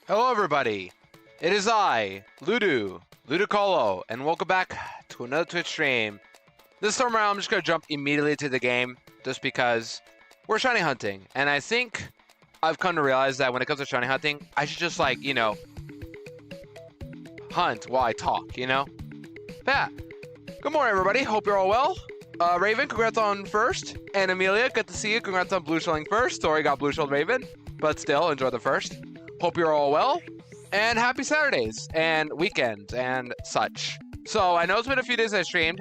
Hello everybody, it is I, Ludicolo, and welcome back to another Twitch stream. This time around I'm just going to jump immediately to the game, just because we're shiny hunting, and I think I've come to realize that when it comes to shiny hunting, I should just like, hunt while I talk, But yeah, good morning everybody, hope you're all well. Raven, congrats on first, and Amelia, good to see you, congrats on blue shelling first. Sorry, got blue shelled Raven, but still, enjoy the first. Hope you're all well, and happy Saturdays, and weekends, and such. So, I know it's been a few days I streamed.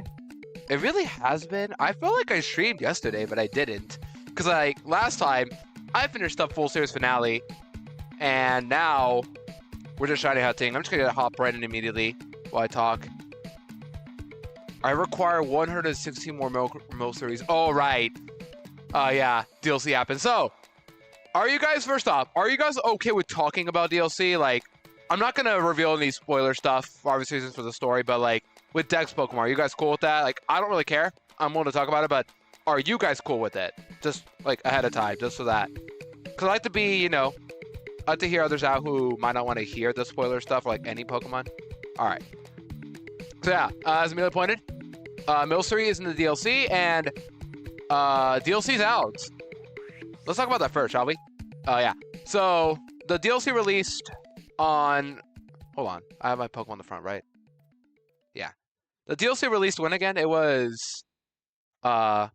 It really has been. I felt like I streamed yesterday, but I didn't. Because, like, last time, I finished up full series finale, and now, we're just shiny hunting. I'm just gonna hop right in immediately while I talk. I require 116 more Mill series. Oh, right. Yeah, DLC happened. So, are you guys, first off, are you guys okay with talking about DLC? Like, I'm not going to reveal any spoiler stuff for obvious reasons for the story, but, like, with Dex Pokemon, are you guys cool with that? Like, I don't really care. I'm willing to talk about it, but are you guys cool with it? Just, like, ahead of time, just for that. Because I like to be, I like to hear others out who might not want to hear the spoiler stuff, like any Pokemon. Alright. So, yeah, as Amelia pointed, Milcery is in the DLC, and DLC's out. Let's talk about that first, shall we? Yeah. So, the DLC released on... Hold on. I have my Pokemon on the front, right? Yeah. The DLC released when again? It was... on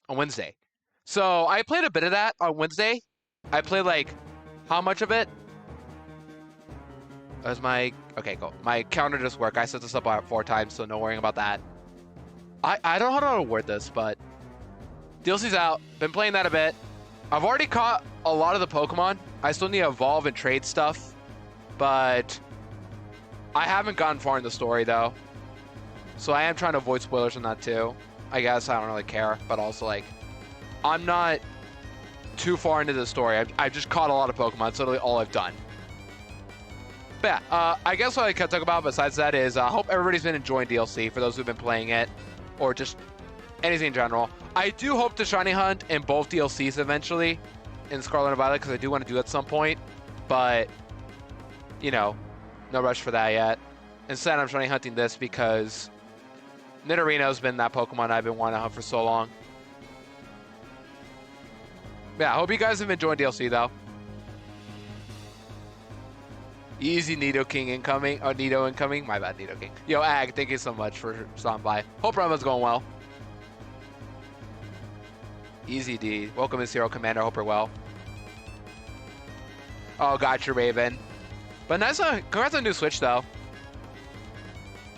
Wednesday. So, I played a bit of that on Wednesday. I played, like... How much of it? That was my... Okay, cool. My counter just worked. I set this up 4 times, so no worrying about that. I don't know how to word this, but... DLC's out. Been playing that a bit. I've already caught a lot of the Pokemon. I still need to evolve and trade stuff. But... I haven't gotten far in the story, though. So I am trying to avoid spoilers on that, too. I guess I don't really care. But also, like... I'm not too far into the story. I've just caught a lot of Pokemon. It's literally all I've done. But yeah, I guess what I could talk about besides that is I hope everybody's been enjoying DLC for those who've been playing it. Or just anything in general. I do hope to shiny hunt in both DLCs eventually in Scarlet and Violet, because I do want to do it at some point. But, no rush for that yet. Instead, I'm shiny hunting this because Nidorino's been that Pokemon I've been wanting to hunt for so long. Yeah, I hope you guys have enjoyed DLC, though. Easy Nidoking incoming. Oh, Nido incoming. My bad, Nidoking. Yo, Ag, thank you so much for stopping by. Hope Rama's going well. Easy D. Welcome to Zero Commander. Hope you're well. Oh, gotcha, Raven. But nice. Congrats on the new Switch, though.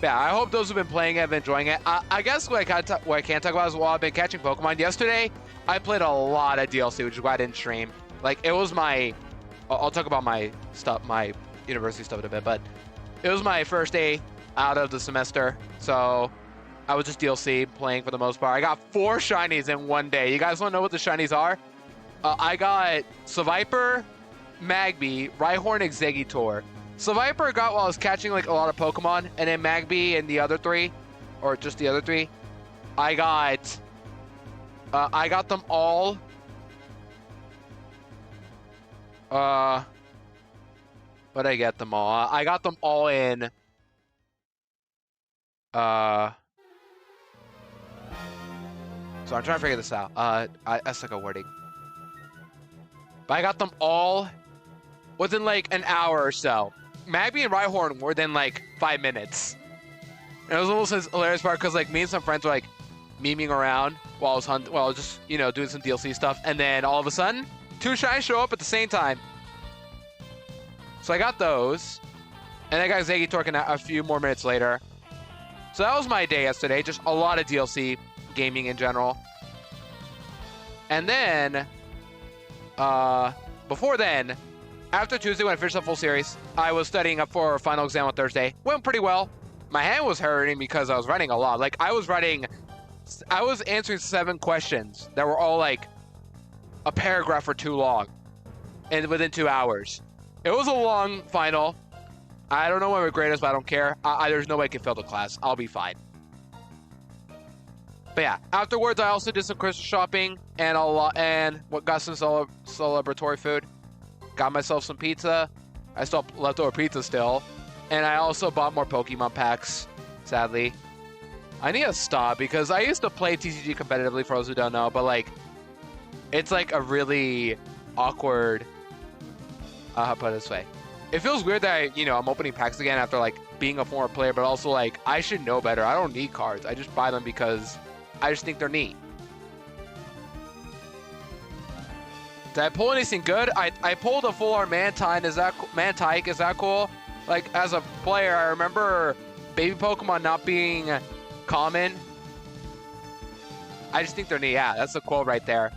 Yeah, I hope those who've been playing it have been enjoying it. I guess what I can't talk about is while I've been catching Pokemon. Yesterday, I played a lot of DLC, which is why I didn't stream. Like, it was my... I'll talk about my stuff, my university stuff in a bit, but it was my first day out of the semester, so I was just DLC playing for the most part. I got 4 shinies in one day. You guys want to know what the shinies are? I got Seviper, Magby, Rhyhorn, and Exeggutor. Seviper got while I was catching like a lot of Pokemon, and then Magby and the other 3, or just the other 3, I got them all. But I get them all. I got them all in. So I'm trying to figure this out. That's like a wording. But I got them all within like an hour or so. Magby and Rhyhorn were within like 5 minutes. And it was almost this hilarious part because like me and some friends were like memeing around while I was just doing some DLC stuff, and then all of a sudden 2 shinies show up at the same time. So I got those, and I got Exeggutor a few more minutes later. So that was my day yesterday, just a lot of DLC gaming in general. And then, before then, after Tuesday when I finished the full series, I was studying up for a final exam on Thursday. Went pretty well. My hand was hurting because I was writing a lot. Like, I was answering 7 questions that were all like a paragraph or 2 long, and within 2 hours. It was a long final. I don't know what my grade is, but I don't care. There's no way I can fail the class. I'll be fine. But yeah, afterwards I also did some Christmas shopping and got some celebratory food. Got myself some pizza, I still have leftover pizza still. And I also bought more Pokemon packs, sadly. I need to stop because I used to play TCG competitively, for those who don't know, but like, it's like a really awkward, how to put it this way. It feels weird that I'm opening packs again after like being a former player, but also like, I should know better. I don't need cards. I just buy them because I just think they're neat. Did I pull anything good? I pulled a full art Mantine. Mantike? Is that cool? Like, as a player, I remember baby Pokemon not being common. I just think they're neat. Yeah, that's the quote right there.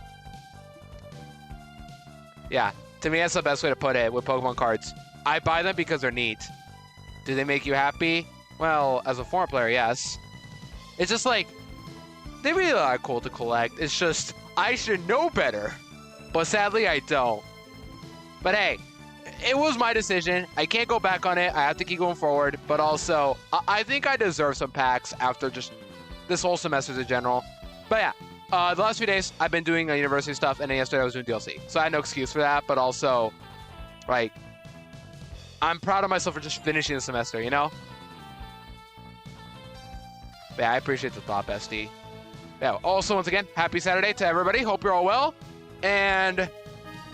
Yeah, to me, that's the best way to put it with Pokemon cards. I buy them because they're neat. Do they make you happy? Well, as a former player, yes. It's just like, they really are cool to collect. It's just, I should know better. But sadly, I don't. But hey, it was my decision. I can't go back on it. I have to keep going forward. But also, I think I deserve some packs after just this whole semester in general. But yeah, the last few days, I've been doing university stuff. And then yesterday, I was doing DLC. So I had no excuse for that. But also, like, I'm proud of myself for just finishing the semester, you know? But yeah, I appreciate the thought, bestie. Yeah, also, once again, happy Saturday to everybody. Hope you're all well. And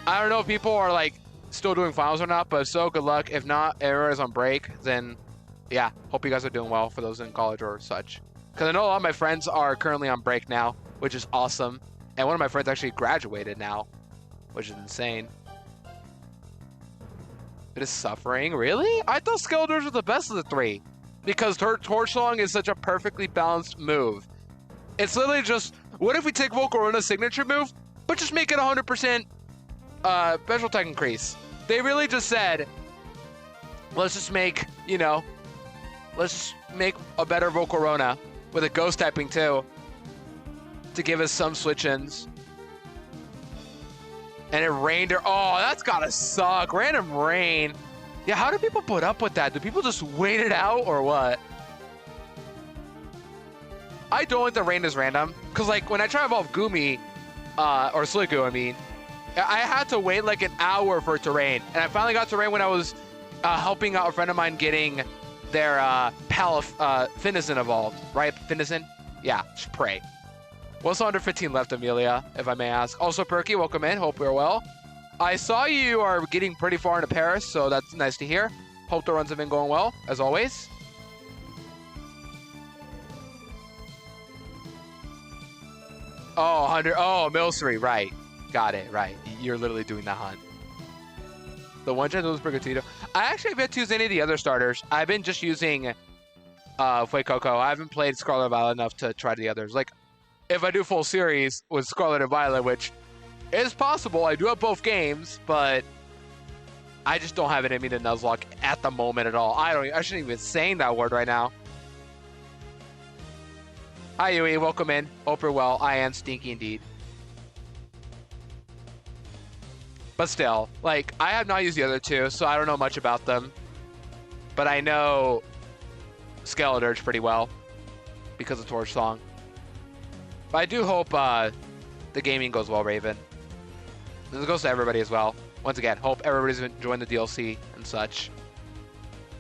I don't know if people are like still doing finals or not, but if so, good luck. If not, everyone's on break, then yeah, hope you guys are doing well for those in college or such. Because I know a lot of my friends are currently on break now, which is awesome. And one of my friends actually graduated now, which is insane. It is suffering, really? I thought Skeletors were the best of the three. Because Torch Song is such a perfectly balanced move. It's literally just, what if we take Volcarona's signature move, but just make it 100% special attack increase? They really just said, let's just make, let's just make a better Volcarona with a ghost typing too, to give us some switch-ins. And it rained. Oh, that's gotta suck. Random rain. Yeah, how do people put up with that? Do people just wait it out or what? I don't think the rain is random. Because, like, when I try to evolve Gumi, or Sliggoo, I mean, I had to wait like an hour for it to rain. And I finally got to rain when I was helping out a friend of mine getting their pal Finizen evolved. Right? Finizen? Yeah, just pray. What's under 15 left, Amelia, if I may ask? Also, Perky, welcome in. Hope you're well. I saw you are getting pretty far into Paris, so that's nice to hear. Hope the runs have been going well, as always. Oh, 100. Oh, Milcery, right. Got it, right. You're literally doing the hunt. The one chance was Brigatito. I actually have yet to use any of the other starters. I've been just using Fuecoco. I haven't played Scarlet Violet enough to try the others. Like, if I do full series with Scarlet and Violet, which is possible, I do have both games, but I just don't have it in me to Nuzlocke at the moment at all. I shouldn't even be saying that word right now. Hi, Yui. Welcome in. Hope you're well. I am stinky indeed. But still, like, I have not used the other two, so I don't know much about them. But I know Skeledirge pretty well because of Torch Song. But I do hope the gaming goes well, Raven. This goes to everybody as well. Once again, hope everybody's enjoying the DLC and such.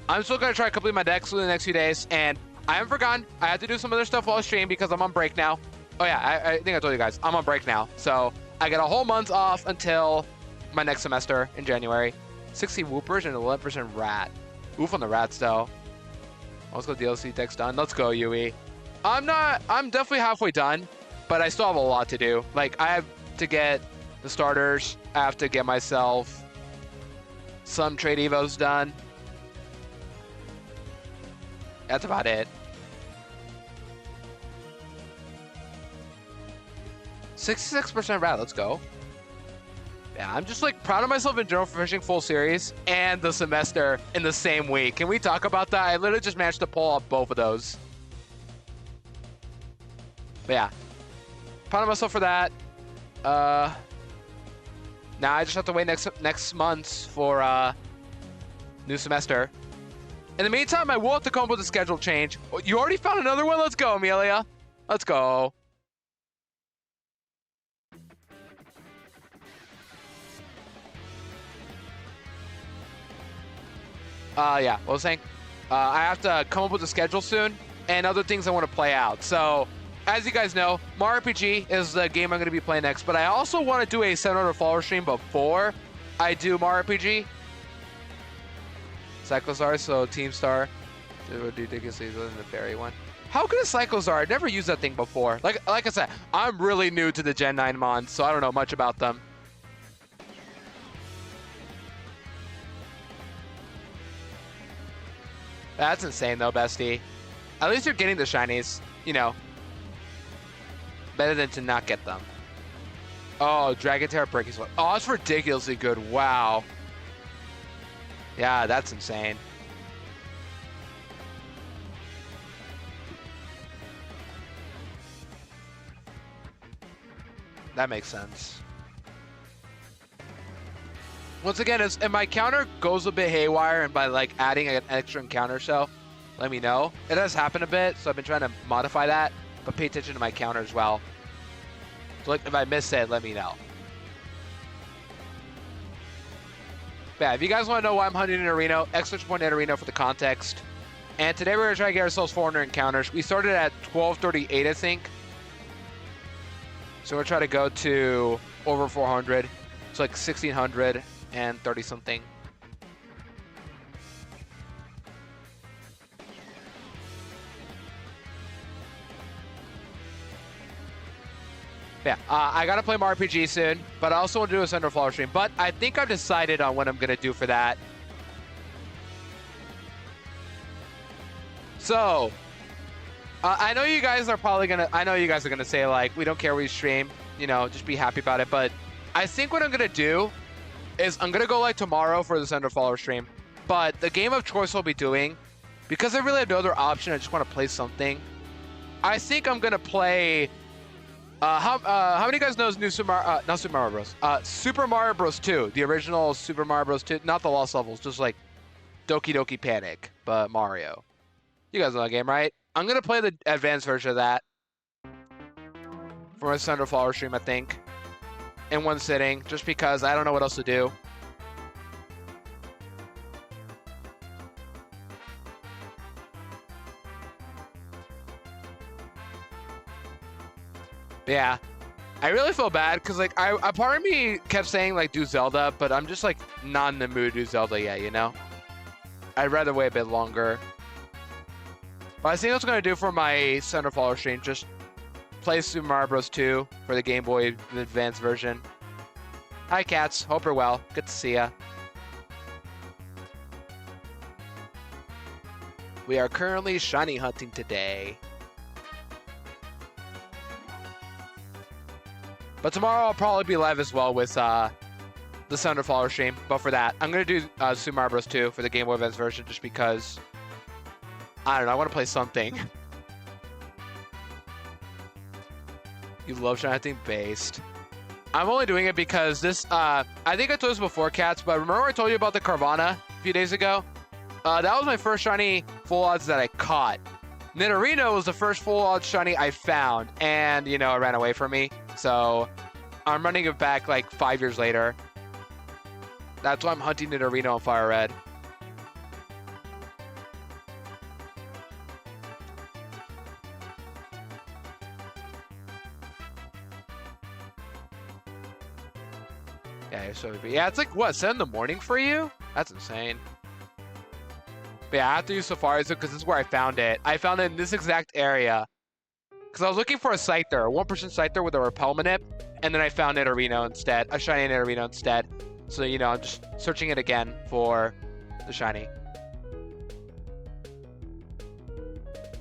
I'm still going to try to complete my decks within the next few days, and I haven't forgotten. I have to do some other stuff while I stream because I'm on break now. Oh yeah, I think I told you guys. I'm on break now. So I get a whole month off until my next semester in January. 60 Whoopers and 11% Rat. Oof on the Rats though. Let's go DLC decks done. Let's go, Yui. I'm definitely halfway done, but I still have a lot to do. Like, I have to get the starters. I have to get myself some trade evos done. That's about it. 66% Rat, let's go. Yeah, I'm just like proud of myself in general for finishing full series and the semester in the same week. Can we talk about that? I literally just managed to pull off both of those. But yeah, proud of myself for that. Now I just have to wait next month for new semester. In the meantime, I will have to come up with a schedule change. You already found another one? Let's go, Amelia. Let's go. Yeah, what I was saying, I have to come up with a schedule soon and other things I want to play out. So, as you guys know, Mario RPG is the game I'm going to be playing next, but I also want to do a 700 follower stream before I do Mario RPG. Cyclozar, so Team Star. Ridiculously than the fairy one. How good is Cyclozar? I've never used that thing before. Like I said, I'm really new to the Gen 9 mons, so I don't know much about them. That's insane though, bestie. At least you're getting the shinies, you know. Better than to not get them. Oh, Dragon Terror Breaking Sword. Oh, that's ridiculously good. Wow. Yeah, that's insane. That makes sense. Once again, if my counter goes a bit haywire and by like adding an extra encounter cell, let me know. It has happened a bit, so I've been trying to modify that, but pay attention to my counter as well. So like, if I miss it, let me know. But yeah, if you guys want to know why I'm hunting Nidorino, exclamation point Nidorino for the context. And today we're going to try to get ourselves 400 encounters. We started at 1238, I think. So we're going to try to go to over 400. It's like 1630 something. Yeah, I gotta play more RPG soon, but I also want to do a Thunder Flower stream. But I think I've decided on what I'm gonna do for that. So, I know you guys are probably gonna. I know you guys are gonna say like, we don't care we stream. You know, just be happy about it. But I think what I'm gonna do is I'm gonna go like tomorrow for the Thunder Flower stream. But the game of choice I'll be doing, because I really have no other option. I just want to play something. I think I'm gonna play. How many of you guys knows new not Super Mario Bros. Super Mario Bros. 2, the original Super Mario Bros. 2, not the lost levels, just like Doki Doki Panic, but Mario. You guys know that game, right? I'm gonna play the advanced version of that for my Thunder Flower stream, I think, in one sitting, just because I don't know what else to do. Yeah, I really feel bad because like a part of me kept saying like do Zelda, but I'm just like not in the mood to do Zelda yet, you know? I'd rather wait a bit longer. But I think that's what I'm gonna do for my Thunder Flower stream, just play Super Mario Bros. 2 for the Game Boy Advance version. Hi cats, hope you're well. Good to see ya. We are currently shiny hunting today. But tomorrow I'll probably be live as well with the Thunder Flower stream. But for that, I'm going to do Super Mario Bros. 2 for the Game Boy Advance version just because, I don't know, I want to play something. You love shiny hunting based. I'm only doing it because this, I think I told this before, cats, but remember I told you about the Carvana a few days ago? That was my first shiny full odds that I caught. Nidorino was the first full odds shiny I found, and, you know, it ran away from me. So I'm running it back like 5 years later. That's why I'm hunting Nidorino on FireRed. Yeah, it's like, what, 7 in the morning for you? That's insane. But yeah, I have to use Safari Zone because this is where I found it. I found it in this exact area. Because I was looking for a Scyther, a 1% Scyther with a Repel Manip, and then I found Nidorino instead, a shiny Nidorino instead. So, you know, I'm just searching it again for the shiny.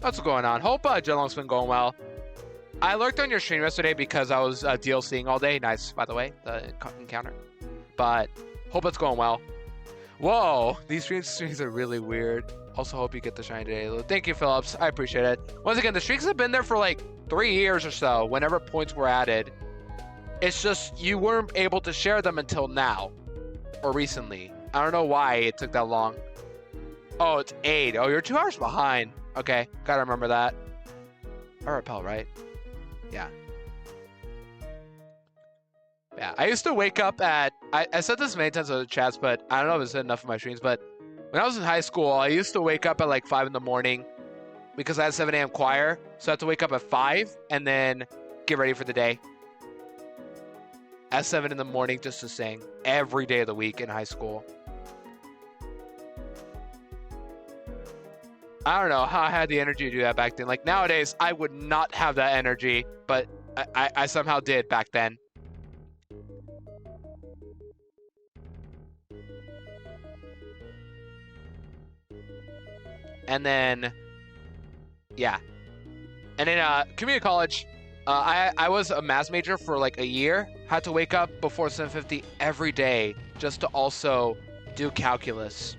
What's going on? Hope Genlong's been going well. I lurked on your stream yesterday because I was DLCing all day. Nice, by the way, the encounter. But hope it's going well. Whoa, these streaks are really weird. Also hope you get the shiny today. Thank you, Phillips. I appreciate it. Once again, the streaks have been there for like 3 years or so, whenever points were added. It's just you weren't able to share them until now. Or recently. I don't know why it took that long. Oh, it's 8. Oh, you're 2 hours behind. Okay, gotta remember that. Or Repel, right? Yeah. Yeah, I used to wake up at... I said this many times in the chats, but I don't know if it's enough of my streams, but When I was in high school, I used to wake up at like 5 in the morning because I had 7 a.m. choir. So I had to wake up at 5 and then get ready for the day. At 7 in the morning just to sing every day of the week in high school. I don't know how I had the energy to do that back then. Like nowadays, I would not have that energy, but I somehow did back then. And then, yeah. And in community college, I was a math major for like a year. Had to wake up before 7:50 every day just to also do calculus.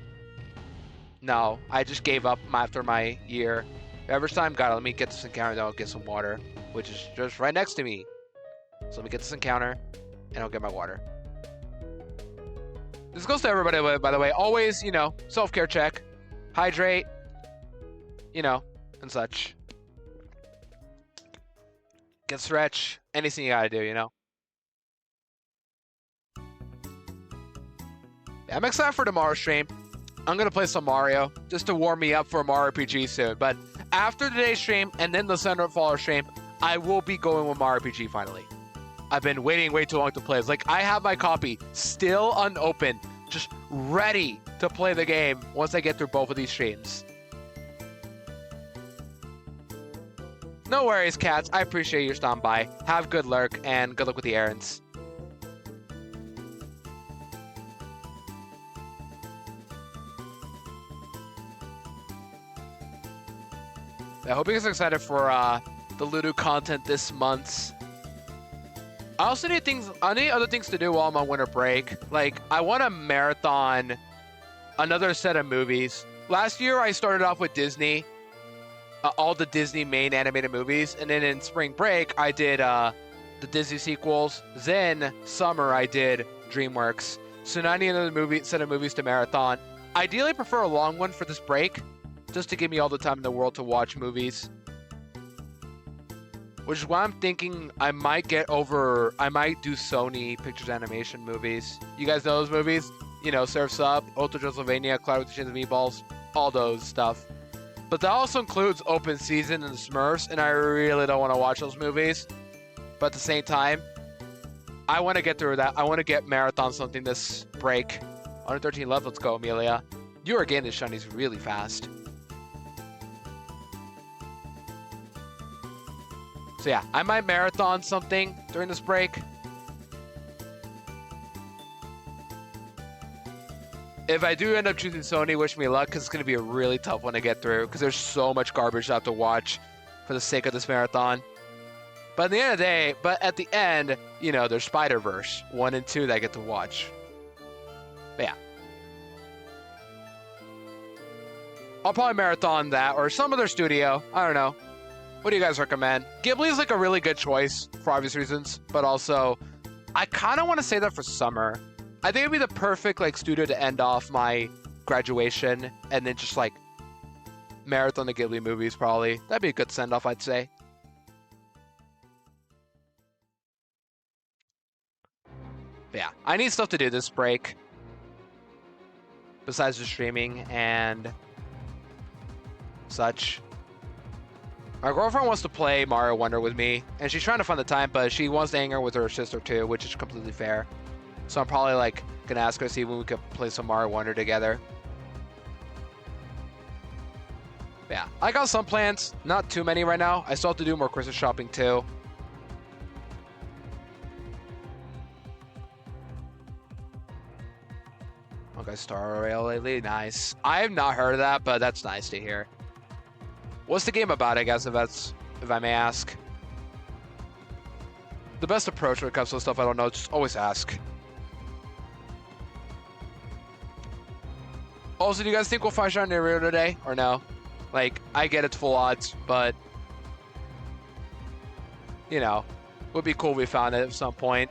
No, I just gave up after my year. Average time, God, let me get this encounter, then I'll get some water, which is just right next to me. So let me get this encounter, and I'll get my water. This goes to everybody, by the way. Always, you know, self-care check. Hydrate, you know, and such. Get stretch, anything you gotta do, you know. Yeah, I'm excited for tomorrow's stream. I'm gonna play some Mario just to warm me up for a Mario RPG soon. But after today's stream and then the Thunder Faller stream, I will be going with Mario RPG finally. I've been waiting way too long to play. It's like I have my copy still unopened, just ready to play the game once I get through both of these streams. No worries, cats. I appreciate your stop by. Have good lurk and good luck with the errands. I hope you guys are excited for the Ludo content this month. I also need other things to do while I'm on winter break. Like, I want to marathon another set of movies. Last year, I started off with Disney, all the Disney main animated movies, and then in spring break, I did the Disney sequels. Then summer, I did DreamWorks. So now I need another set of movies to marathon. Ideally, I prefer a long one for this break, just to give me all the time in the world to watch movies. Which is why I'm thinking I might do Sony Pictures Animation movies. You guys know those movies? You know, Surf's Up, Hotel Transylvania, Cloud with the Chains of Meatballs, all those stuff. But that also includes Open Season and the Smurfs, and I really don't want to watch those movies. But at the same time, I want to get through that. I want to get marathon something this break. 113 left, let's go, Amelia. You are getting the shinies really fast. So yeah, I might marathon something during this break. If I do end up choosing Sony, wish me luck, because it's going to be a really tough one to get through, because there's so much garbage I have to watch for the sake of this marathon. But at the end of the day, at the end, you know, there's Spider-Verse 1 and 2 that I get to watch. But yeah. I'll probably marathon that, or some other studio. I don't know. What do you guys recommend? Ghibli is like a really good choice for obvious reasons, but also I kind of want to say that for summer. I think it'd be the perfect like studio to end off my graduation and then just like marathon the Ghibli movies probably. That'd be a good send off, I'd say. But yeah, I need stuff to do this break besides the streaming and such. My girlfriend wants to play Mario Wonder with me, and she's trying to find the time, but she wants to hang out with her sister too, which is completely fair. So I'm probably like gonna ask her to see when we could play some Mario Wonder together. But yeah, I got some plans, not too many right now. I still have to do more Christmas shopping too. Okay, Star Rail lately, nice. I have not heard of that, but that's nice to hear. What's the game about, I guess, if I may ask? The best approach when it comes to stuff I don't know, just always ask. Also, do you guys think we'll find Shiny Nidorino today, or no? Like, I get it's full odds, but you know, would be cool if we found it at some point.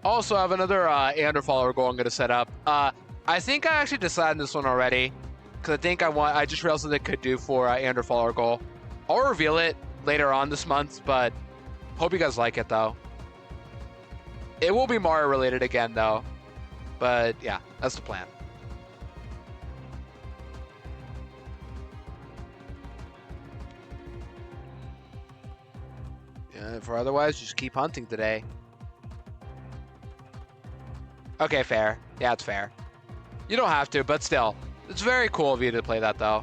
Also, I have another 800 follower goal I'm going to set up. I I think I actually decided this one already, because I think I just realized what it could do for Anderfall goal. I'll reveal it later on this month, but hope you guys like it though. It will be Mario related again though, but yeah, that's the plan. Yeah, for otherwise, just keep hunting today. Okay, fair. Yeah, it's fair. You don't have to, but still. It's very cool of you to play that, though.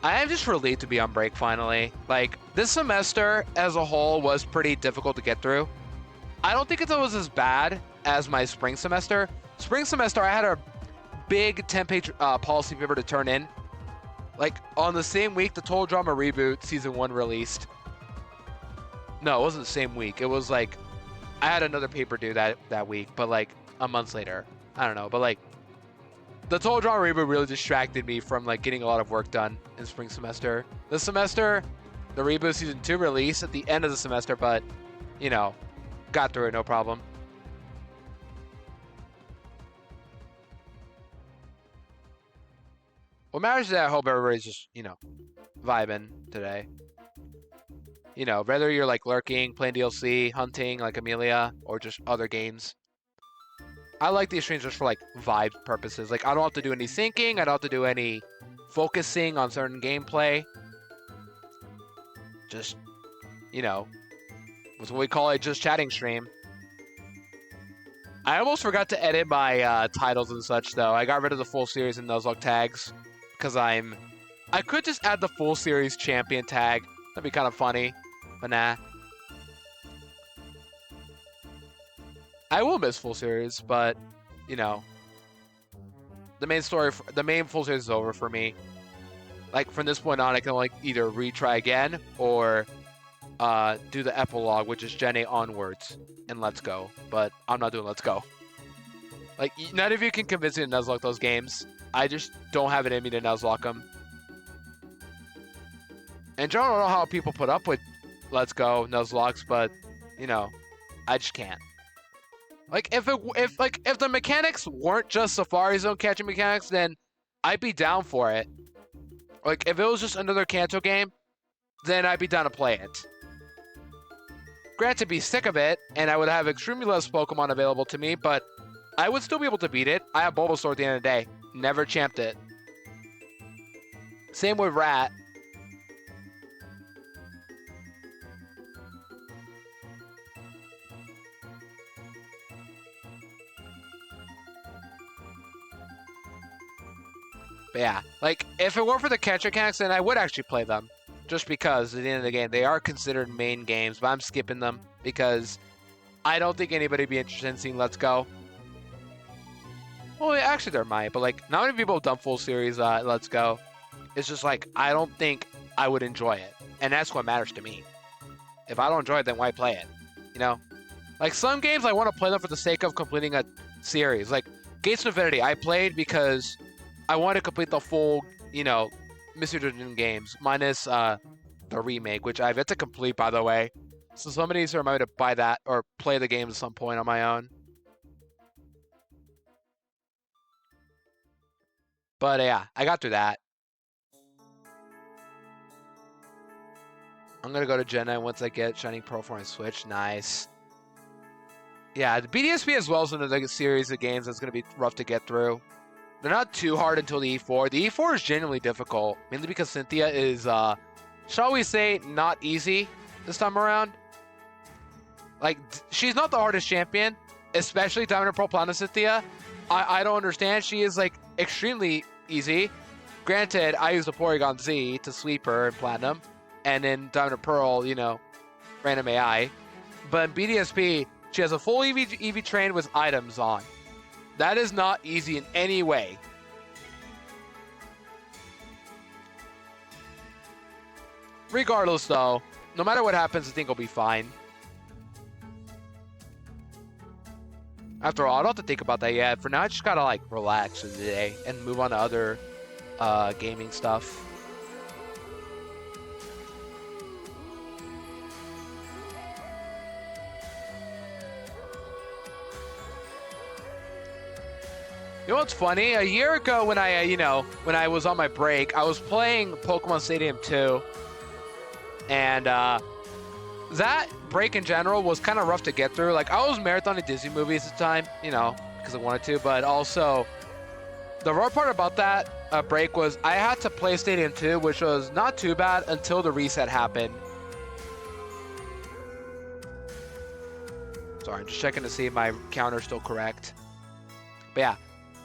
I am just relieved to be on break, finally. Like, this semester as a whole was pretty difficult to get through. I don't think it was as bad as my spring semester. Spring semester, I had a big 10-page policy paper to turn in. Like, on the same week, the Total Drama Reboot Season 1 released. No, it wasn't the same week. It was like, I had another paper due that week, but like a month later. I don't know, but like, the Total Drama Reboot really distracted me from like getting a lot of work done in spring semester. This semester, the Reboot Season 2 released at the end of the semester, but, you know, got through it, no problem. What matters is that I hope everybody's just, you know, vibing today. You know, whether you're like lurking, playing DLC, hunting like Amelia, or just other games. I like these streams just for like vibe purposes. Like, I don't have to do any thinking, I don't have to do any focusing on certain gameplay. Just, you know, what's what we call a just chatting stream. I almost forgot to edit my titles and such though. I got rid of the full series and Nuzlocke tags. Because I could just add the full series champion tag. That'd be kind of funny, but nah. I will miss full series, but you know, the main full series is over for me. Like from this point on, I can like either retry again or do the epilogue, which is Gen 8 onwards, and Let's Go. But I'm not doing Let's Go. Like, none of you can convince me to Nuzlocke those games. I just don't have it in me to Nuzlocke them. And I don't know how people put up with Let's Go Nuzlocks, but you know, I just can't. Like if the mechanics weren't just Safari Zone catching mechanics, then I'd be down for it. Like if it was just another Kanto game, then I'd be down to play it. Granted, be sick of it, and I would have extremely less Pokemon available to me, but I would still be able to beat it. I have Bulbasaur at the end of the day. Never champed it. Same with Rat. But yeah, like, if it weren't for the catch mechanics, then I would actually play them. Just because, at the end of the game, they are considered main games, but I'm skipping them because I don't think anybody would be interested in seeing Let's Go. Well, actually, there might, but like, not many people have done full series Let's Go. It's just like, I don't think I would enjoy it. And that's what matters to me. If I don't enjoy it, then why play it? You know? Like, some games, I want to play them for the sake of completing a series. Like, Gates of Infinity, I played because I wanted to complete the full, you know, Mystery Dungeon games, minus the remake, which I've yet to complete, by the way. So somebody needs to remind me to buy that or play the game at some point on my own. But yeah, I got through that. I'm going to go to Gen 9 once I get Shining Pearl for my Switch. Nice. Yeah, the BDSP as well is another series of games that's going to be rough to get through. They're not too hard until the E4. The E4 is genuinely difficult, mainly because Cynthia is, shall we say, not easy this time around. Like, she's not the hardest champion, especially Diamond and Pearl Platinum Cynthia. I don't understand. She is, like, extremely easy. Granted, I use the Porygon Z to sweep her in Platinum, and in Diamond and Pearl, you know, random AI. But in BDSP, she has a full EV train with items on. That is not easy in any way. Regardless, though, no matter what happens, I think I'll be fine. After all, I don't have to think about that yet. For now, I just gotta, like, relax for the day and move on to other gaming stuff. You know what's funny? A year ago when I, when I was on my break, I was playing Pokemon Stadium 2. And that break in general was kind of rough to get through. Like, I was marathoning Disney movies at the time, because I wanted to. But also, the rough part about that break was I had to play Stadium 2, which was not too bad until the reset happened. Sorry, I'm just checking to see if my counter's still correct. But yeah,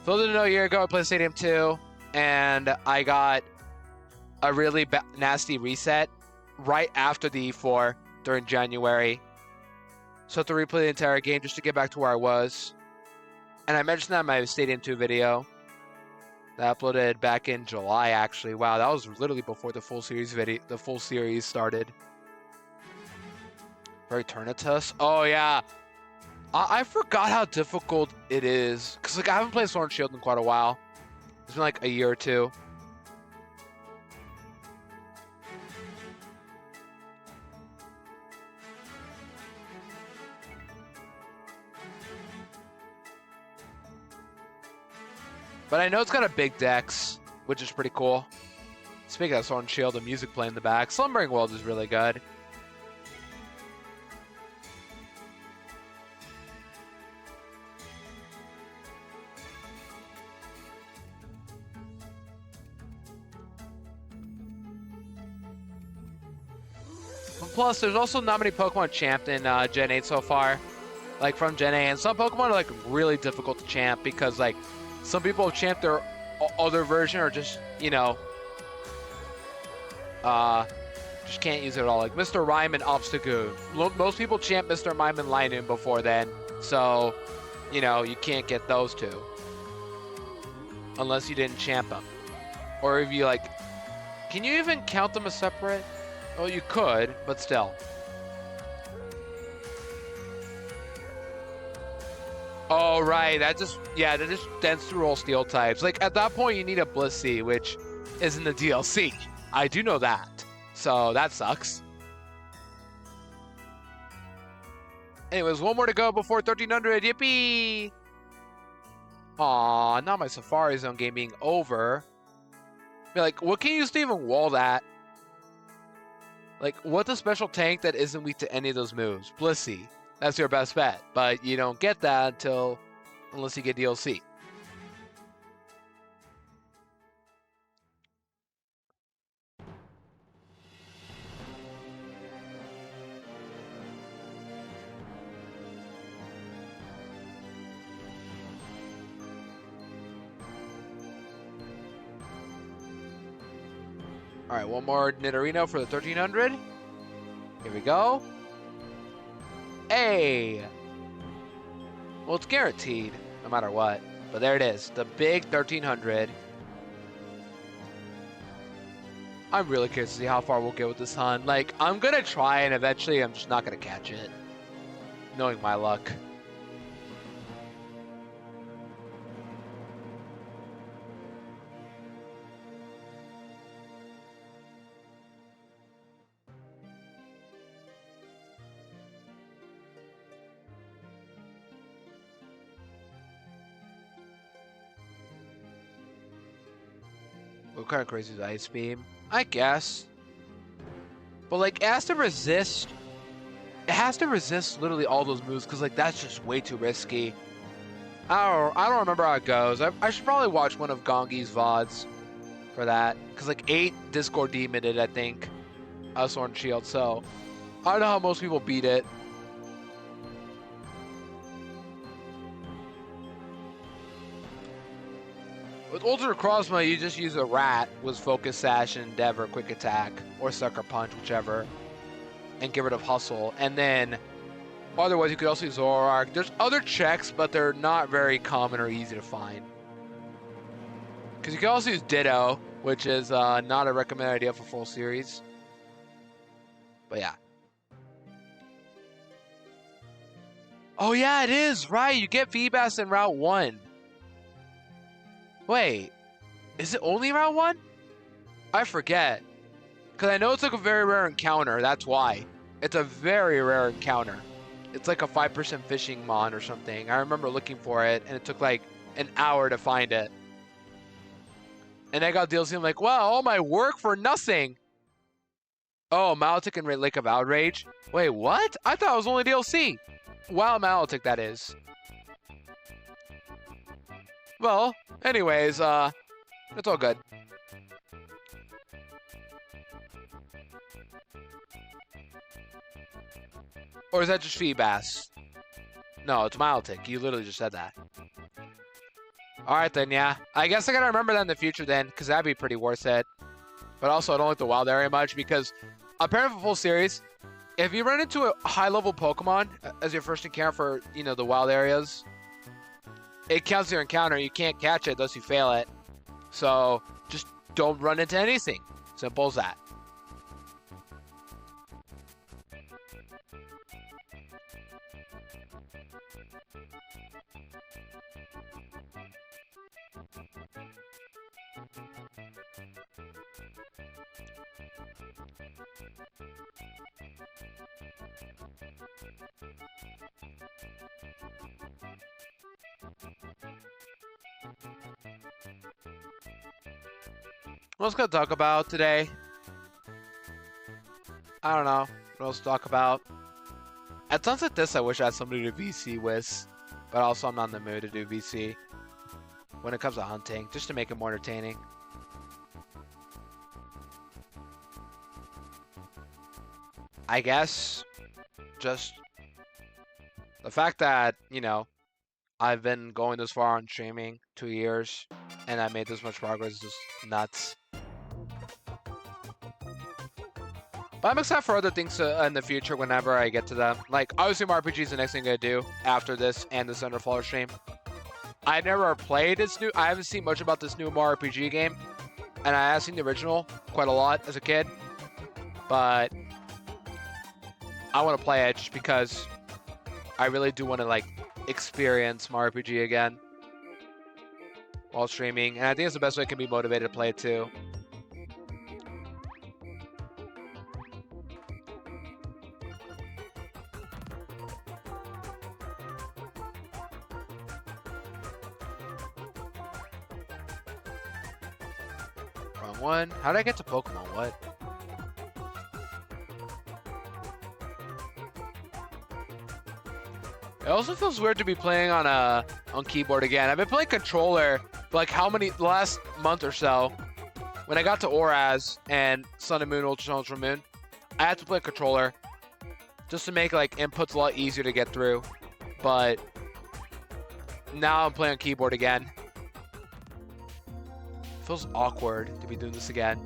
for those who didn't know, a year ago I played Stadium 2, and I got a really nasty reset right after the E4 during January. So I had to replay the entire game just to get back to where I was. And I mentioned that in my Stadium 2 video that I uploaded back in July, actually. Wow, that was literally before the full series started. Eternatus. Oh yeah. I forgot how difficult it is. Because I haven't played Sword and Shield in quite a while. It's been like a year or two. But I know it's got a big dex, which is pretty cool. Speaking of Sword and Shield, the music playing in the back. Slumbering World is really good. Plus, there's also not many Pokemon champed in Gen 8 so far. Like, from Gen 8. And some Pokemon are, like, really difficult to champ because, like, some people have champed their other version or just, just can't use it at all. Like, Mr. Rhyme and Obstagoon. Most people champ Mr. Mime and Linoon before then. So, you can't get those two. Unless you didn't champ them. Or if you, like... Can you even count them as separate? Well, you could, but still. Oh, right. That just dents through all steel types. Like, at that point, you need a Blissey, which is in the DLC. I do know that. So, that sucks. Anyways, one more to go before 1300. Yippee! Aw, not my Safari Zone game being over. Like, what can you use to even wall that? Like, what's a special tank that isn't weak to any of those moves? Blissey. That's your best bet. But you don't get that unless you get DLC. Alright, one more Nidorino for the 1300. Here we go. Hey! Well, it's guaranteed, no matter what. But there it is, the big 1300. I'm really curious to see how far we'll get with this hunt. Like, I'm gonna try and eventually I'm just not gonna catch it. Knowing my luck. What kind of crazy is Ice Beam? I guess. But like, it has to resist. It has to resist literally all those moves because like that's just way too risky. I don't remember how it goes. I should probably watch one of Gongi's VODs for that because like 8 Discord Demon it, I think. Sword and Shield. So I don't know how most people beat it. With Ultra Crossbow, you just use a Rat with Focus Sash and Endeavor, Quick Attack, or Sucker Punch, whichever, and get rid of Hustle. And then, otherwise, you could also use Zoroark. There's other checks, but they're not very common or easy to find. Because you can also use Ditto, which is not a recommended idea for full series. But yeah. Oh yeah, it is, right. You get Feebas in Route 1. Wait, is it only Route 1? I forget. Because I know it's like a very rare encounter, that's why. It's a very rare encounter. It's like a 5% fishing mon or something. I remember looking for it, and it took like an hour to find it. And I got DLC. I'm like, wow, all my work for nothing. Oh, Maltic and Lake of Outrage. Wait, what? I thought it was only DLC. Wow, Maltic, that is. Well, anyways, it's all good. Or is that just Feebass? No, it's Maltic. You literally just said that. Alright then, yeah. I guess I gotta remember that in the future then, because that'd be pretty worth it. But also, I don't like the wild area much, because apparently for full series, if you run into a high-level Pokemon as your first encounter for, you know, the wild areas, it counts your encounter. You can't catch it unless you fail it. So, just don't run into anything. Simple as that. What else gonna talk about today? I don't know. What else to talk about? At times like this, I wish I had somebody to VC with, but also I'm not in the mood to do VC when it comes to hunting, just to make it more entertaining. I guess just the fact that, you know, I've been going this far on streaming, 2 years, and I made this much progress is just nuts. But I'm excited for other things in the future whenever I get to them. Like, obviously, RPG is the next thing I'm going to do after this and this Underflower stream. I never played this new... I haven't seen much about this new Mario RPG game. And I have seen the original quite a lot as a kid. But I want to play it just because I really do want to, like, experience Mario RPG again while streaming. And I think it's the best way I can be motivated to play it, too. One. How did I get to Pokemon? What? It also feels weird to be playing on keyboard again. I've been playing controller for like the last month or so. When I got to Oraz and Sun and Moon, Ultra Sun, Ultra Moon, I had to play controller just to make like inputs a lot easier to get through. But now I'm playing on keyboard again. Feels awkward to be doing this again.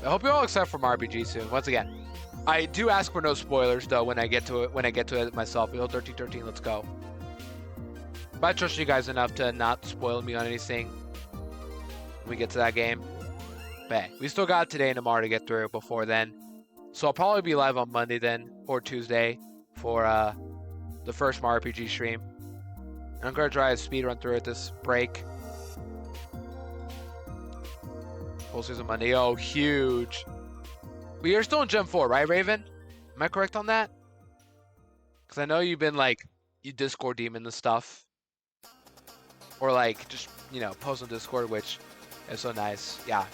I hope you're all excited for RPG soon. Once again, I do ask for no spoilers though when I get to it myself. 1313, let's go. But I trust you guys enough to not spoil me on anything when we get to that game. But hey, we still got today and tomorrow to get through before then. So I'll probably be live on Monday then or Tuesday for the first Mario RPG stream. And I'm gonna try a speed run through it this break. Full season Monday. Oh, huge. We are still in Gen 4, right, Raven? Am I correct on that? Because I know you've been like, you Discord demon the stuff. Or like, just, you know, post on Discord, which is so nice. Yeah.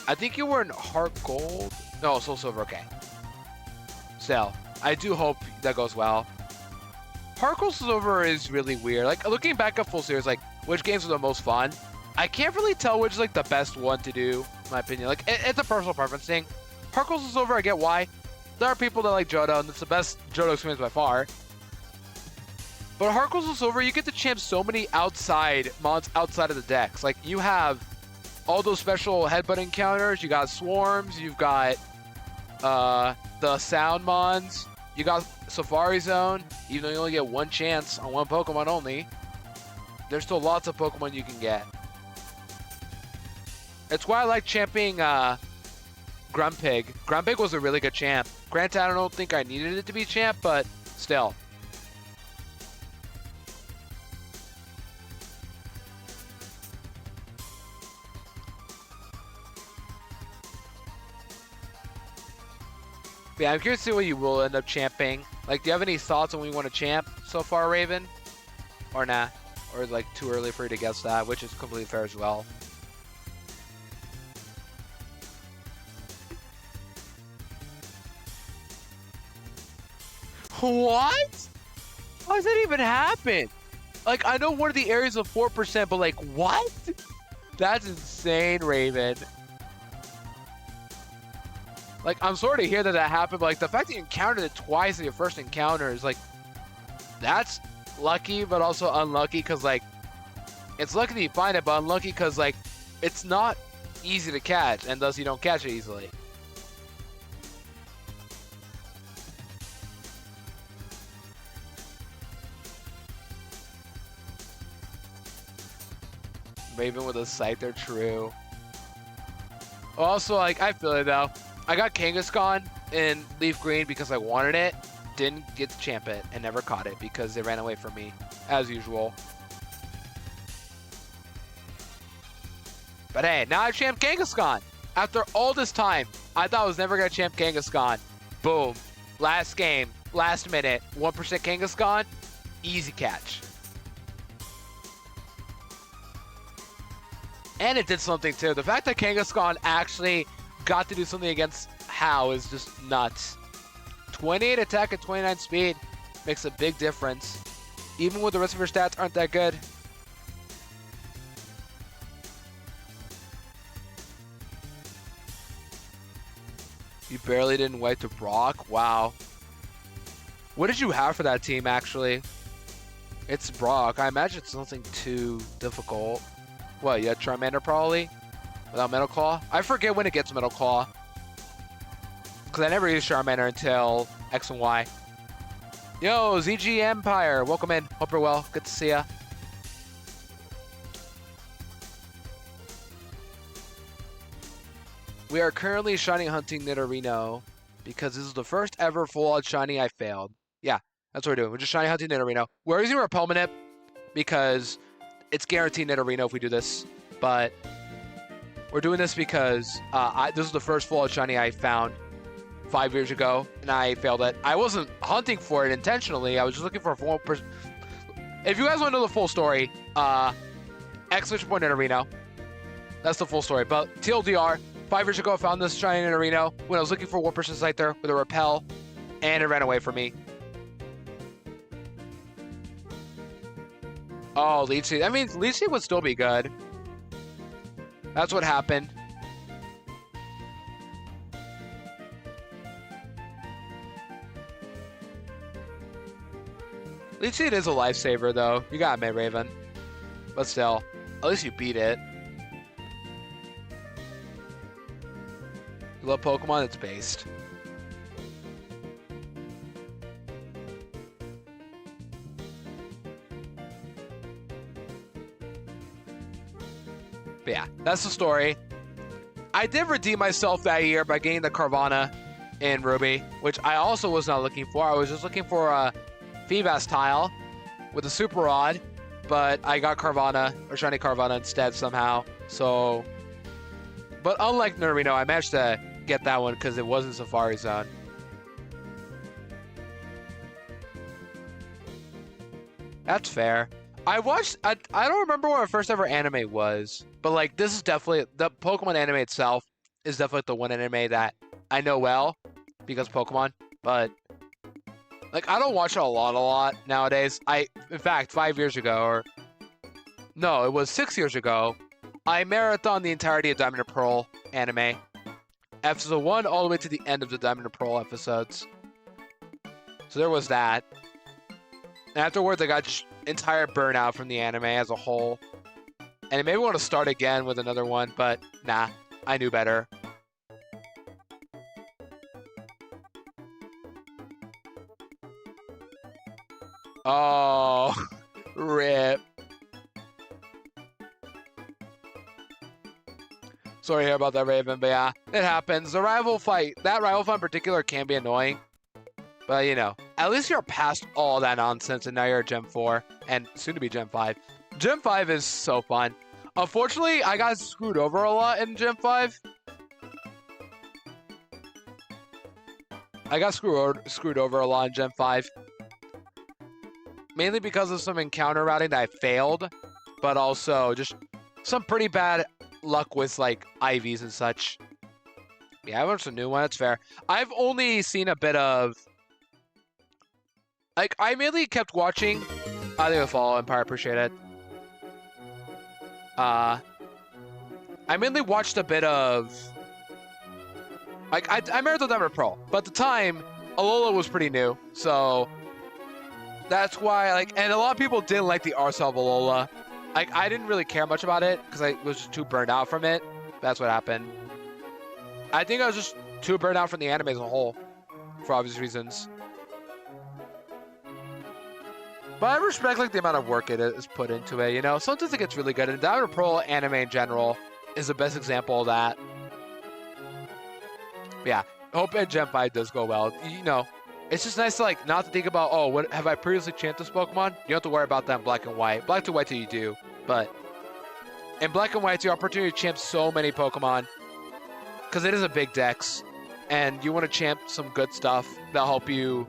I think you were in Heart Gold. No, Soul Silver, okay. Still, I do hope that goes well. Heart Gold Silver is really weird. Like, looking back at full series, like, which games were the most fun? I can't really tell which is, like, the best one to do, in my opinion. Like, it's a personal preference thing. Heart Gold Silver, I get why. There are people that like Johto, and it's the best Johto experience by far. But Heart Gold Silver, you get to champ so many mons outside of the decks. Like, you have all those special headbutt encounters. You got Swarms. You've got the Sound Mons. You got Safari Zone, even though you only get one chance on one Pokemon only. There's still lots of Pokemon you can get. It's why I like champing Grumpig. Grumpig was a really good champ. Granted, I don't think I needed it to be champ, but still. But yeah, I'm curious to see what you will end up champing. Like, do you have any thoughts on what you want to champ so far, Raven? Or nah? Or like too early for you to guess that, which is completely fair as well. What? How does that even happen? Like, I know one of the areas of 4%, but like, what? That's insane, Raven. Like, I'm sorry to hear that happened, but like, the fact that you encountered it twice in your first encounter is like, that's lucky, but also unlucky, because like, it's lucky that you find it, but unlucky because like, it's not easy to catch, and thus you don't catch it easily. Raven with a Scyther, true. Also, like, I feel it though. I got Kangaskhan in Leaf Green because I wanted it. Didn't get to champ it and never caught it because they ran away from me, as usual. But hey, now I champ Kangaskhan. After all this time, I thought I was never going to champ Kangaskhan. Boom. Last game, last minute, 1% Kangaskhan, easy catch. And it did something too. The fact that Kangaskhan actually got to do something against How is just nuts. 28 attack and 29 speed makes a big difference. Even when the rest of her stats aren't that good. You barely didn't wipe to Brock? Wow. What did you have for that team, actually? It's Brock. I imagine it's nothing too difficult. What, you had Charmander probably? Without Metal Claw? I forget when it gets Metal Claw. Because I never used Charmander until X and Y. Yo, ZG Empire. Welcome in. Hope you're well. Good to see ya. We are currently shiny hunting Nidorino because this is the first ever full-out shiny I failed. Yeah, that's what we're doing. We're just shiny hunting Nidorino. We're using Repelment Nip because it's guaranteed Nidorino if we do this. But we're doing this because this is the first full-out shiny I found 5 years ago, and I failed it. I wasn't hunting for it intentionally. I was just looking for a full person. If you guys want to know the full story, exclamation point Nidorino. That's the full story. But TLDR, 5 years ago, I found this shiny Nidorino when I was looking for one person Scyther with a Repel, and it ran away from me. Oh, Leech Seed. That means Leech Seed would still be good. That's what happened. Leech Seed is a lifesaver, though. You got me, Raven. But still, at least you beat it. You love Pokemon? It's based. But yeah, that's the story. I did redeem myself that year by getting the Carvanha in Ruby, which I also was not looking for. I was just looking for a Feebas tile with a Super Rod, but I got Carvanha, or Shiny Carvanha instead somehow. So, but unlike Nidorino, I managed to get that one because it wasn't Safari Zone. That's fair. I don't remember what our first ever anime was, but like this is definitely, the Pokemon anime itself is definitely the one anime that I know well because Pokemon, but like I don't watch it a lot nowadays. In fact, 5 years ago, or no, it was 6 years ago, I marathoned the entirety of Diamond and Pearl anime. Episode 1 all the way to the end of the Diamond and Pearl episodes. So there was that. And afterwards, I got entire burnout from the anime as a whole. And it made me want to start again with another one, but nah, I knew better. Oh, rip. Sorry to hear about that, Raven, but yeah, it happens. The rival fight, that rival fight in particular can be annoying. But, you know, at least you're past all that nonsense, and now you're at Gen 4, and soon to be Gen 5. Gen 5 is so fun. Unfortunately, I got screwed over a lot in Gen 5. I got screwed over a lot in Gen 5. Mainly because of some encounter routing that I failed, but also just some pretty bad luck with like IVs and such. Yeah, I watched a new one. That's fair. I've only seen a bit of. Like, I mainly kept watching. I think the Fall Empire, appreciate it. I mainly watched a bit of. Like, I marathoned Ever Pro, but at the time, Alola was pretty new, so that's why, like, and a lot of people didn't like the Arcel of Alola. Like, I didn't really care much about it because I was just too burned out from it. That's what happened. I think I was just too burned out from the anime as a whole, for obvious reasons. But I respect like the amount of work it is put into it. You know, sometimes it gets really good, and Diamond Pro anime in general is the best example of that. But yeah, I hope Gen 5 does go well. You know, it's just nice to like not to think about, oh, what have I previously champed this Pokemon? You don't have to worry about that in Black and White. Black to White too you do, but in Black and White it's your opportunity to champ so many Pokemon because it is a big dex, and you want to champ some good stuff that'll help you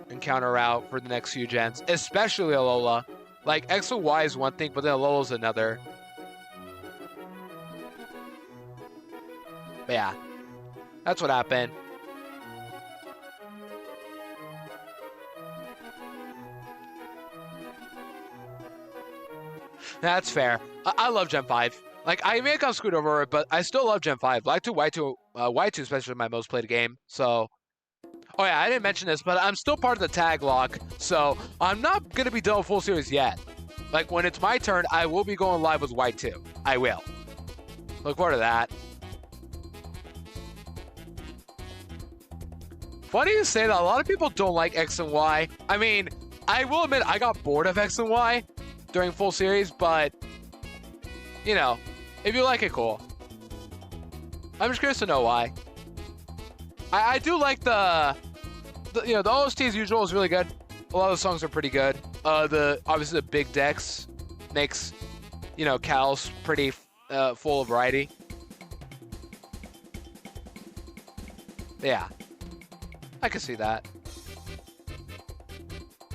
encounter out for the next few gens, especially Alola. Like X and Y is one thing, but then Alola's another. But yeah, that's what happened. That's fair. I love Gen 5. Like, I may have got screwed over it, but I still love Gen 5. Black 2, White 2, White 2 especially my most played game. So, oh yeah, I didn't mention this, but I'm still part of the tag lock. So, I'm not going to be done with full series yet. Like, when it's my turn, I will be going live with White 2. I will. Look forward to that. Funny you say that. A lot of people don't like X and Y. I mean, I will admit I got bored of X and Y during full series, but, you know, if you like it, cool. I'm just curious to know why. I do like the you know, the OST as usual is really good. A lot of the songs are pretty good. Obviously the big decks makes, you know, Cal's pretty full of variety. Yeah, I can see that.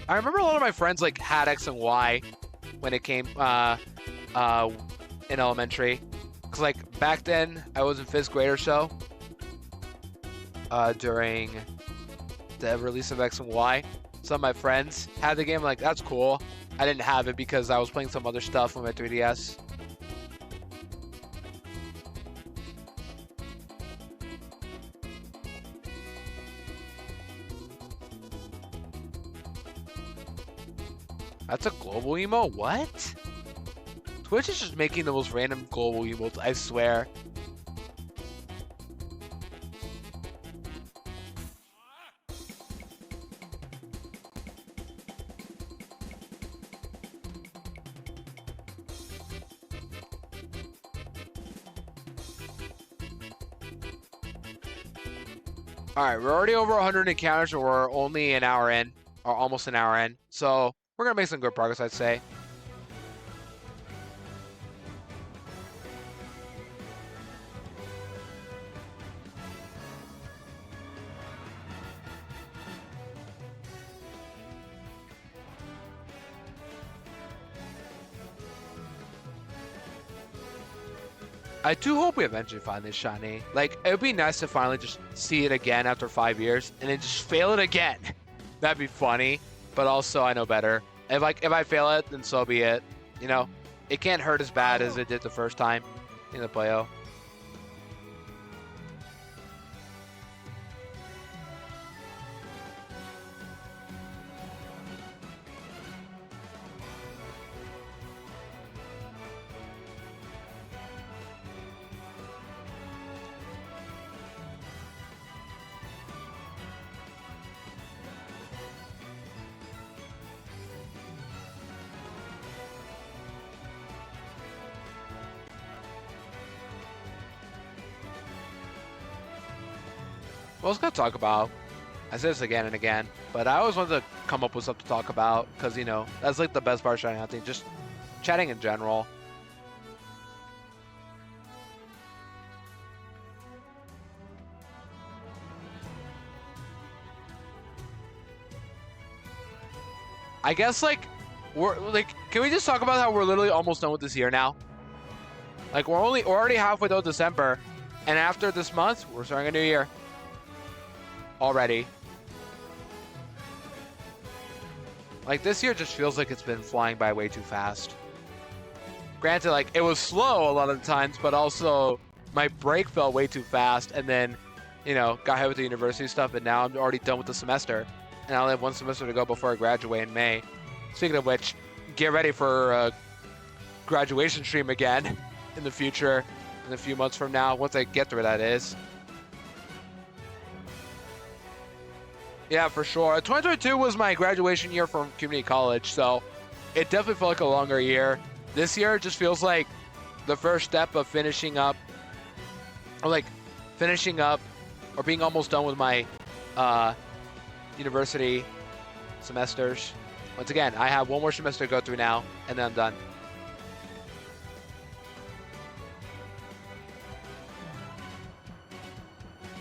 I remember a lot of my friends like had X and Y when it came in elementary, cause like back then I was in 5th grade or so during the release of X and Y. Some of my friends had the game, like that's cool. I didn't have it because I was playing some other stuff on my 3DS. That's a global emo? What? Twitch is just making the most random global emotes, I swear. Alright, we're already over 100 encounters, and we're only an hour in, or almost an hour in. So, we're gonna make some good progress, I'd say. I do hope we eventually find this shiny. Like, it would be nice to finally just see it again after 5 years, and then just fail it again. That'd be funny, but also I know better. If I fail it, then so be it. You know, it can't hurt as bad as it did the first time in the playo. Well, I was gonna talk about. I say this again and again, but I always wanted to come up with something to talk about because, you know, that's like the best part of shiny hunting, just chatting in general. I guess like we're like, can we just talk about how we're literally almost done with this year now? Like we're already halfway through December, and after this month, we're starting a new year already. Like this year just feels like it's been flying by way too fast. Granted, like it was slow a lot of the times, but also my break fell way too fast, and then, you know, got hit with the university stuff, and now I'm already done with the semester, and I only have one semester to go before I graduate in May. Speaking of which, get ready for a graduation stream again in the future, in a few months from now, once I get through that is. Yeah, for sure. 2022 was my graduation year from community college, so it definitely felt like a longer year. This year just feels like the first step of finishing up, or being almost done with my university semesters. Once again, I have one more semester to go through now, and then I'm done.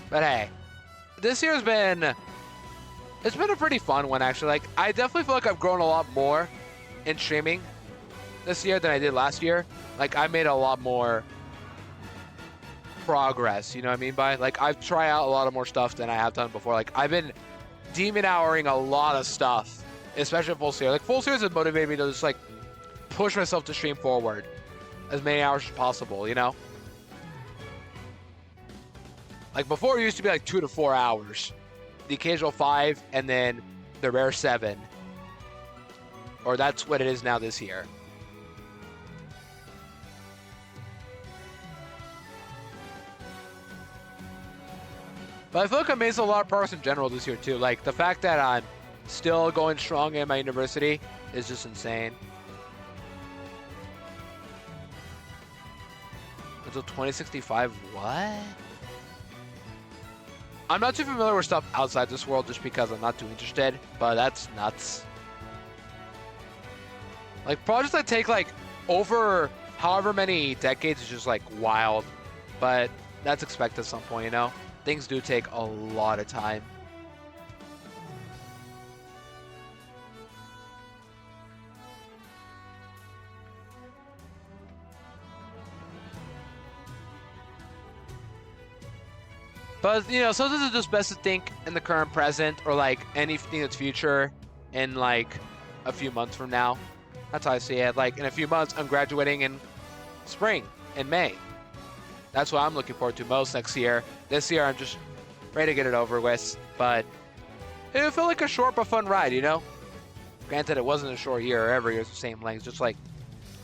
But hey, this year's been... It's been a pretty fun one, actually. Like, I definitely feel like I've grown a lot more in streaming this year than I did last year. Like, I made a lot more progress, you know what I mean by? Like, I've tried out a lot of more stuff than I have done before. Like, I've been demon houring a lot of stuff, especially Full Series. Like, Full Series has motivated me to just, like, push myself to stream forward as many hours as possible, you know? Like, before it used to be, like, 2 to 4 hours. The occasional 5, and then the rare 7. Or that's what it is now this year. But I feel like I made a lot of progress in general this year too. Like the fact that I'm still going strong in my university is just insane. Until 2065, what? I'm not too familiar with stuff outside this world just because I'm not too interested, but that's nuts. Like, projects that take, like, over however many decades is just, like, wild. But that's expected at some point, you know? Things do take a lot of time. But, you know, sometimes it's just best to think in the current present or, like, anything that's future in, like, a few months from now. That's how I see it. Like, in a few months, I'm graduating in spring, in May. That's what I'm looking forward to most next year. This year, I'm just ready to get it over with. But it felt like a short but fun ride, you know? Granted, it wasn't a short year. Every year's the same length. Just like,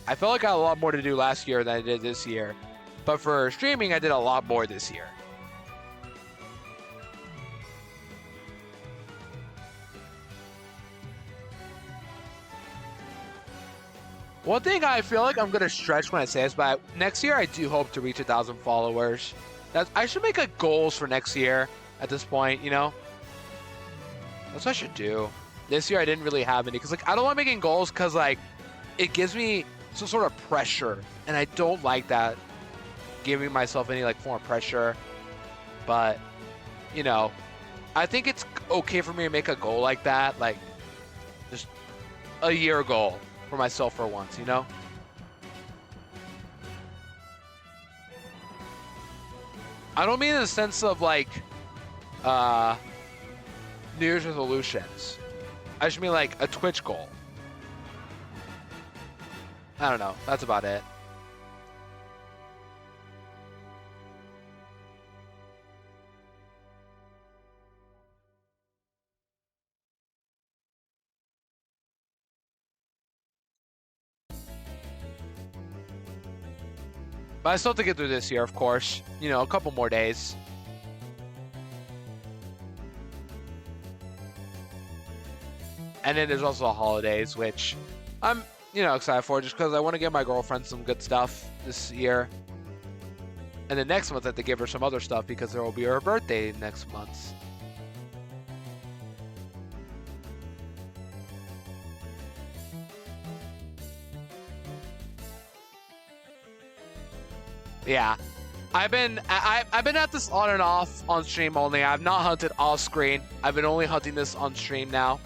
I felt like I had a lot more to do last year than I did this year. But for streaming, I did a lot more this year. One thing I feel like I'm gonna stretch when I say this, but next year I do hope to reach 1,000 followers. I should make like goals for next year at this point, you know? That's what I should do. This year I didn't really have any, because like I don't like making goals because like it gives me some sort of pressure, and I don't like that, giving myself any like form of pressure. But, you know, I think it's okay for me to make a goal like that, like just a year goal for myself for once, you know? I don't mean in the sense of like New Year's resolutions. I just mean like a Twitch goal. I don't know. That's about it. But I still have to get through this year, of course. You know, a couple more days. And then there's also the holidays, which I'm, you know, excited for just because I want to give my girlfriend some good stuff this year. And then next month I have to give her some other stuff because there will be her birthday next month. Yeah, I've been at this on and off on stream only. I've not hunted off screen. I've been only hunting this on stream now.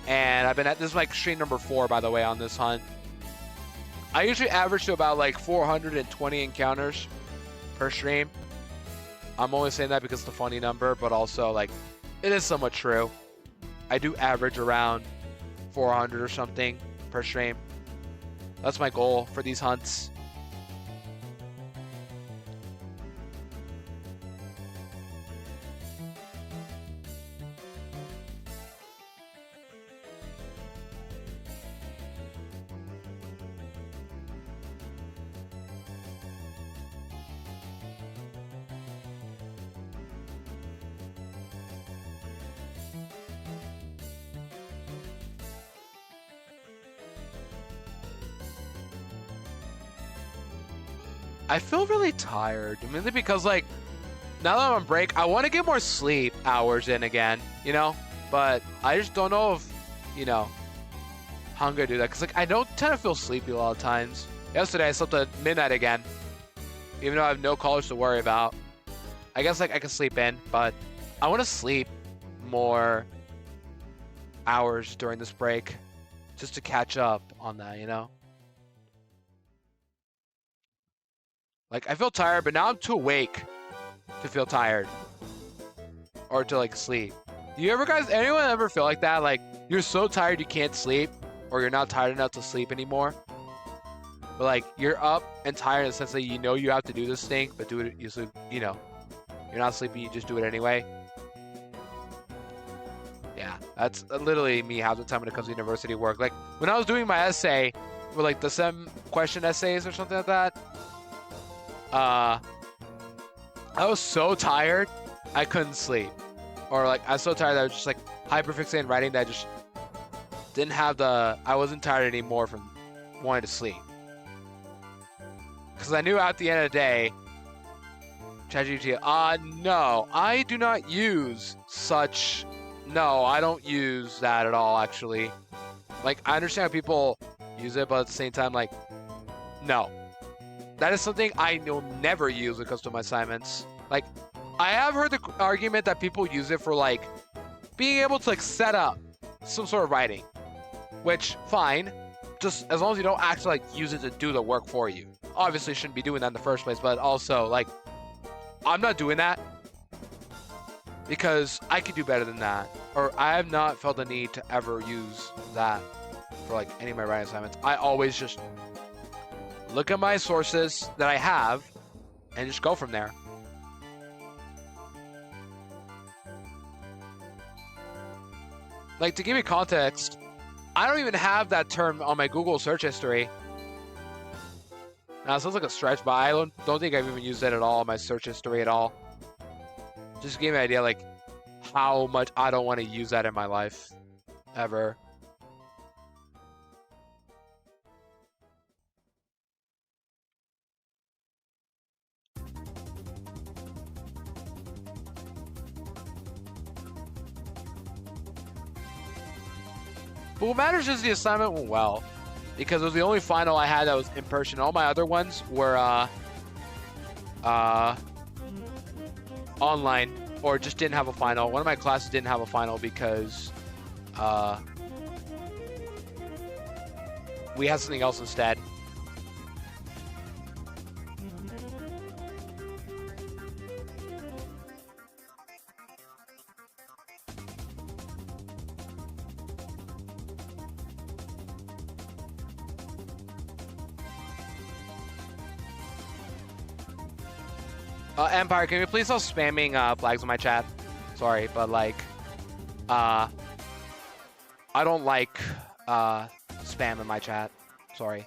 And I've been at, this is like stream number 4, by the way, on this hunt. I usually average to about like 420 encounters per stream. I'm only saying that because it's a funny number, but also like it is somewhat true. I do average around 400 or something per stream. That's my goal for these hunts. I feel really tired, mainly because like now that I'm on break, I want to get more sleep hours in again, you know, but I just don't know if, you know, how I'm gonna do that, because like I don't tend to feel sleepy a lot of times. Yesterday I slept at midnight again, even though I have no college to worry about. I guess like I can sleep in, but I want to sleep more hours during this break just to catch up on that, you know. Like, I feel tired, but now I'm too awake to feel tired. Or to, like, sleep. Do you ever guys, anyone ever feel like that? Like, you're so tired you can't sleep, or you're not tired enough to sleep anymore? But, like, you're up and tired in the sense that you know you have to do this thing, but do it, you know, you're not sleepy, you just do it anyway. Yeah, that's literally me half the time when it comes to university work. Like, when I was doing my essay, with, like, the 7 question essays or something like that, I was so tired I couldn't sleep, or like I was so tired that I was just like hyperfixated in writing that I just didn't have the, I wasn't tired anymore from wanting to sleep, because I knew at the end of the day ChatGPT, no, I do not use such, no, I don't use that at all actually. Like, I understand how people use it, but at the same time, like, no. That is something I will never use when it comes to my assignments. Like, I have heard the argument that people use it for, like, being able to, like, set up some sort of writing. Which, fine. Just as long as you don't actually, like, use it to do the work for you. Obviously, shouldn't be doing that in the first place, but also, like, I'm not doing that. Because I could do better than that. Or I have not felt the need to ever use that for, like, any of my writing assignments. I always just look at my sources that I have and just go from there. Like, to give you context, I don't even have that term on my Google search history. Now, it sounds like a stretch, but I don't think I've even used it at all in my search history at all. Just to give me an idea, like, how much I don't want to use that in my life. Ever. But what matters is the assignment went well, because it was the only final I had that was in person. All my other ones were online, or just didn't have a final. One of my classes didn't have a final because we had something else instead. Empire, can you please stop spamming flags in my chat? Sorry, but like, I don't like spam in my chat. Sorry.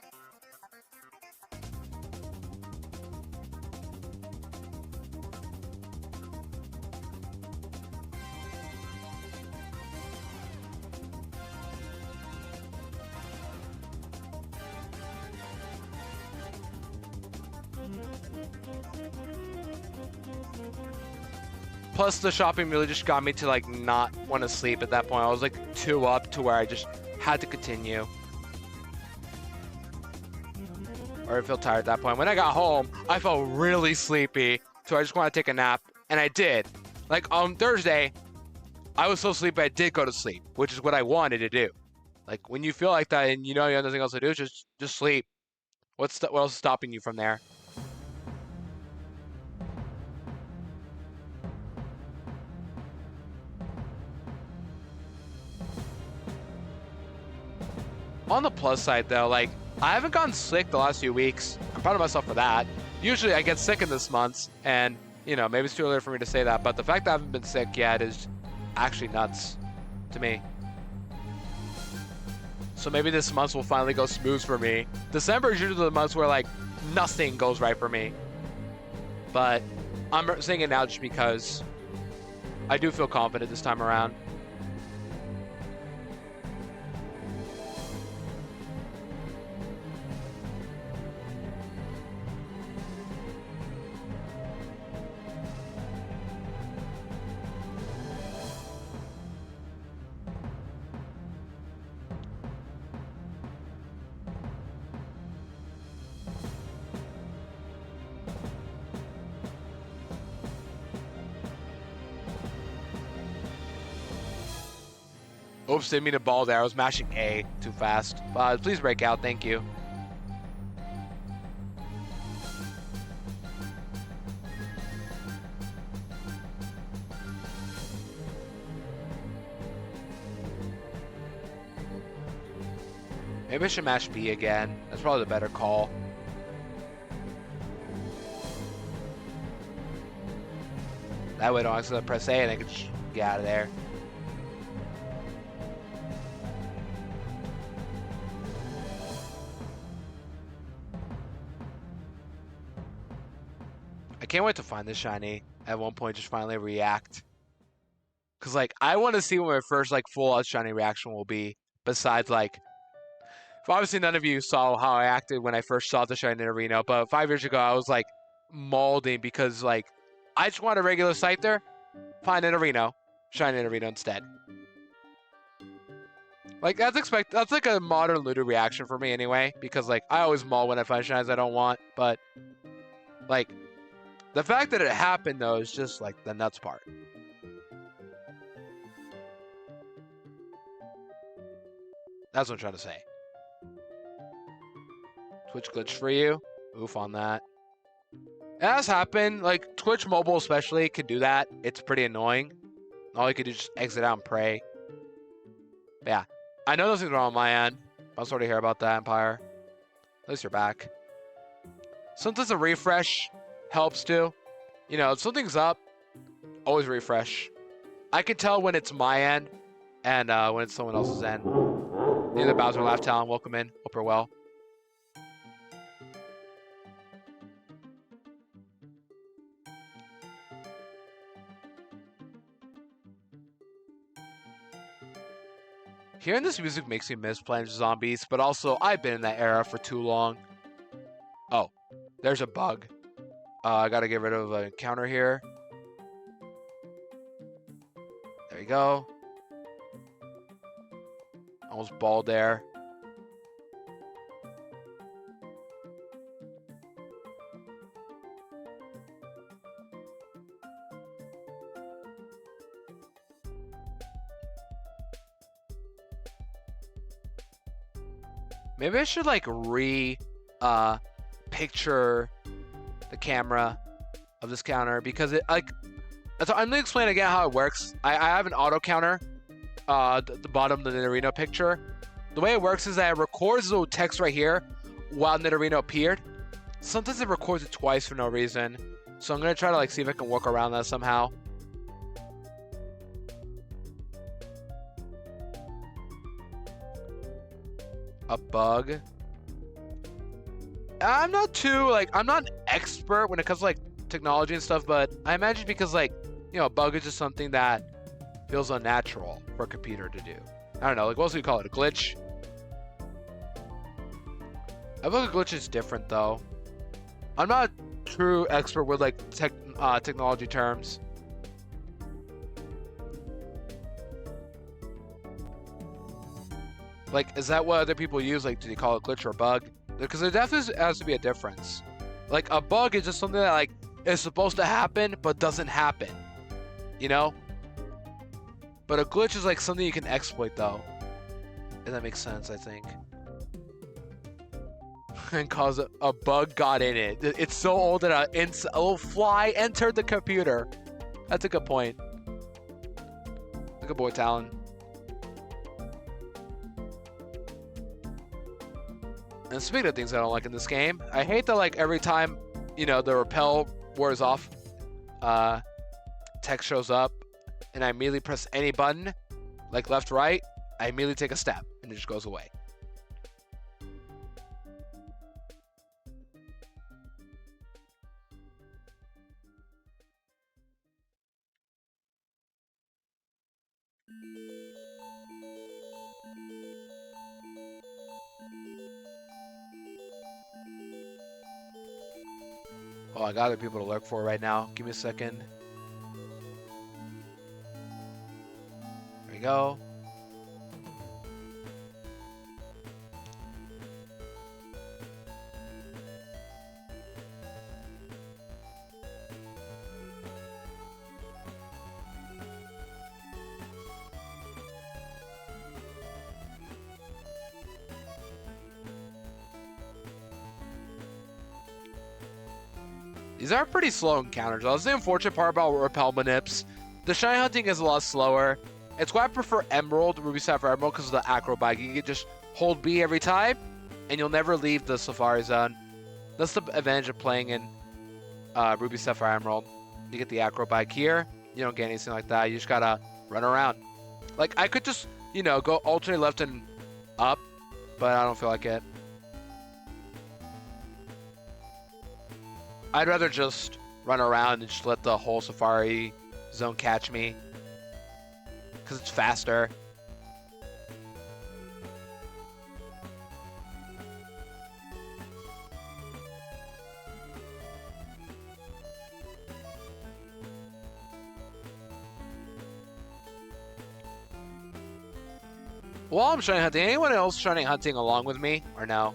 Plus, the shopping really just got me to, like, not want to sleep at that point. I was, like, too up to where I just had to continue. Or I felt tired at that point. When I got home, I felt really sleepy. So I just wanted to take a nap. And I did. Like, on Thursday, I was so sleepy I did go to sleep, which is what I wanted to do. Like when you feel like that and you know you have nothing else to do, just sleep. What else is stopping you from there? On the plus side though, like I haven't gotten sick the last few weeks. I'm proud of myself for that. Usually I get sick in this month, and you know, maybe it's too early for me to say that, but the fact that I haven't been sick yet is actually nuts to me. So maybe this month will finally go smooth for me. December is usually the month where like nothing goes right for me. But I'm saying it now just because I do feel confident this time around. Oops, didn't mean to ball there. I was mashing A too fast. Please break out, thank you. Maybe I should mash B again. That's probably the better call. That way I don't accidentally press A and I can just get out of there. I can't wait to find this shiny at one point, just finally react. Cause like I want to see what my first like full out shiny reaction will be. Besides like, obviously none of you saw how I acted when I first saw the shiny Nidorino, but 5 years ago I was like molding because like I just want a regular Scyther, find Nidorino, shiny Nidorino instead. Like that's like a modern Ludo reaction for me anyway, because like I always maul when I find shinies I don't want, but like the fact that it happened though is just like the nuts part. That's what I'm trying to say. Twitch glitch for you. Oof on that. It has happened. Like Twitch mobile especially can do that. It's pretty annoying. All you can do is just exit out and pray. But yeah. I know nothing's wrong on my end. I'm sorry to hear about that, Empire. At least you're back. Sometimes a refresh helps too. You know, if something's up, always refresh. I can tell when it's my end and when it's someone else's end. Neither Bowser Laugh Talon, welcome in. Hope you're well. Hearing this music makes me miss Plants vs. Zombies, but also I've been in that era for too long. Oh, there's a bug. I gotta get rid of a counter here. There you go. Almost balled there. Maybe I should like picture the camera of this counter because it like I'm gonna explain again how it works. I have an auto counter the bottom of the Nidorino picture. The way it works is that it records the little text right here while Nidorino appeared. Sometimes it records it twice for no reason. So I'm gonna try to like see if I can work around that somehow. A bug. I'm not an expert when it comes to like technology and stuff, but I imagine because like, you know, a bug is just something that feels unnatural for a computer to do. I don't know, like what else do you call it? A glitch? I feel like a glitch is different though. I'm not a true expert with like technology terms. Like, is that what other people use? Like, do they call it glitch or bug? Because there definitely has to be a difference. Like, a bug is just something that, like, is supposed to happen, but doesn't happen. You know? But a glitch is like something you can exploit though. If that makes sense, I think. And cause a bug got in it. It's so old that a little fly entered the computer. That's a good point. Good boy, Talon. And speaking of things I don't like in this game, I hate that like every time, you know, the repel wears off, text shows up, and I immediately press any button, like left, right, I immediately take a step, and it just goes away. Oh, I got other people to lurk for right now. Give me a second. There we go. These are pretty slow encounters. That's the unfortunate part about repel manips. The shiny hunting is a lot slower. It's why I prefer Emerald, Ruby Sapphire Emerald, because of the acro bike. You can just hold B every time, and you'll never leave the Safari Zone. That's the advantage of playing in Ruby Sapphire Emerald. You get the acro bike here. You don't get anything like that. You just gotta run around. Like, I could just, you know, go alternate left and up, but I don't feel like it. I'd rather just run around and just let the whole Safari Zone catch me, because it's faster. While I'm shiny hunting, anyone else shiny hunting along with me, or no?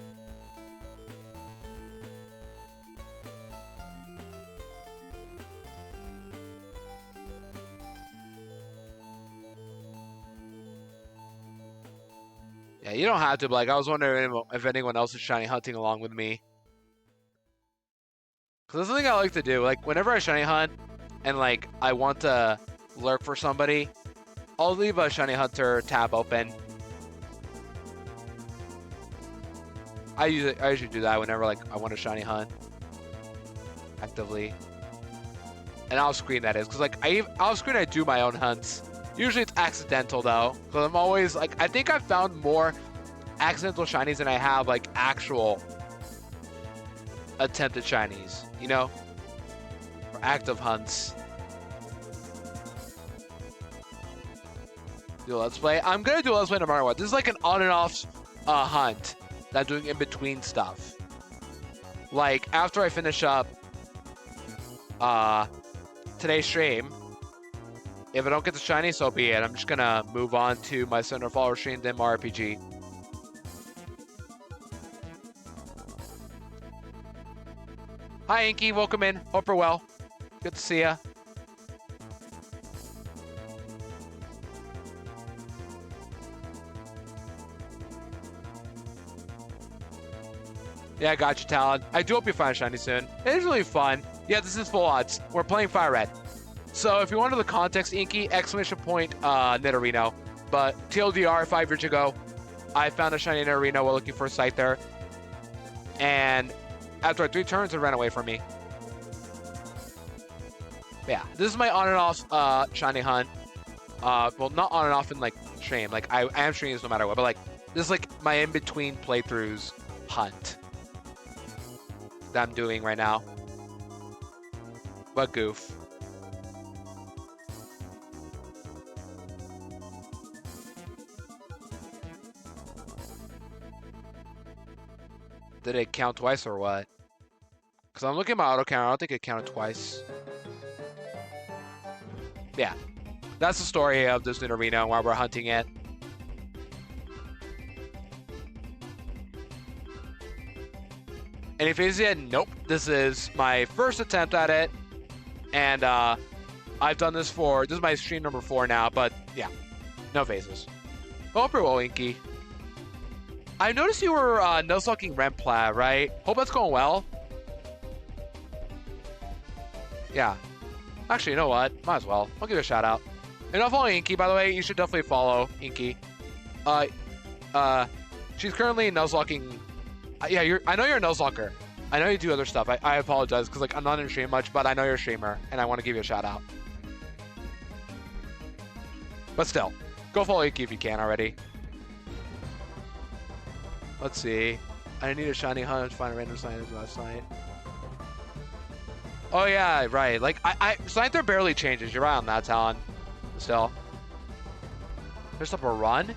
Yeah, you don't have to, but like, I was wondering if anyone else is shiny hunting along with me. Because that's something I like to do. Like, whenever I shiny hunt and like I want to lurk for somebody, I'll leave a shiny hunter tab open. I usually do that whenever like I want to shiny hunt actively. And I'll screen that is, because like I'll screen I do my own hunts. Usually it's accidental though, because I'm always like, I think I've found more accidental shinies than I have like actual attempted shinies, you know, or active hunts. Do a let's play. I'm gonna do a let's play no matter what. This is like an on and off hunt that I'm doing in between stuff. Like after I finish up today's stream, if I don't get the shiny, so be it. I'm just gonna move on to my center follower stream, then my RPG. Hi, Inky. Welcome in. Hope you're well. Good to see ya. Yeah, I got you, Talon. I do hope you find shiny soon. It is really fun. Yeah, this is full odds. We're playing FireRed. So if you want to know the context, Inky, exclamation point, Nidorino. But TLDR, 5 years ago, I found a shiny Nidorino while looking for a site there. And after 3 turns, it ran away from me. But yeah, this is my on and off shiny hunt. Well, not on and off in like stream. Like I am streaming this no matter what. But like this is like my in-between playthroughs hunt that I'm doing right now. What goof. Did it count twice or what? Because I'm looking at my auto counter. I don't think it counted twice. Yeah. That's the story of this Nidorino and why we're hunting it. Any phases yet? Nope. This is my first attempt at it. And I've done this for... This is my stream number 4 now. But yeah. No phases. Hope you're well, Inky. I noticed you were Nuzlocking Remplat, right? Hope that's going well. Yeah. Actually, you know what? Might as well. I'll give you a shout out. You're not following Inky, by the way. You should definitely follow Inky. She's currently Nuzlocking. Yeah, I know you're a Nuzlocker. I know you do other stuff. I apologize because like I'm not in stream much, but I know you're a streamer and I want to give you a shout out. But still, go follow Inky if you can already. Let's see. I need a shiny hunt to find a random sign last night. Oh yeah, right. Like Scyther barely changes. You're right on that, Talon. Still. There's up a run?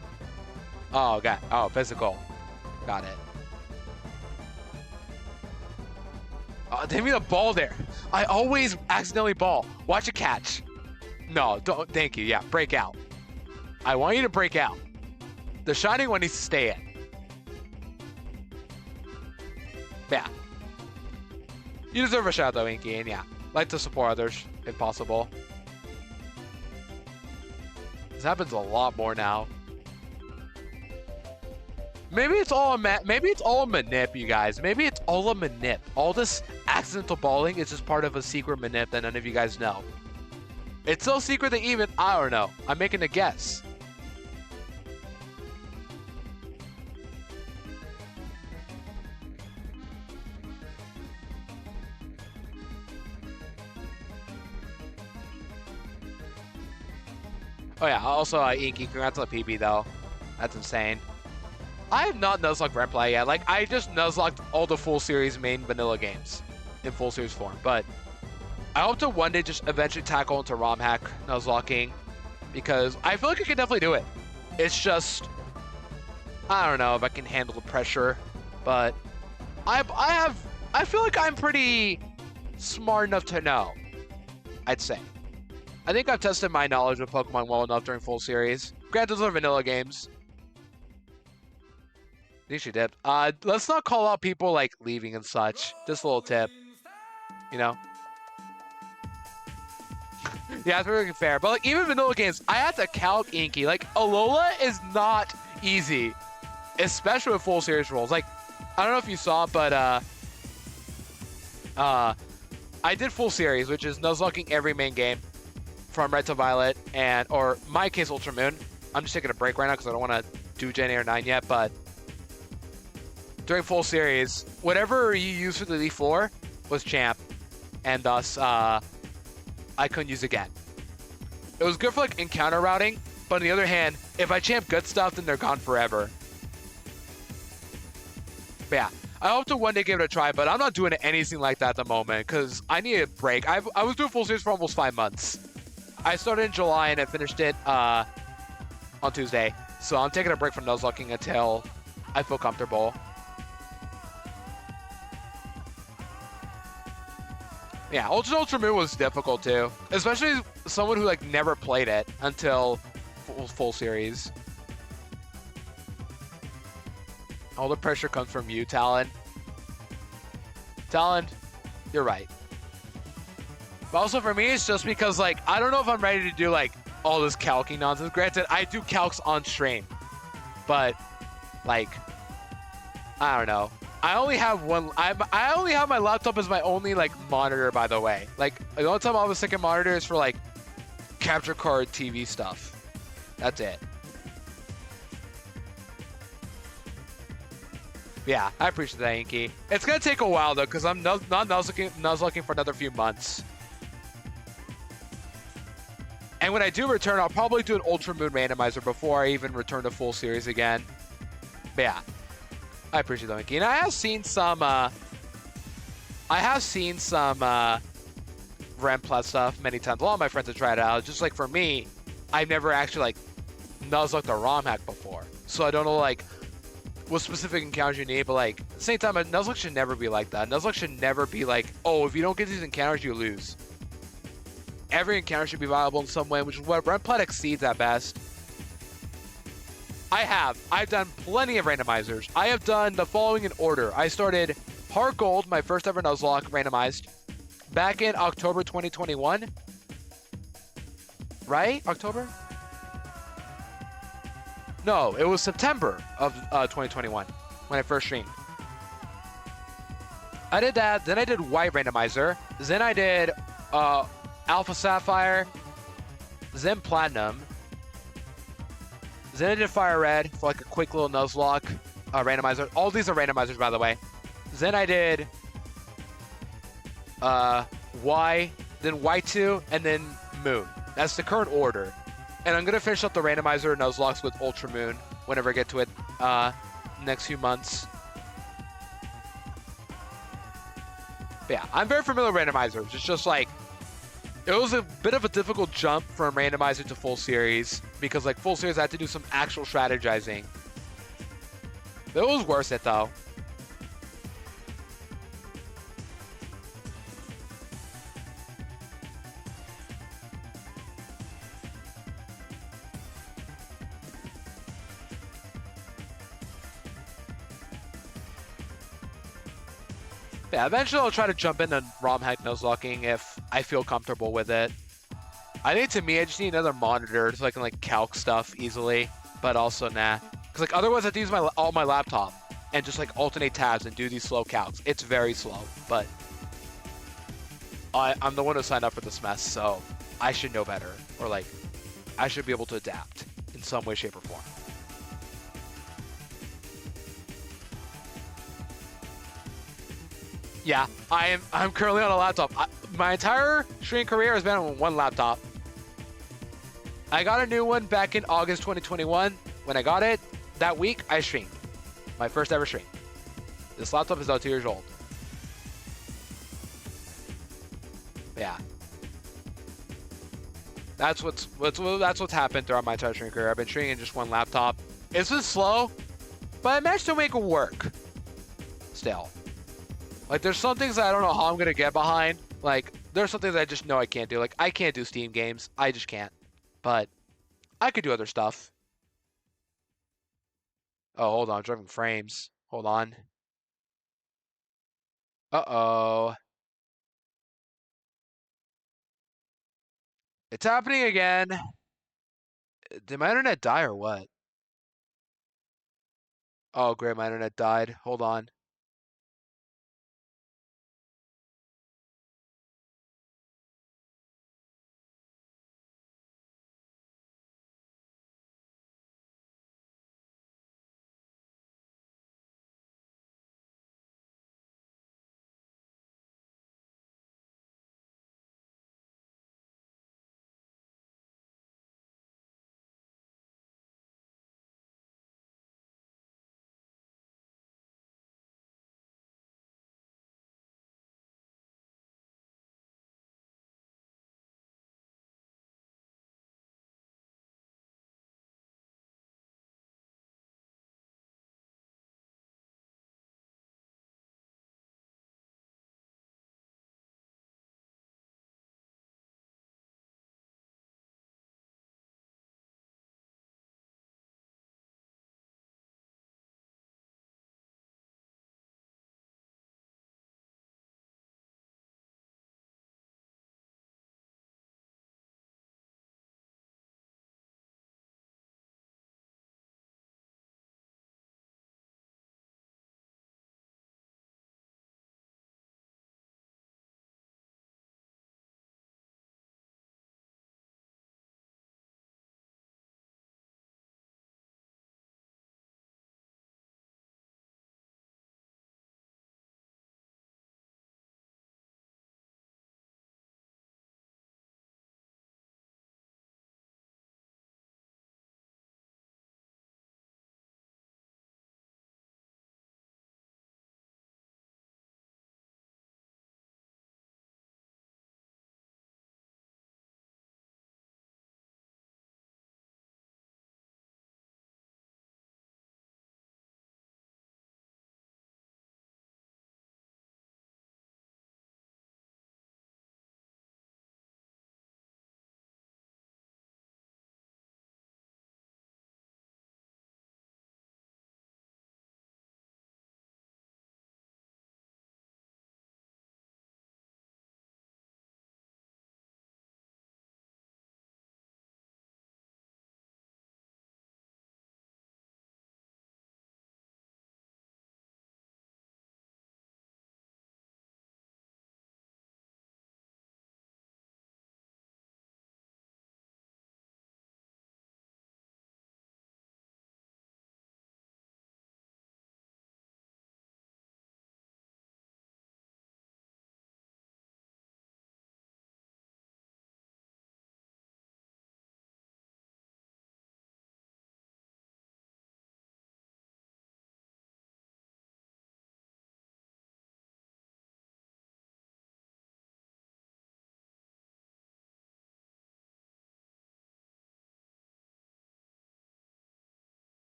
Oh, okay. Oh, physical. Got it. Oh, they mean a ball there. I always accidentally ball. Watch it catch. No, don't. Thank you. Yeah, break out. I want you to break out. The shining one needs to stay in. Yeah. You deserve a shout though, Inky, and yeah, like to support others if possible. This happens a lot more now. Maybe it's all a manip, you guys. Maybe it's all a manip. All this accidental balling is just part of a secret manip that none of you guys know. It's so secret that even I don't know. I'm making a guess. Oh yeah, also Inky, congrats on the PB though. That's insane. I have not Nuzlocked Remplat yet. Like, I just Nuzlocked all the full series main vanilla games in full series form. But I hope to one day just eventually tackle into ROM hack Nuzlocking because I feel like I can definitely do it. It's just, I don't know if I can handle the pressure, but I feel like I'm pretty smart enough to know, I'd say. I think I've tested my knowledge of Pokemon well enough during full series. Granted, those are vanilla games. I think she did. Let's not call out people like leaving and such. Just a little tip. You know? Yeah, it's really fair. But like even vanilla games, I had to calc Inky. Like Alola is not easy. Especially with full series roles. Like, I don't know if you saw, but I did full series, which is Nuzlocking every main game from Red to Violet and or my case Ultra Moon. I'm just taking a break right now because I don't want to do Gen 8 or 9 yet, but during full series, whatever you use for the Elite Four was champ, and thus I couldn't use again. It was good for like encounter routing, but on the other hand, if I champ good stuff, then they're gone forever. But yeah, I hope to one day give it a try, but I'm not doing anything like that at the moment because I need a break. I was doing full series for almost 5 months. I started in July and I finished it on Tuesday, so I'm taking a break from Nuzlocking until I feel comfortable. Yeah, Ultra Moon was difficult too, especially someone who like never played it until full series. All the pressure comes from you, Talon. Talon, you're right. But also for me, it's just because like I don't know if I'm ready to do like all this calcing nonsense. Granted, I do calcs on stream, but like I don't know. I only have one. I only have my laptop as my only like monitor, by the way. Like the only time I'll have a second monitor is for like capture card TV stuff. That's it. Yeah, I appreciate that, Inky. It's gonna take a while though, because I'm not Nuzlocking for another few months. And when I do return, I'll probably do an Ultra Moon randomizer before I even return to full series again. But yeah. I appreciate that, Inky. And I have seen some Remplat stuff many times. A lot of my friends have tried it out. Just like for me, I've never actually like Nuzlocked a ROM hack before. So I don't know like what specific encounters you need, but like at the same time, a Nuzlocke should never be like that. Nuzlocke should never be like, oh, if you don't get these encounters, you lose. Every encounter should be viable in some way, which is what Remplat exceeds at best. I've done plenty of randomizers. I have done the following in order. I started Heart Gold, my first ever Nuzlocke randomized, back in October 2021. Right? October? No, it was September of 2021 when I first streamed. I did that, then I did White Randomizer, then I did Alpha Sapphire, then Platinum, then I did Fire Red for like a quick little Nuzlocke randomizer. All these are randomizers, by the way. Then I did Y, then Y2, and then Moon. That's the current order. And I'm going to finish up the randomizer Nuzlocks with Ultra Moon whenever I get to it next few months. But yeah, I'm very familiar with randomizers. It's just like, it was a bit of a difficult jump from randomizer to full series because like full series I had to do some actual strategizing. But it was worth it though. Yeah, eventually I'll try to jump into ROM hack nuzlocking if I feel comfortable with it. I think to me, I just need another monitor so I can like calc stuff easily, but also nah. Because like otherwise I have to use all my laptop and just like alternate tabs and do these slow calcs. It's very slow, but I'm the one who signed up for this mess, so I should know better. Or like, I should be able to adapt in some way, shape, or form. Yeah, I'm currently on a laptop. My entire streaming career has been on one laptop. I got a new one back in August 2021. When I got it, that week I streamed. My first ever stream. This laptop is now 2 years old. Yeah. That's what's happened throughout my entire streaming career. I've been streaming in just one laptop. It's been slow, but I managed to make it work. Still. Like, there's some things that I don't know how I'm going to get behind. Like, there's some things I just know I can't do. Like, I can't do Steam games. I just can't. But I could do other stuff. Oh, hold on. I'm driving frames. Hold on. Uh-oh. It's happening again. Did my internet die or what? Oh, great. My internet died. Hold on.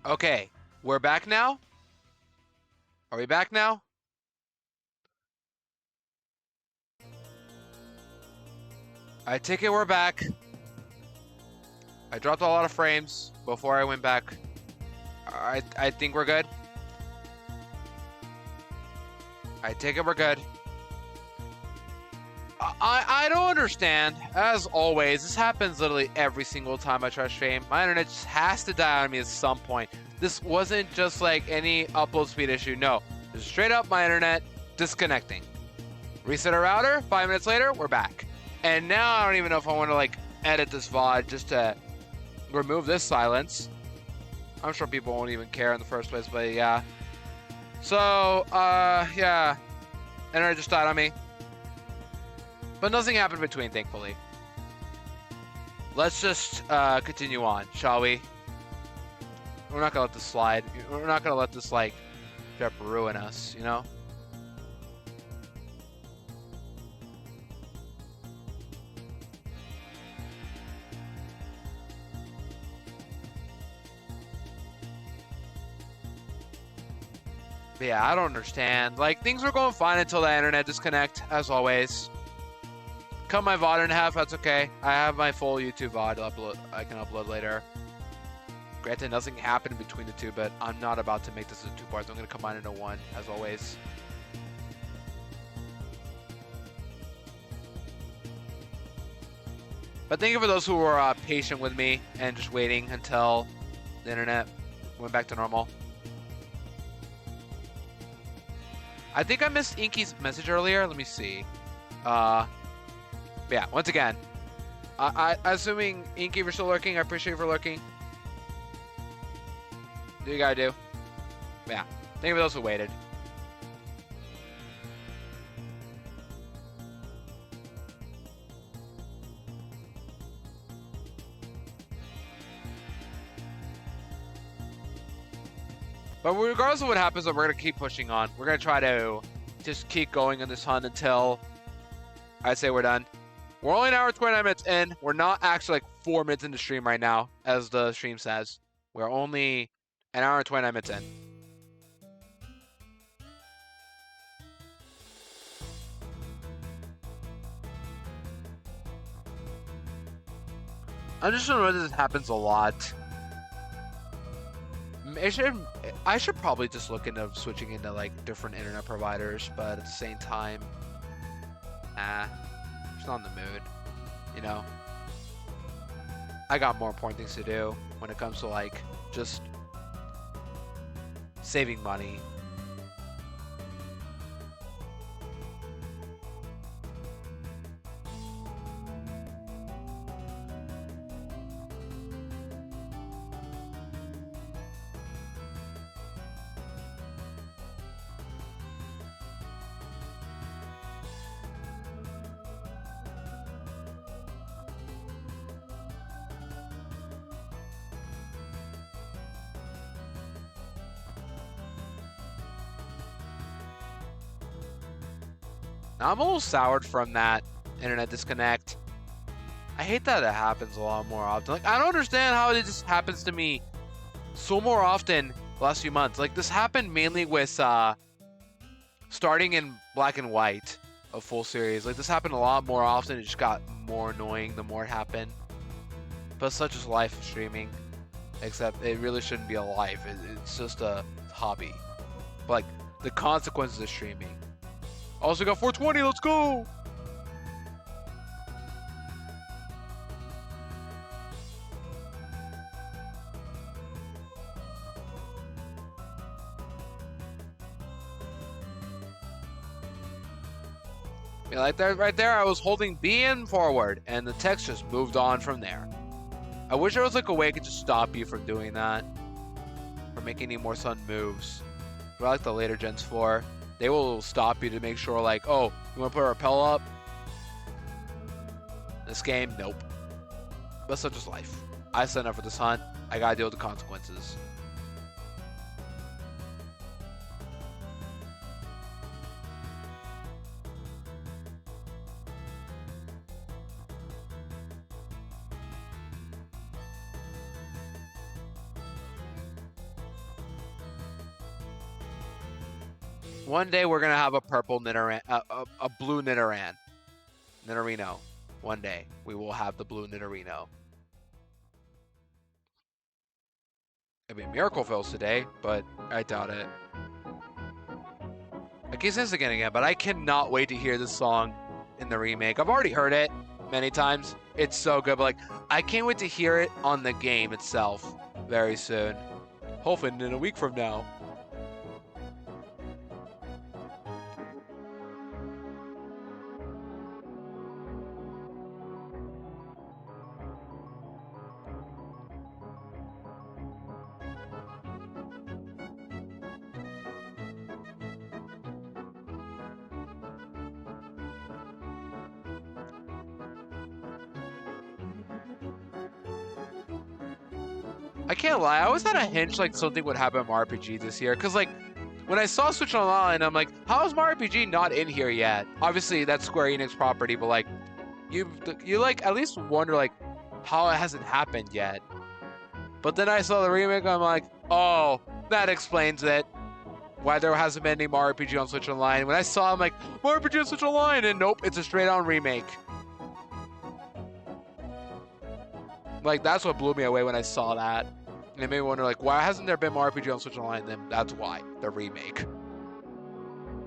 Okay, we're back now? Are we back now? I take it we're back. I dropped a lot of frames before I went back. I think we're good. I take it we're good. I don't understand. As always, this happens literally every single time I try to stream. My internet just has to die on me at some point. This wasn't just like any upload speed issue. No, it's straight up my internet disconnecting. Reset our router. 5 minutes later, we're back. And now I don't even know if I want to like edit this VOD just to remove this silence. I'm sure people won't even care in the first place, but yeah. So, yeah. Internet just died on me. But nothing happened between, thankfully. Let's just continue on, shall we? We're not gonna let this slide. We're not gonna let this, like, ruin us, you know? But yeah, I don't understand. Like, things were going fine until the internet disconnect, as always. Cut my VOD in half, that's okay. I have my full YouTube VOD I can upload later. Granted, nothing happened between the two, but I'm not about to make this into 2 parts. I'm going to combine it into one, as always. But thank you for those who were patient with me and just waiting until the internet went back to normal. I think I missed Inky's message earlier. Let me see. Yeah, once again, assuming Inky, you're still lurking, I appreciate you for lurking. Do you gotta do? Yeah, thank you for those who waited. But regardless of what happens, we're gonna keep pushing on. We're gonna try to just keep going on this hunt until I say we're done. We're only an hour and 29 minutes in. We're not actually like 4 minutes into stream right now, as the stream says. We're only an hour and 29 minutes in. I'm just gonna know this happens a lot. I should probably just look into switching into like different internet providers, but at the same time, just not in the mood, you know. I got more important things to do when it comes to like just saving money. Now, I'm a little soured from that internet disconnect. I hate that it happens a lot more often. Like, I don't understand how it just happens to me so more often the last few months. Like, this happened mainly with starting in Black and White, a full series. Like, this happened a lot more often. It just got more annoying the more it happened. But such is life of streaming. Except it really shouldn't be a life. It's just a hobby. But, like, the consequences of streaming. Also got 420, let's go! Yeah, like that right there, I was holding B and forward, and the text just moved on from there. I wish there was like a way I could just stop you from doing that. From making any more sudden moves. But I like the later gens for. They will stop you to make sure, like, oh, you want to put a rappel up? This game, nope. But such is life. I signed up for this hunt. I gotta deal with the consequences. One day we're gonna have a purple Nidoran, a blue Nidorino. One day we will have the blue Nidorino. It'd be Miracle Fills today, but I doubt it. I keep saying this again, but I cannot wait to hear this song in the remake. I've already heard it many times. It's so good, but like, I can't wait to hear it on the game itself very soon. Hopefully in a week from now. I can't lie, I always had a hunch like something would happen in Mario RPG this year, because like, when I saw Switch Online, I'm like, how is Mario RPG not in here yet? Obviously, that's Square Enix property, but like, you like at least wonder like, how it hasn't happened yet. But then I saw the remake, I'm like, oh, that explains it. Why there hasn't been any Mario RPG on Switch Online. When I saw, I'm like, Mario RPG on Switch Online, and nope, it's a straight-on remake. Like, that's what blew me away when I saw that. And it made me wonder, like, why hasn't there been Mario RPG on Switch Online? Then that's why, the remake.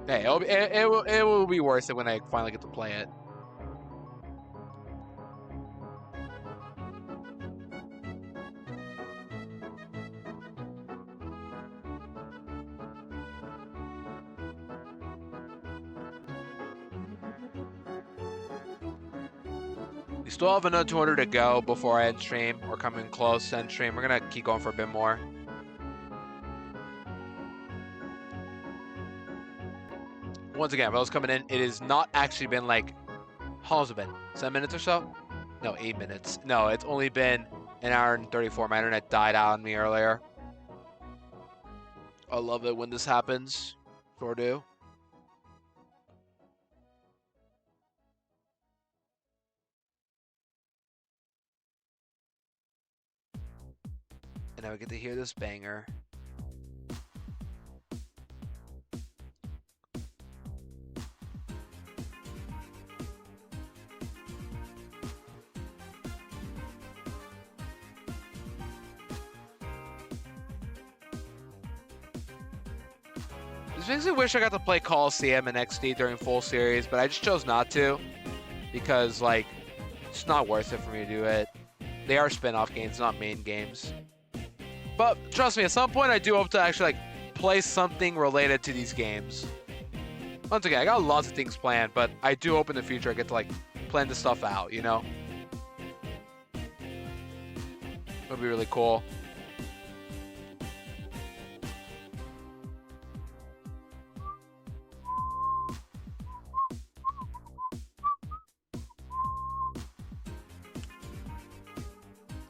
Hey, it will be worth it when I finally get to play it. We still have another 200 to go before I end stream. We're coming close to end stream. We're gonna keep going for a bit more. Once again, for those coming in, it has not actually been like, how long has it been? 7 minutes or so? No, 8 minutes. No, it's only been an hour and 34. My internet died out on me earlier. I love it when this happens. Sure do. And now we get to hear this banger. This makes me wish I got to play Coliseum and XD during full series, but I just chose not to because, like, it's not worth it for me to do it. They are spin-off games, not main games. But trust me, at some point I do hope to actually like play something related to these games. Once again, I got lots of things planned, but I do hope in the future I get to like plan this stuff out, you know? It'll be really cool.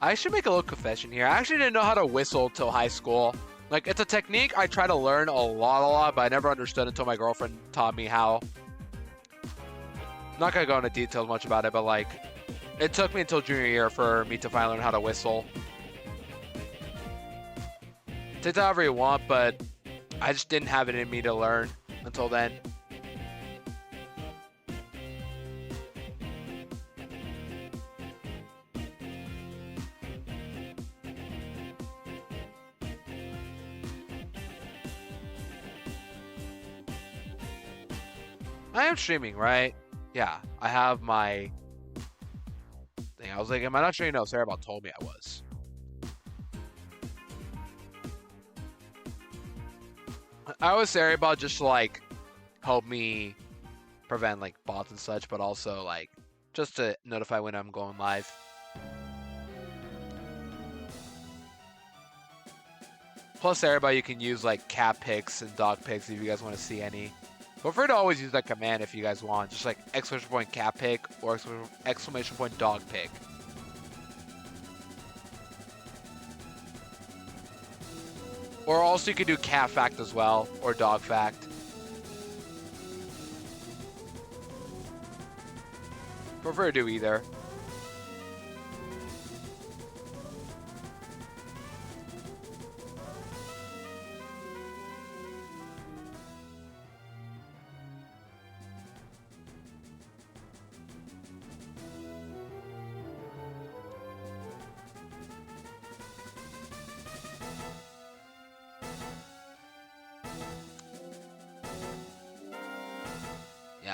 I should make a little confession here. I actually didn't know how to whistle till high school. Like, it's a technique I try to learn a lot, but I never understood until my girlfriend taught me how. I'm not gonna go into details much about it, but like, it took me until junior year for me to finally learn how to whistle. Take that however you want, but I just didn't have it in me to learn until then. I am streaming, right? Yeah, I have my thing. I was like, am I not streaming? No, Sarah about told me I was. I was Sarah about just to, like, help me prevent like bots and such, but also like just to notify when I'm going live. Plus, everybody, you can use like cat pics and dog pics if you guys want to see any. Feel free to always use that command if you guys want, just like exclamation point cat pic or exclamation point dog pic. Or also you can do cat fact as well, or dog fact. Prefer to do either.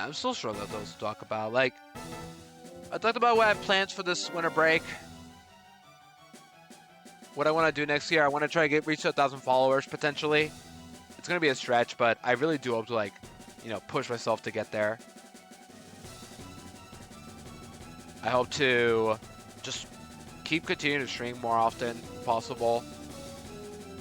I'm still sure that those to talk about. Like, I talked about what I have plans for this winter break. What I want to do next year. I want to try to reach 1,000 followers potentially. It's gonna be a stretch, but I really do hope to, like, you know, push myself to get there. I hope to just keep continuing to stream more often possible.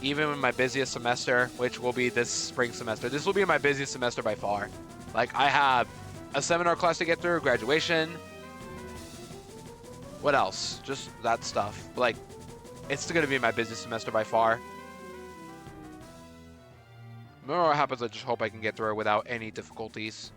Even in my busiest semester, which will be this spring semester. This will be my busiest semester by far. Like, I have a seminar class to get through, graduation. What else? Just that stuff. Like, it's going to be my busiest semester by far. No matter what happens, I just hope I can get through it without any difficulties.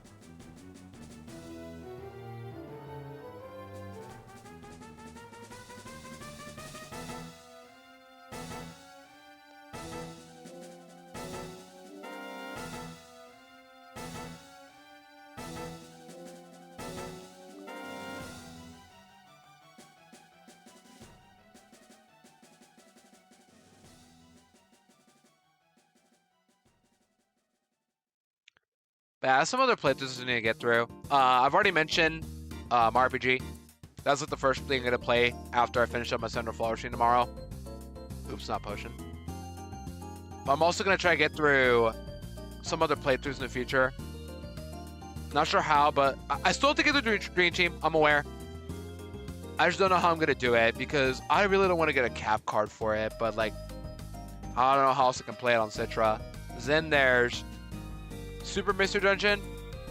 But yeah, some other playthroughs I need to get through. I've already mentioned RPG. That's like the first thing I'm going to play after I finish up my Center Flower Stream tomorrow. Oops, not potion. But I'm also going to try to get through some other playthroughs in the future. Not sure how, but I still have to get through Dream Team. I'm aware. I just don't know how I'm going to do it because I really don't want to get a cap card for it. But, like, I don't know how else I can play it on Citra. Then there's Super Mystery Dungeon,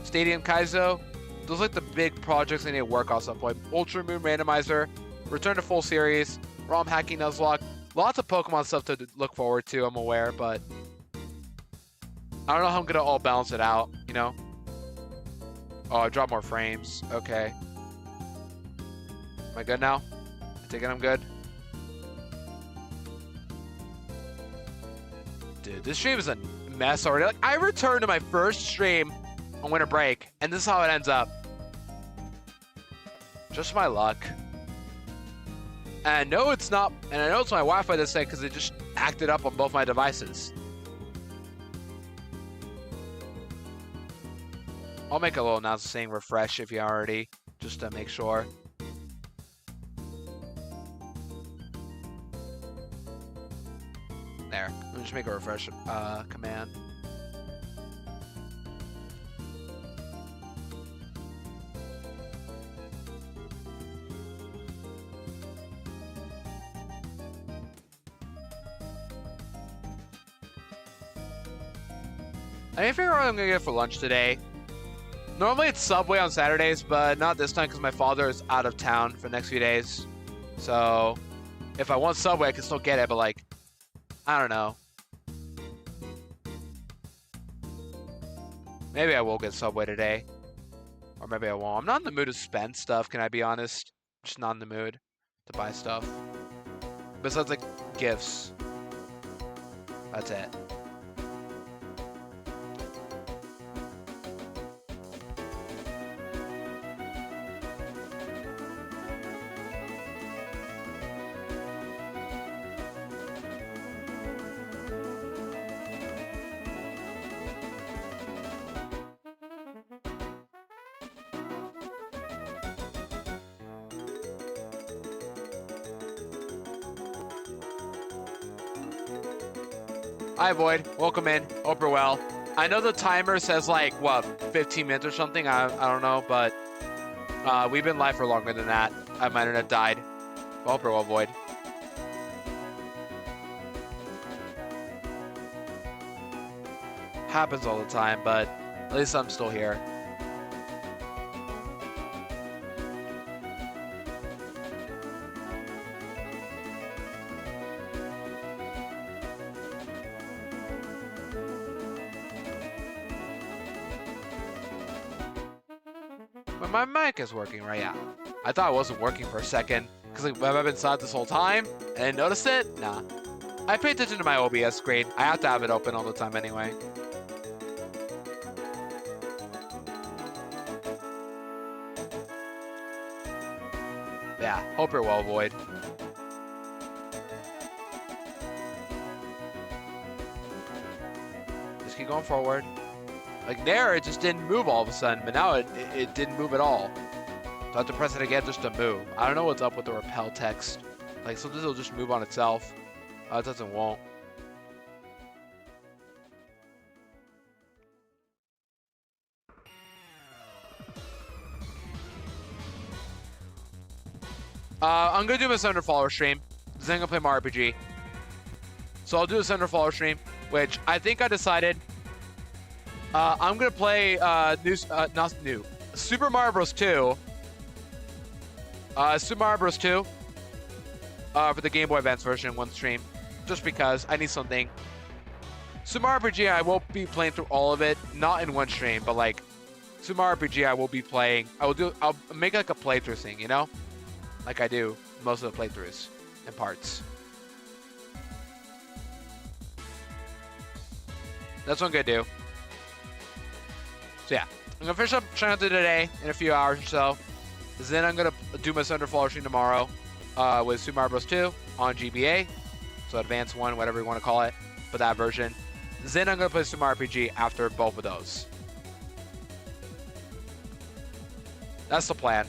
Stadium Kaizo. Those are like the big projects I need to work on at some point. Ultra Moon Randomizer, Return to Full Series, ROM Hacking Nuzlocke. Lots of Pokemon stuff to look forward to, I'm aware, but I don't know how I'm going to all balance it out, you know? Oh, I dropped more frames. Okay. Am I good now? I think I'm good. Dude, this stream is a mess already. Like, I returned to my first stream on winter break, and this is how it ends up. Just my luck. And I know it's not, and I know it's my Wi-Fi this thing because it just acted up on both my devices. I'll make a little announcement saying refresh if you already, just to make sure. There. Let me just make a refresh command. I need to figure out what I'm going to get for lunch today. Normally it's Subway on Saturdays, but not this time because my father is out of town for the next few days. So, if I want Subway, I can still get it, but, like, I don't know. Maybe I will get Subway today. Or maybe I won't. I'm not in the mood to spend stuff, can I be honest? I'm just not in the mood to buy stuff. Besides, like, gifts. That's it. Hi, Void. Welcome in. Hope you're well. I know the timer says, like, what, 15 minutes or something? I don't know, but we've been live for longer than that. My internet died. But hope you're well, Void. Happens all the time, but at least I'm still here. My mic is working right now. I thought it wasn't working for a second. Because, like, have I been silent this whole time? And didn't notice it? Nah. I pay attention to my OBS screen. I have to have it open all the time anyway. Yeah, hope you're well, Void. Just keep going forward. Like there, it just didn't move all of a sudden, but now it didn't move at all. So I have to press it again just to move. I don't know what's up with the repel text. Like sometimes it'll just move on itself. It doesn't won't. I'm gonna do a Thunder Follower stream. Then I'm gonna play Mario RPG. So I'll do a Thunder Follower stream, which I think I decided. I'm gonna play not new, Super Mario Bros. 2. Super Mario Bros. 2 for the Game Boy Advance version in one stream, just because I need something. Super Mario RPG, I won't be playing through all of it, not in one stream, but like Super Mario RPG, I will be playing. I'll make like a playthrough thing, you know, like I do most of the playthroughs and parts. That's what I'm gonna do. So yeah, I'm gonna finish up trying to do today in a few hours or so. Then I'm gonna do my Thunder Fall stream tomorrow with Super Mario Bros. 2 on GBA, so Advance 1, whatever you want to call it, but that version. Then I'm gonna play Super Mario RPG after both of those. That's the plan.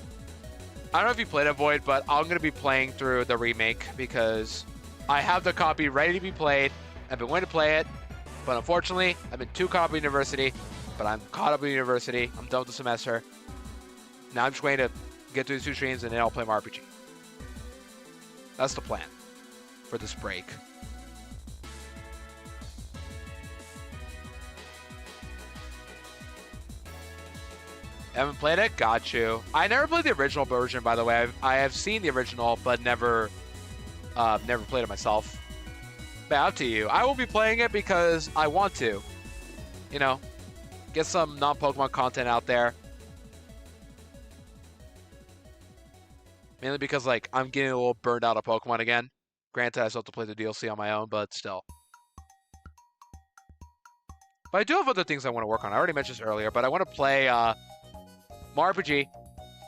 I don't know if you played it, Void, but I'm gonna be playing through the remake because I have the copy ready to be played. I've been waiting to play it, but unfortunately, I've been too caught up in university. But I'm caught up in university. I'm done with the semester. Now I'm just waiting to get through these 2 streams and then I'll play my RPG. That's the plan for this break. Haven't played it? Got you. I never played the original version, by the way. I have seen the original, but never played it myself. But out to you. I will be playing it because I want to. You know, get some non-Pokemon content out there. Mainly because, like, I'm getting a little burned out of Pokemon again. Granted, I still have to play the DLC on my own, but still. But I do have other things I want to work on. I already mentioned this earlier, but I want to play Mario RPG.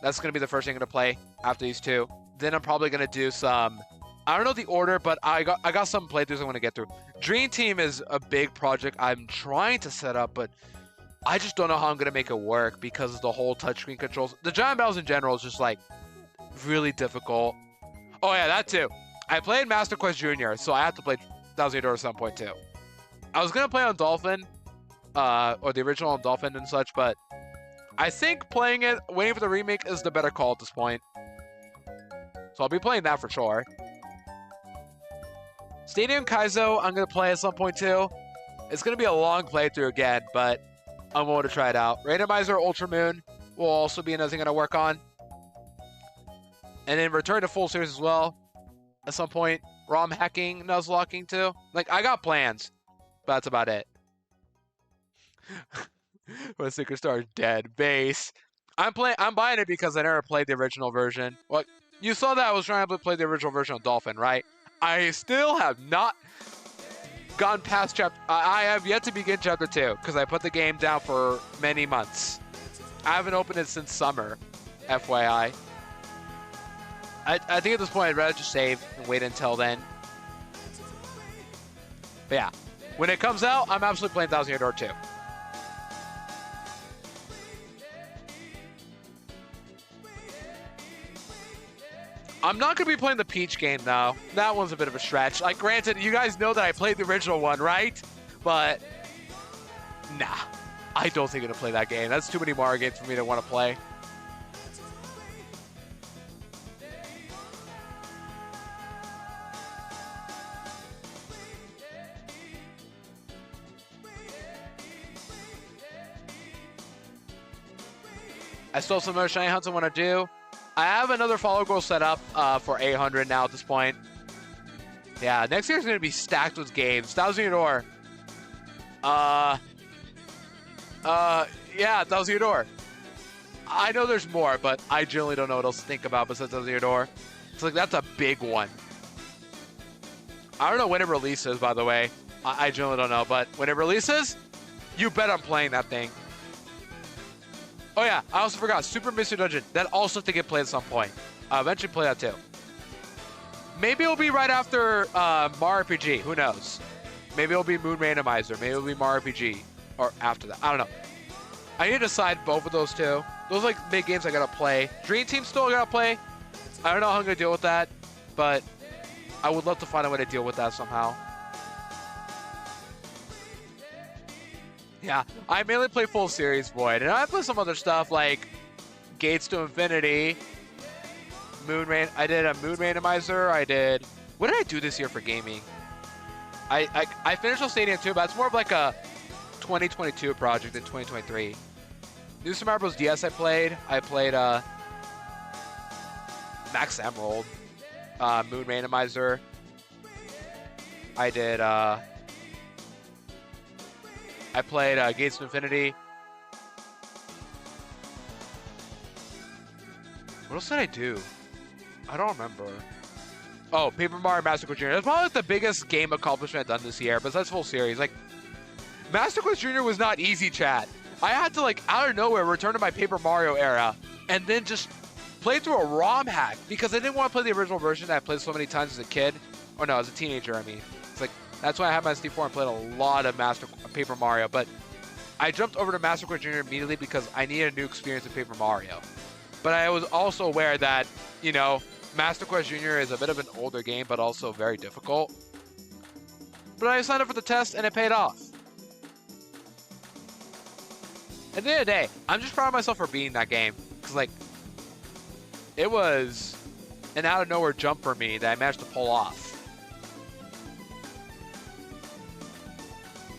That's going to be the first thing I'm going to play after these 2. Then I'm probably going to do some... I don't know the order, but I got some playthroughs I want to get through. Dream Team is a big project I'm trying to set up, but I just don't know how I'm going to make it work because of the whole touchscreen controls. The giant battles in general is just, like, really difficult. Oh, yeah, that too. I played Master Quest Jr., so I have to play Thousand Year Door at some point, too. I was going to play on Dolphin, or the original on Dolphin and such, but I think playing it, waiting for the remake, is the better call at this point. So I'll be playing that for sure. Stadium Kaizo, I'm going to play at some point, too. It's going to be a long playthrough again, but I'm willing to try it out. Randomizer Ultra Moon will also be another thing I'm going to work on. And then Return to Full Series as well. At some point, ROM hacking, Nuzlocking too. Like, I got plans, but that's about it. When Secret Star is dead. Base. I'm buying it because I never played the original version. Well, you saw that I was trying to play the original version on Dolphin, right? I still have not gone past chapter... I have yet to begin chapter 2 because I put the game down for many months. I haven't opened it since summer, FYI. I think at this point I'd rather just save and wait until then. But yeah, when it comes out, I'm absolutely playing Thousand Year Door 2. I'm not going to be playing the Peach game, though. That one's a bit of a stretch. Like, granted, you guys know that I played the original one, right? But, nah. I don't think I'm going to play that game. That's too many Mario games for me to want to play. I still have some more shiny hunts I want to do. I have another follow goal set up for 800 now at this point. Yeah, next year's going to be stacked with games. Thousand Year Door. Yeah, Thousand Year Door. I know there's more, but I generally don't know what else to think about besides Thousand Year Door. It's like, that's a big one. I don't know when it releases, by the way. I generally don't know, but when it releases, you bet I'm playing that thing. Oh yeah, I also forgot, Super Mystery Dungeon. That also to get played at some point. I'll eventually play that too. Maybe it'll be right after Mario RPG, who knows? Maybe it'll be Moon Randomizer, maybe it'll be Mario RPG, or after that, I don't know. I need to decide both of those two. Those are like big games I gotta play. Dream Team still gotta play. I don't know how I'm gonna deal with that, but I would love to find a way to deal with that somehow. Yeah, I mainly play full series Void, and I play some other stuff like Gates to Infinity, Moon Rain. I did a Moon Randomizer. I did. What did I do this year for gaming? I finished on Stadium 2, but it's more of like a 2022 project than 2023. New Super Mario Bros. DS I played. I played Max Emerald, Moon Randomizer. I did I played Gates to Infinity. What else did I do? I don't remember. Oh, Paper Mario Master Quest Jr. That's probably like the biggest game accomplishment I've done this year, but that's full series. Like, Master Quest Jr. was not easy, chat. I had to, like, out of nowhere return to my Paper Mario era and then just play through a ROM hack because I didn't want to play the original version that I played so many times as a kid. Or no, as a teenager, I mean. It's like, that's why I had my SD4 and played a lot of Paper Mario, but I jumped over to Master Quest Jr. immediately because I needed a new experience in Paper Mario. But I was also aware that, you know, Master Quest Jr. is a bit of an older game, but also very difficult. But I signed up for the test, and it paid off. At the end of the day, I'm just proud of myself for beating that game. Because, like, it was an out-of-nowhere jump for me that I managed to pull off.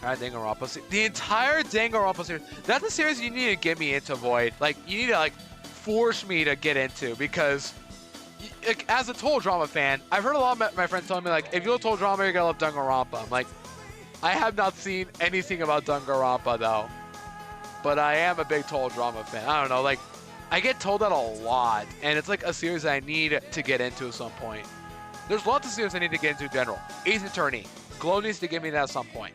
Alright, Danganronpa. The entire Danganronpa series. That's the series you need to get me into, Void. Like, you need to, like, force me to get into, because like, as a Total Drama fan, I've heard a lot of my friends telling me, like, if you love Total Drama, you're gonna love Danganronpa. I'm like, I have not seen anything about Danganronpa, though. But I am a big Total Drama fan. I don't know, like, I get told that a lot, and it's like a series that I need to get into at some point. There's lots of series I need to get into in general. Ace Attorney. Glow needs to give me that at some point.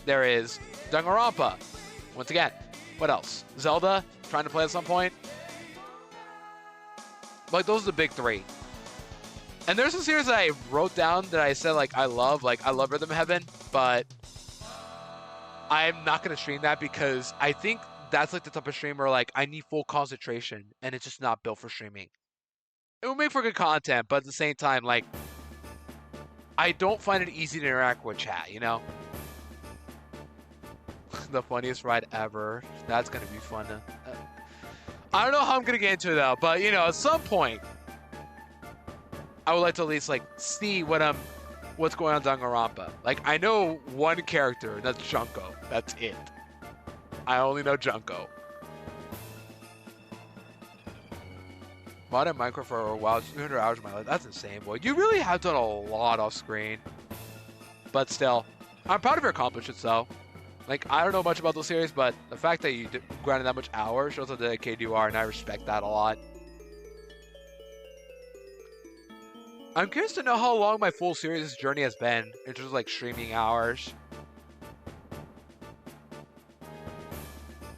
There is Danganronpa. Once again, what else? Zelda, trying to play at some point. Like, those are the big three. And there's a series that I wrote down that I said, like, I love Rhythm Heaven, but I'm not going to stream that because I think that's, like, the type of stream where, like, I need full concentration, and it's just not built for streaming. It will make for good content, but at the same time, like, I don't find it easy to interact with chat, you know? The funniest ride ever. That's going to be fun to... I don't know how I'm going to get into it, though, but, you know, at some point, I would like to at least, like, see what's going on in Danganronpa. Like, I know one character, and that's Junko. That's it. I only know Junko. Modded Minecraft for a while, 300 hours of my life. That's insane, boy. You really have done a lot off screen. But still, I'm proud of your accomplishments, though. Like, I don't know much about those series, but the fact that you grinded that much hours shows how dedicated you are, and I respect that a lot. I'm curious to know how long my full series journey has been in terms of, like, streaming hours.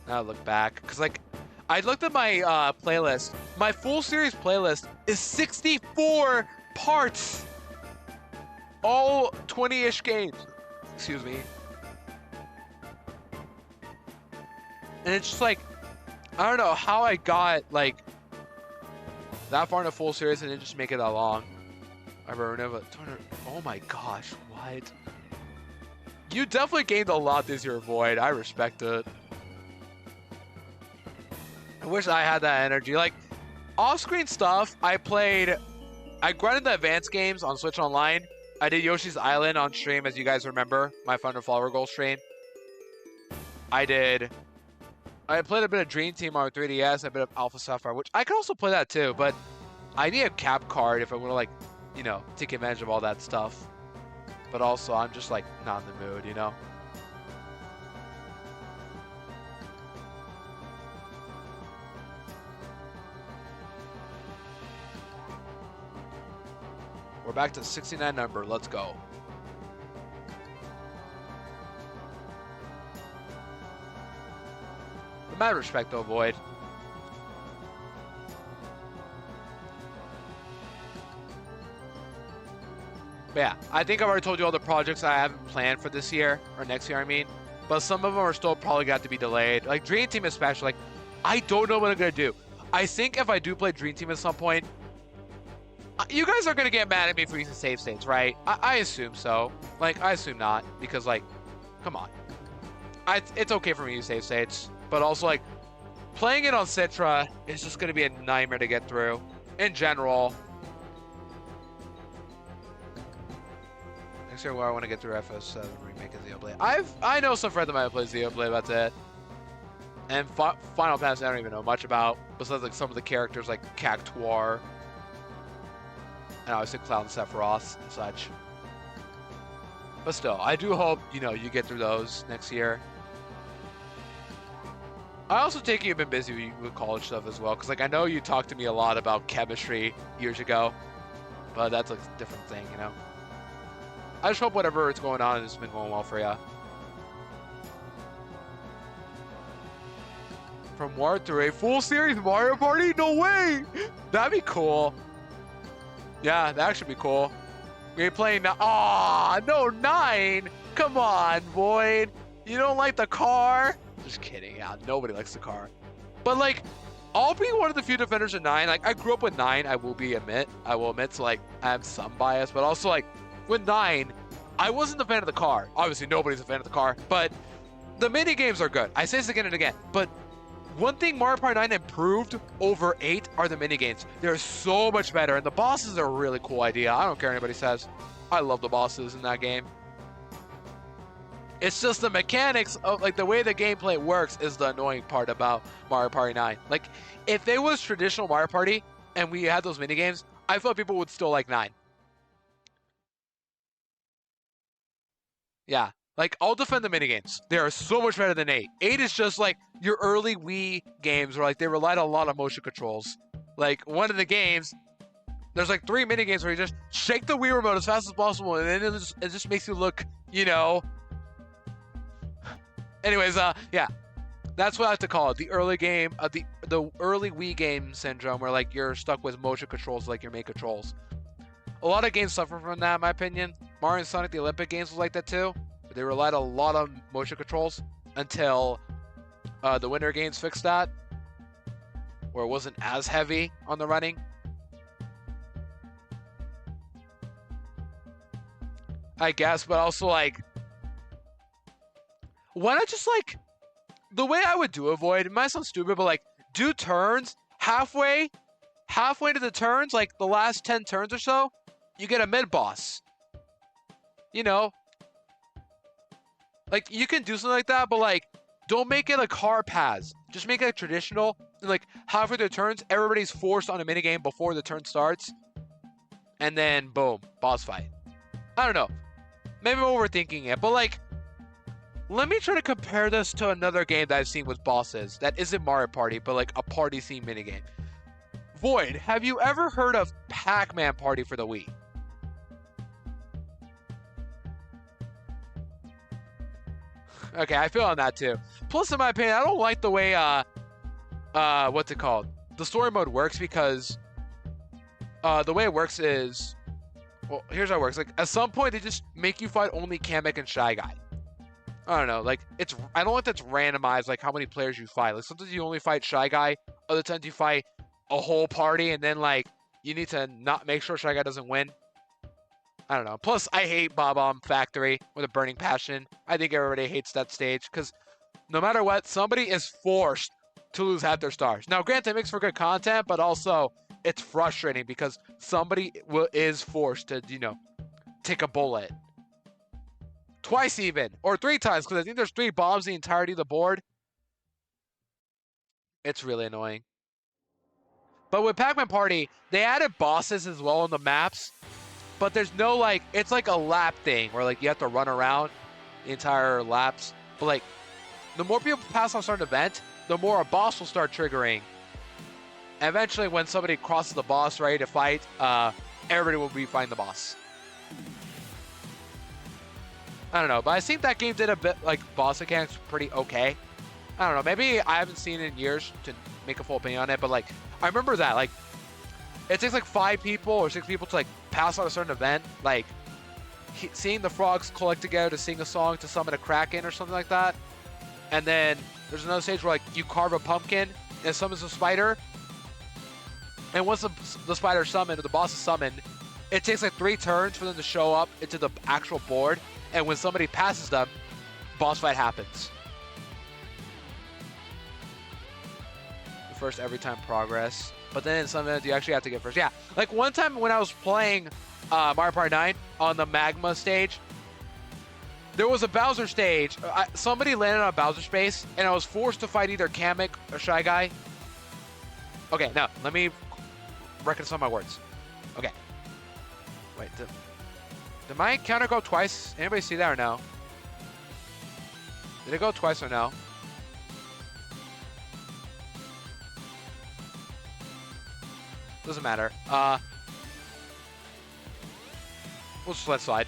Now I look back, because, like, I looked at my playlist. My full series playlist is 64 parts! All 20-ish games. Excuse me. And it's just like, I don't know how I got, like, that far in a full series and then just make it that long. Oh my gosh, what? You definitely gained a lot this year, Void. I respect it. I wish I had that energy. Like, off-screen stuff, I grinded the advanced games on Switch Online. I did Yoshi's Island on stream, as you guys remember, my Thunder Flower Goal stream. I played a bit of Dream Team on 3DS, a bit of Alpha Sapphire, which I could also play that too, but I need a cap card if I want to, like, you know, take advantage of all that stuff. But also, I'm just, like, not in the mood, you know? We're back to 69 number. Let's go. Mad respect, though, Void. But yeah, I think I've already told you all the projects I haven't planned for this year, or next year, I mean. but some of them are still probably got to be delayed. Like Dream Team especially, like I don't know what I'm gonna do. I think if I do play Dream Team at some point, you guys are gonna get mad at me for using save states, right? I assume so. Like I assume not, because like, come on. It's okay for me to use save states, but also like playing it on Citra is just gonna be a nightmare to get through in general. Next year, where I want to get through FS7 remake of Xenoblade. I know some friends that might have played Xenoblade. That's it. And Final Fantasy, I don't even know much about, besides like some of the characters like Cactuar, and obviously Cloud and Sephiroth and such. But still, I do hope you get through those next year. I also take you've been busy with college stuff as well, because like I know you talked to me a lot about chemistry years ago, but that's like a different thing, you know. I just hope whatever is going on has been going well for you. From War to a full series Mario Party? No way! That'd be cool. Yeah, that should be cool. We're playing now. Aw, no 9! Come on, Void. You don't like the car? Just kidding. Yeah, nobody likes the car. But like, I'll be one of the few defenders of 9. Like, I grew up with 9. I will admit. So like, I have some bias, but also like, with 9, I wasn't a fan of the car. Obviously, nobody's a fan of the car, but the mini games are good. I say this again and again, but one thing Mario Party 9 improved over 8 are the mini games. They're so much better, and the bosses are a really cool idea. I don't care what anybody says. I love the bosses in that game. It's just the mechanics of like the way the gameplay works is the annoying part about Mario Party 9. Like, if it was traditional Mario Party and we had those mini games, I thought people would still like 9. Yeah, like, I'll defend the minigames. They are so much better than 8. 8 is just, like, your early Wii games where, like, they relied on a lot of motion controls. Like, one of the games, there's, like, 3 minigames where you just shake the Wii remote as fast as possible, and then it just makes you look, you know... Anyways, yeah. That's what I like to call it. The early game, the early Wii game syndrome, where, like, you're stuck with motion controls like your main controls. A lot of games suffer from that, in my opinion. Mario and Sonic, the Olympic games, was like that too. They relied a lot on motion controls until the Winter games fixed that, where it wasn't as heavy on the running. I guess, but also like, why not just like, the way I would do Avoid, it might sound stupid, but like, do turns halfway to the turns, like the last 10 turns or so, you get a mid-boss. You know? Like, you can do something like that, but like, don't make it a car pass. Just make it traditional. And like, halfway through the turns, everybody's forced on a minigame before the turn starts. And then, boom, boss fight. I don't know. Maybe I'm overthinking it, but like, let me try to compare this to another game that I've seen with bosses that isn't Mario Party, but like a party-themed minigame. Void, have you ever heard of Pac-Man Party for the Wii? Okay, I feel on that too. Plus, in my opinion, I don't like the way, what's it called? The story mode works, because the way it works is, well, here's how it works. Like, at some point, they just make you fight only Kamek and Shy Guy. I don't know, like, I don't like that's randomized, like, how many players you fight. Like, sometimes you only fight Shy Guy, other times you fight a whole party, and then, like, you need to not make sure Shy Guy doesn't win. I don't know. Plus, I hate Bob-omb Factory with a burning passion. I think everybody hates that stage, because no matter what, somebody is forced to lose half their stars. Now, granted, it makes for good content, but also, it's frustrating, because somebody is forced to, you know, take a bullet. Twice even, or 3 times, because I think there's 3 bombs the entirety of the board. It's really annoying. But with Pac-Man Party, they added bosses as well on the maps, but there's no, like, it's like a lap thing, where, like, you have to run around the entire laps. But, like, the more people pass on a certain event, the more a boss will start triggering. And eventually, when somebody crosses the boss ready to fight, everybody will be fighting the boss. I don't know, but I think that game did a bit, like, boss mechanics pretty okay. I don't know, maybe I haven't seen it in years to make a full opinion on it, but, like, I remember that, like, it takes, like, 5 people or 6 people to, like, pass on a certain event. Like, seeing the frogs collect together to sing a song to summon a kraken or something like that. And then there's another stage where like you carve a pumpkin and summons a spider. And once the spider's summoned, or the boss is summoned, it takes like 3 turns for them to show up into the actual board. And when somebody passes them, boss fight happens. The first every time progress. But then in some events, you actually have to get first. Yeah, like one time when I was playing Mario Party 9 on the magma stage, there was a Bowser stage. Somebody landed on a Bowser space, and I was forced to fight either Kamek or Shy Guy. Okay, now, let me reconcile my words. Okay. Wait, did my counter go twice? Anybody see that or no? Did it go twice or no? Doesn't matter. We'll just let slide.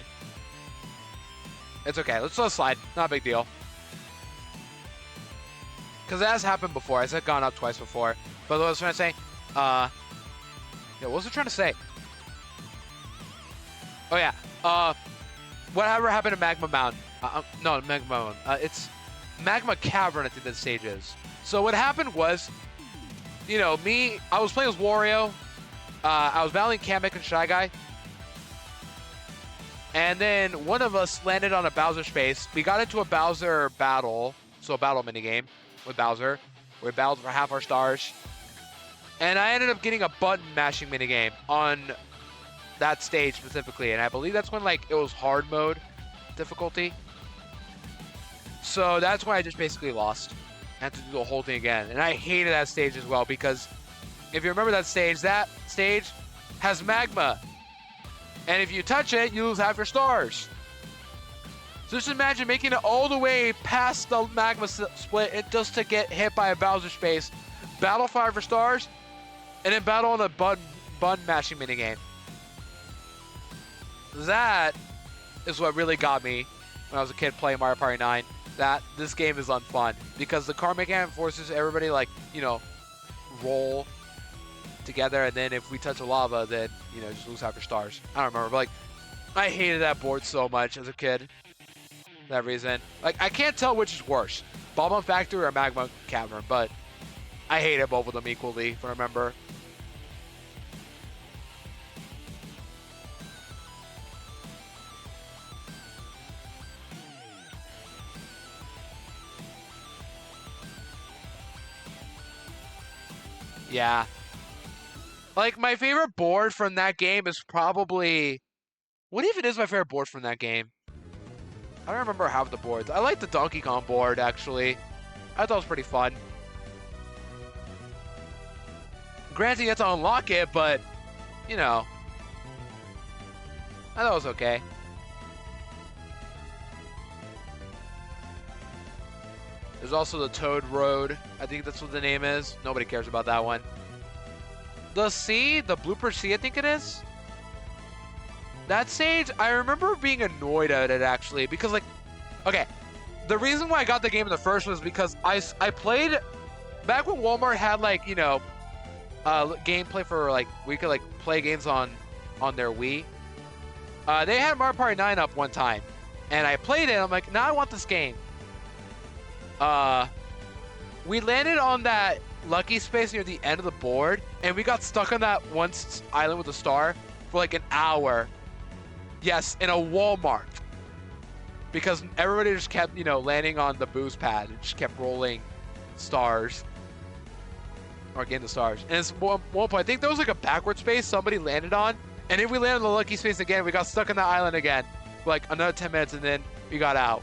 It's okay. Let's let slide. Not a big deal. Because it has happened before. It's gone up twice before. But what I was trying to say, yeah, what was I trying to say? Oh yeah. Whatever happened to Magma Mountain? No, Magma Mountain. It's Magma Cavern. I think that stage is. So what happened was, you know, I was playing as Wario. I was battling Kamek and Shy Guy. And then one of us landed on a Bowser space. We got into a Bowser battle, so a battle minigame with Bowser. We battled for half our stars. And I ended up getting a button mashing minigame on that stage specifically. And I believe that's when like it was hard mode difficulty. So that's when I just basically lost. I had to do the whole thing again. And I hated that stage as well because if you remember that stage has magma. And if you touch it, you lose half your stars. So just imagine making it all the way past the magma split and just to get hit by a Bowser space, battle 5 for stars, and then battle on a button mashing minigame. That is what really got me when I was a kid playing Mario Party 9. That this game is unfun because the car mechanic forces everybody like, you know, roll together, and then if we touch the lava, then, you know, just lose half your stars. I don't remember, but like, I hated that board so much as a kid. For that reason. Like, I can't tell which is worse, Bomb Factory or Magma Cavern, but I hated both of them equally, if I remember. Yeah. Like, my favorite board from that game is probably... What even is my favorite board from that game? I don't remember half the boards. I like the Donkey Kong board, actually. I thought it was pretty fun. Granted, you have to unlock it, but, you know. I thought it was okay. There's also the Toad Road. I think that's what the name is. Nobody cares about that one. The sea, the blooper sea, I think it is. That stage, I remember being annoyed at it actually because like, okay, the reason why I got the game in the first was because I played back when Walmart had like, you know, gameplay for like we could like play games on their Wii. They had Mario Party 9 up one time, and I played it. I'm like, now I want this game. We landed on that lucky space near the end of the board, and we got stuck on that one island with a star for like an hour. Yes, in a Walmart. Because everybody just kept, you know, landing on the boost pad and just kept rolling stars. Or getting the stars. And it's one point, I think there was like a backward space somebody landed on, and then we landed on the lucky space again. We got stuck on that island again for like another 10 minutes, and then we got out.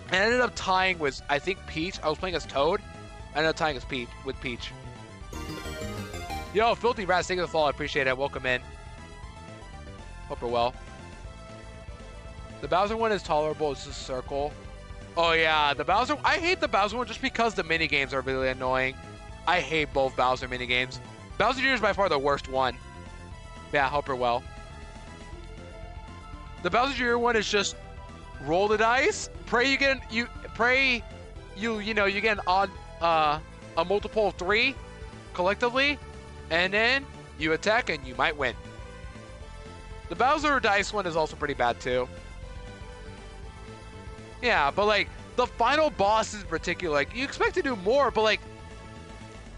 And I ended up tying with, I think, Peach. I was playing as Toad. I ended up tying as with Peach. Yo, Filthy Rats, thank you for the follow. I appreciate it. Welcome in. Hope you're well. The Bowser one is tolerable. It's just a circle. Oh, yeah. The Bowser... I hate the Bowser one just because the minigames are really annoying. I hate both Bowser minigames. Bowser Jr. is by far the worst one. Yeah, hope you're well. The Bowser Jr. one is just roll the dice. Pray you get you know you get an odd a multiple of 3 collectively, and then you attack and you might win. The Bowser Dice one is also pretty bad too. Yeah, but like the final boss in particular, like you expect to do more, but like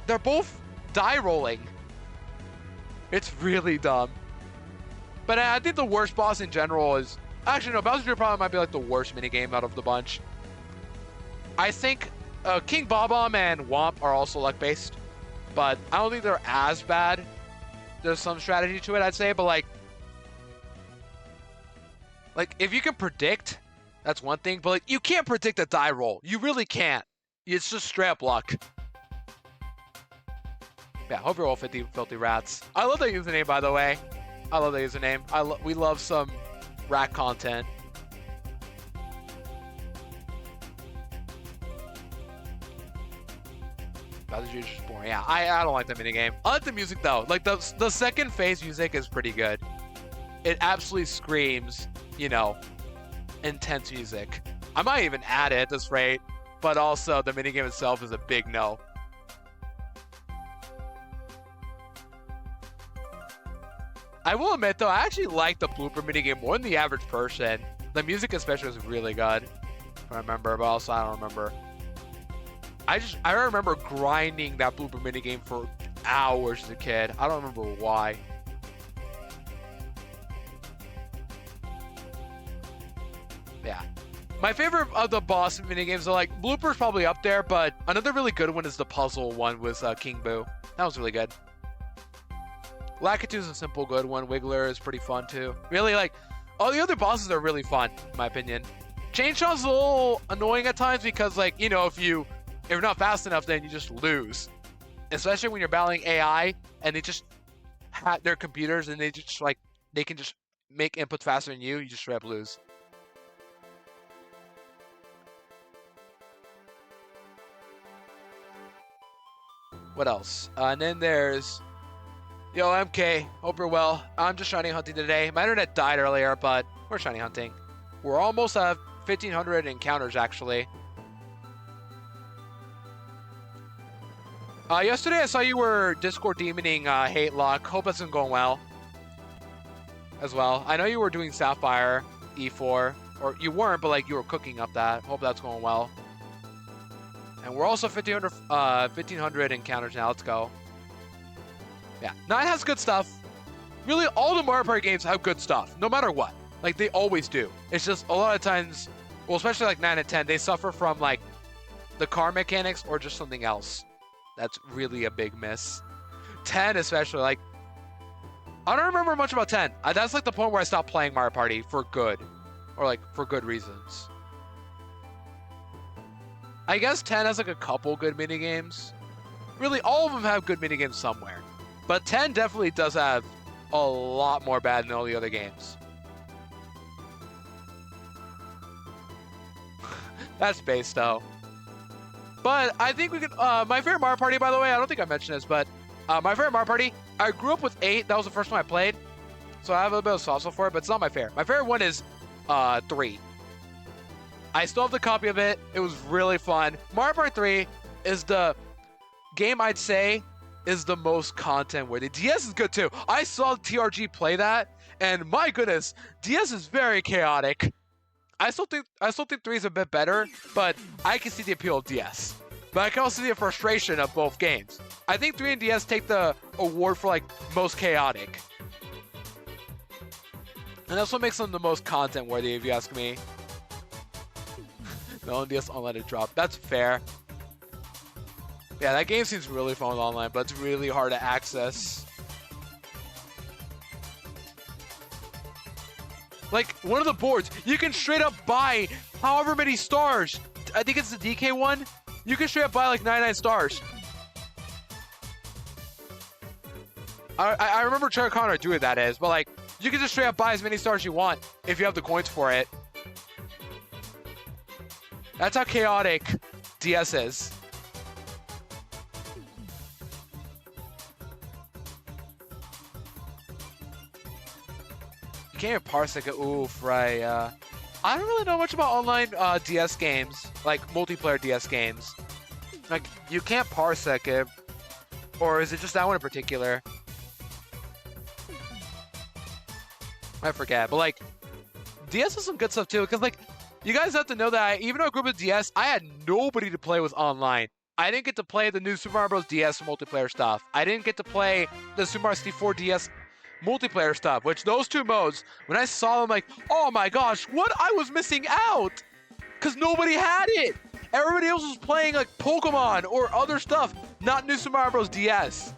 they're both die rolling. It's really dumb. But I think the worst boss in general is actually no. Bowser Jr. probably might be like the worst minigame out of the bunch. I think King Bob-omb and Womp are also luck based, but I don't think they're as bad. There's some strategy to it, I'd say, but like if you can predict, that's one thing, but like you can't predict a die roll. You really can't. It's just straight up luck. Yeah, hope you're all filthy rats. I love that username, by the way. I love that username. We love some rat content. Bowser Jr. is just boring. Yeah, I don't like the minigame. I like the music though. Like the second phase music is pretty good. It absolutely screams, you know, intense music. I might even add it at this rate, but also the minigame itself is a big no. I will admit though, I actually like the blooper minigame more than the average person. The music especially was really good. I remember, but also I don't remember. I remember grinding that blooper minigame for hours as a kid. I don't remember why. Yeah. My favorite of the boss minigames are like, blooper's probably up there, but another really good one is the puzzle one with King Boo. That was really good. Lakitu's a simple good one. Wiggler is pretty fun too. Really, like, all the other bosses are really fun, in my opinion. Chainshaw's a little annoying at times because, like, you know, if you're not fast enough, then you just lose. Especially when you're battling AI and they just hack their computers and they just, like, they can just make inputs faster than you just straight up lose. What else? And then there's... Yo, MK, hope you're well. I'm just shiny hunting today. My internet died earlier, but we're shiny hunting. We're almost at 1,500 encounters, actually. Yesterday I saw you were Discord demoning Hate Lock. Hope that's been going well. As well. I know you were doing Sapphire E4. Or you weren't, but like you were cooking up that. Hope that's going well. And we're also 1,500 encounters now. Let's go. Yeah, 9 has good stuff. Really, all the Mario Party games have good stuff, no matter what. Like, they always do. It's just a lot of times, well, especially like 9 and 10, they suffer from like the car mechanics or just something else. That's really a big miss. 10 especially, like, I don't remember much about 10. That's like the point where I stopped playing Mario Party for good. Or like, for good reasons. I guess 10 has like a couple good minigames. Really, all of them have good minigames somewhere. But 10 definitely does have a lot more bad than all the other games. That's base though. But I think we could, my favorite Mario Party, by the way, I don't think I mentioned this, but my favorite Mario Party, I grew up with 8. That was the first one I played. So I have a little bit of sauce for it, but it's not my favorite. My favorite one is 3. I still have the copy of it. It was really fun. Mario Party 3 is the game I'd say is the most content worthy. DS is good too. I saw TRG play that, and my goodness, DS is very chaotic. I still think 3 is a bit better, but I can see the appeal of DS. But I can also see the frustration of both games. I think 3 and DS take the award for like most chaotic. And that's what makes them the most content worthy, if you ask me. No, DS online to drop. That's fair. Yeah, that game seems really fun online, but it's really hard to access. Like, one of the boards, you can straight up buy however many stars. I think it's the DK one. You can straight up buy like 99 stars. I remember Cherry Connor doing that is, but like, you can just straight up buy as many stars you want if you have the coins for it. That's how chaotic DS is. You can't even parsec it. Oof, right. I don't really know much about online DS games, like multiplayer DS games. Like, you can't parsec it. Or is it just that one in particular? I forget, but like DS has some good stuff too. Because like you guys have to know that even our group of DS, I had nobody to play with online. I didn't get to play the new Super Mario Bros. DS multiplayer stuff. I didn't get to play the Super Mario 64 DS multiplayer stuff, which those two modes, when I saw them, like, oh my gosh, what I was missing out, because nobody had it. Everybody else was playing like Pokemon or other stuff, not new Super Mario Bros. DS.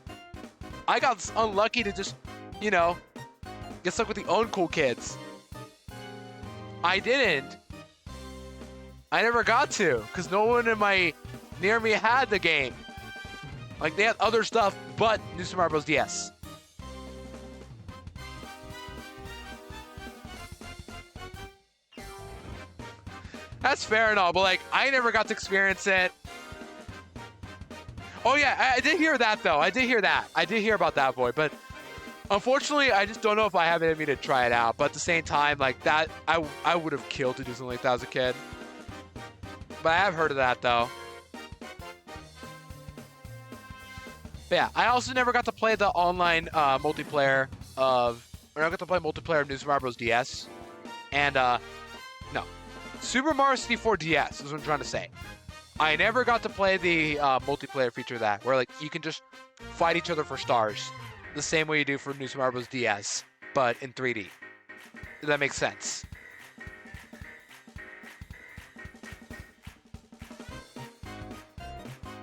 I got unlucky to just, you know, get stuck with the uncool kids. I didn't. I never got to, because no one in my near me had the game. Like, they had other stuff but new Super Mario Bros. DS. That's fair and all, but like, I never got to experience it. Oh yeah, I did hear that though. I did hear that. I did hear about that, boy, but unfortunately, I just don't know if I have it in me to try it out. But at the same time, like that, I would have killed to do something like that as a kid. But I have heard of that though. But yeah, I also never got to play the online multiplayer of. I never got to play multiplayer of New Super Mario Bros. DS, and no, Super Mario 64 DS is what I'm trying to say. I never got to play the multiplayer feature of that, where like you can just fight each other for stars, the same way you do for New Super Mario Bros. DS, but in 3D. Does that make sense?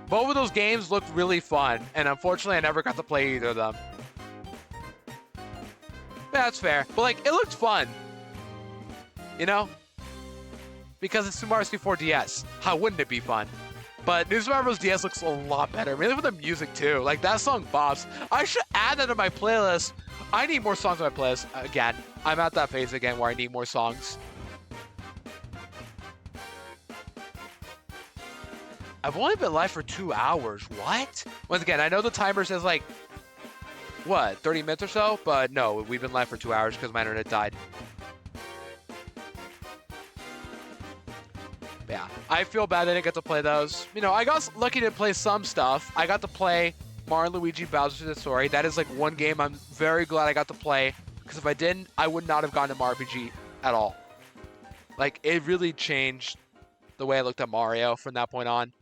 Both of those games looked really fun, and unfortunately, I never got to play either of them. Yeah, that's fair, but like, it looked fun. You know? Because it's Super Mario 64 DS. How wouldn't it be fun? But New Super Mario Bros. DS looks a lot better. Really with the music too. Like that song bops. I should add that to my playlist. I need more songs on my playlist. Again, I'm at that phase again where I need more songs. I've only been live for 2 hours. What? Once again, I know the timer says like, what, 30 minutes or so? But no, we've been live for 2 hours because my internet died. Yeah, I feel bad I didn't get to play those. You know, I got lucky to play some stuff. I got to play Mario and Luigi Bowser's Story. That is like one game I'm very glad I got to play, because if I didn't, I would not have gotten to Mario RPG at all. Like, it really changed the way I looked at Mario from that point on.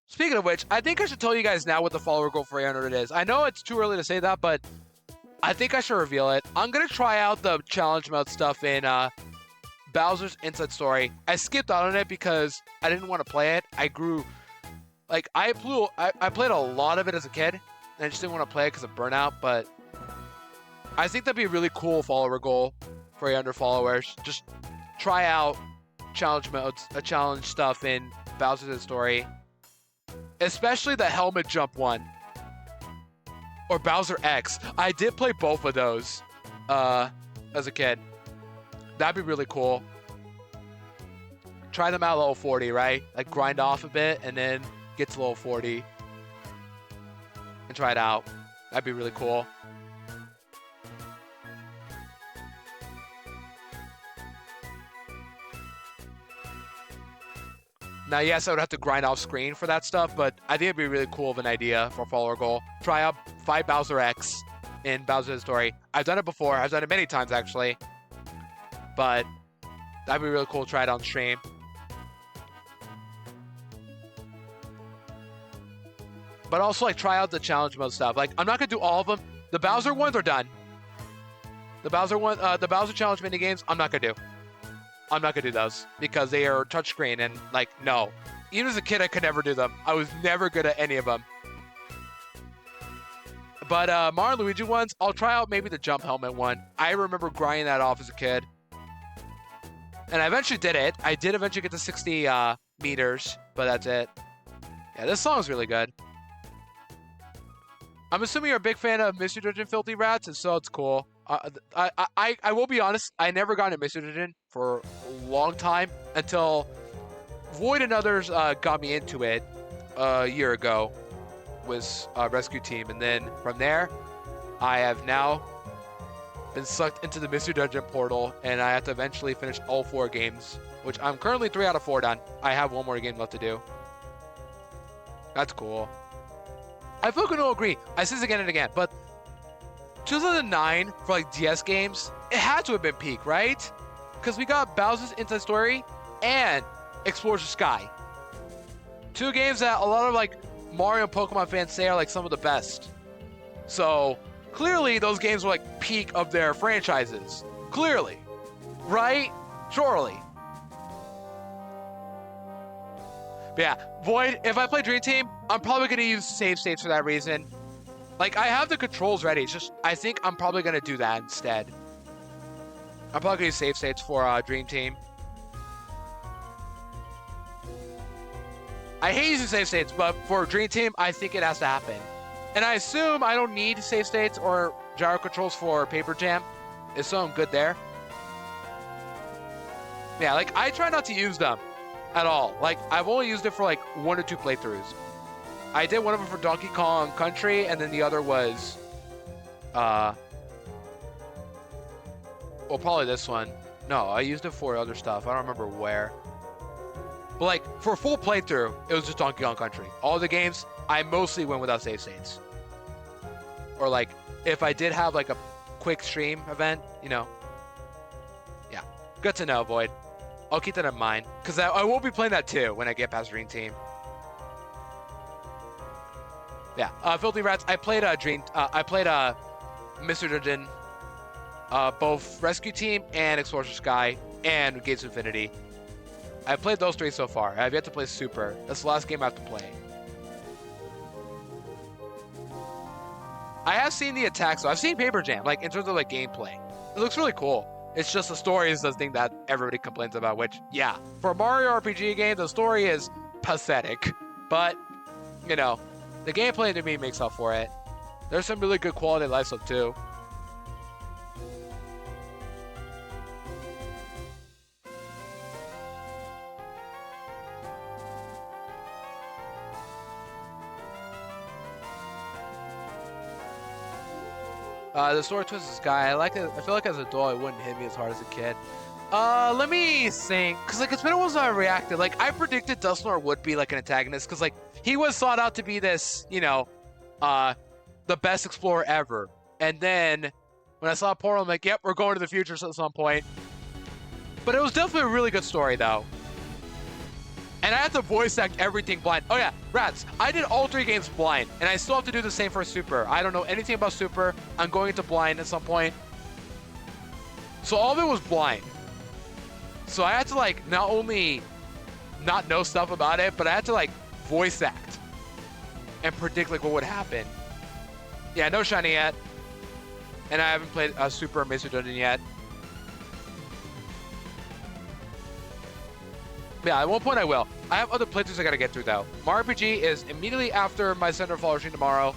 Speaking of which, I think I should tell you guys now what the follower goal for 800 is. I know it's too early to say that, but I think I should reveal it. I'm going to try out the challenge mode stuff in Bowser's Inside Story. I skipped out on it because I didn't want to play it. I grew, like, I played a lot of it as a kid, and I just didn't want to play it because of burnout, but I think that'd be a really cool follower goal for 800 followers. Just try out challenge modes, challenge stuff in Bowser's Story, especially the helmet jump one, or Bowser X. I did play both of those as a kid. That'd be really cool. Try them out at level 40, right? Like grind off a bit and then get to level 40 and try it out. That'd be really cool. Now, yes, I would have to grind off screen for that stuff, but I think it'd be really cool of an idea for a follower goal. Try out fight Bowser X in Bowser's Story. I've done it before. I've done it many times, actually. But that'd be really cool to try it on stream. But also, like, try out the challenge mode stuff. Like, I'm not gonna do all of them. The Bowser ones are done. The Bowser challenge mini games, I'm not gonna do. I'm not gonna do those because they are touchscreen and like, no. Even as a kid, I could never do them. I was never good at any of them. But Mario and Luigi ones, I'll try out maybe the jump helmet one. I remember grinding that off as a kid. And I eventually did it. I did eventually get to 60 meters, but that's it. Yeah, this song's really good. I'm assuming you're a big fan of Mystery Dungeon Filthy Rats, and so it's cool. I will be honest, I never got into Mystery Dungeon for a long time until Void and others got me into it a year ago with Rescue Team. And then from there, I have now been sucked into the Mystery Dungeon portal, and I have to eventually finish all 4 games, which I'm currently 3 out of 4 done. I have 1 more game left to do. That's cool. I fucking will agree. I say this again and again, but 2009 for like DS games, it had to have been peak, right? Because we got Bowser's Inside Story and Explorers of Sky. 2 games that a lot of like Mario and Pokemon fans say are like some of the best. So clearly those games were like peak of their franchises. Clearly. Right? Surely. But yeah, Void, if I play Dream Team, I'm probably going to use save states for that reason. Like, I have the controls ready. It's just, I think I'm probably going to do that instead. I'm probably going to use save states for Dream Team. I hate using save states, but for Dream Team, I think it has to happen. And I assume I don't need save states or gyro controls for Paper Jam. So I'm good there. Yeah, like, I try not to use them at all. Like, I've only used it for, like, 1 or 2 playthroughs. I did one of them for Donkey Kong Country, and then the other was, well, probably this one. No, I used it for other stuff. I don't remember where. But, like, for a full playthrough, it was just Donkey Kong Country. All the games, I mostly went without save states. Or, like, if I did have, like, a quick stream event, you know. Yeah, good to know, Void. I'll keep that in mind, because I will be playing that too when I get past Dream Team. Yeah, Filthy Rats. I played Mr. Dungeon, both Rescue Team and Explorers of Sky and Gates of Infinity. I played those 3 so far. I've yet to play Super. That's the last game I have to play. I have seen the attacks, so I've seen Paper Jam, like in terms of like gameplay. It looks really cool. It's just the story is the thing that everybody complains about, which, yeah, for a Mario RPG game, the story is pathetic. But, you know, the gameplay to me makes up for it. There's some really good quality of life stuff too. The sword twist is guy. I like it. I feel like as an adult, it wouldn't hit me as hard as a kid. Let me think, cause like it's been a while since I reacted. Like I predicted Dusknoir would be like an antagonist, cause like he was thought out to be this, you know, the best explorer ever. And then when I saw Portal, I'm like, yep, we're going to the future at some point. But it was definitely a really good story though. And I had to voice act everything blind. Oh yeah, Rats, I did all 3 games blind, and I still have to do the same for Super. I don't know anything about Super. I'm going into blind at some point. So all of it was blind. So I had to like not only not know stuff about it, but I had to like voice act and predict like what would happen. Yeah, no shiny yet. And I haven't played Super Mr. Dungeon yet. Yeah, at one point I will. I have other playthroughs I gotta get through though. Mario RPG is immediately after my Center of Fall stream tomorrow.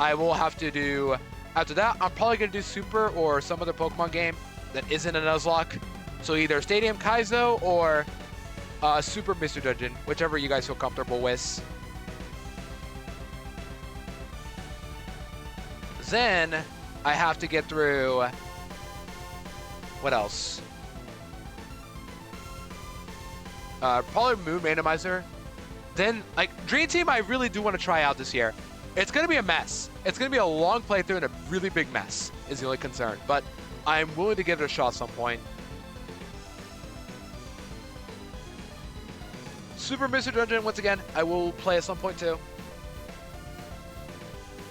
I will have to do, after that, I'm probably gonna do Super or some other Pokemon game that isn't a Nuzlocke. So either Stadium Kaizo or Super Mr. Dungeon, whichever you guys feel comfortable with. Then I have to get through, what else? Probably Moon Randomizer. Then, like, Dream Team I really do want to try out this year. It's going to be a mess. It's going to be a long playthrough and a really big mess is the only concern. But I'm willing to give it a shot at some point. Super Mr. Dungeon, once again, I will play at some point too.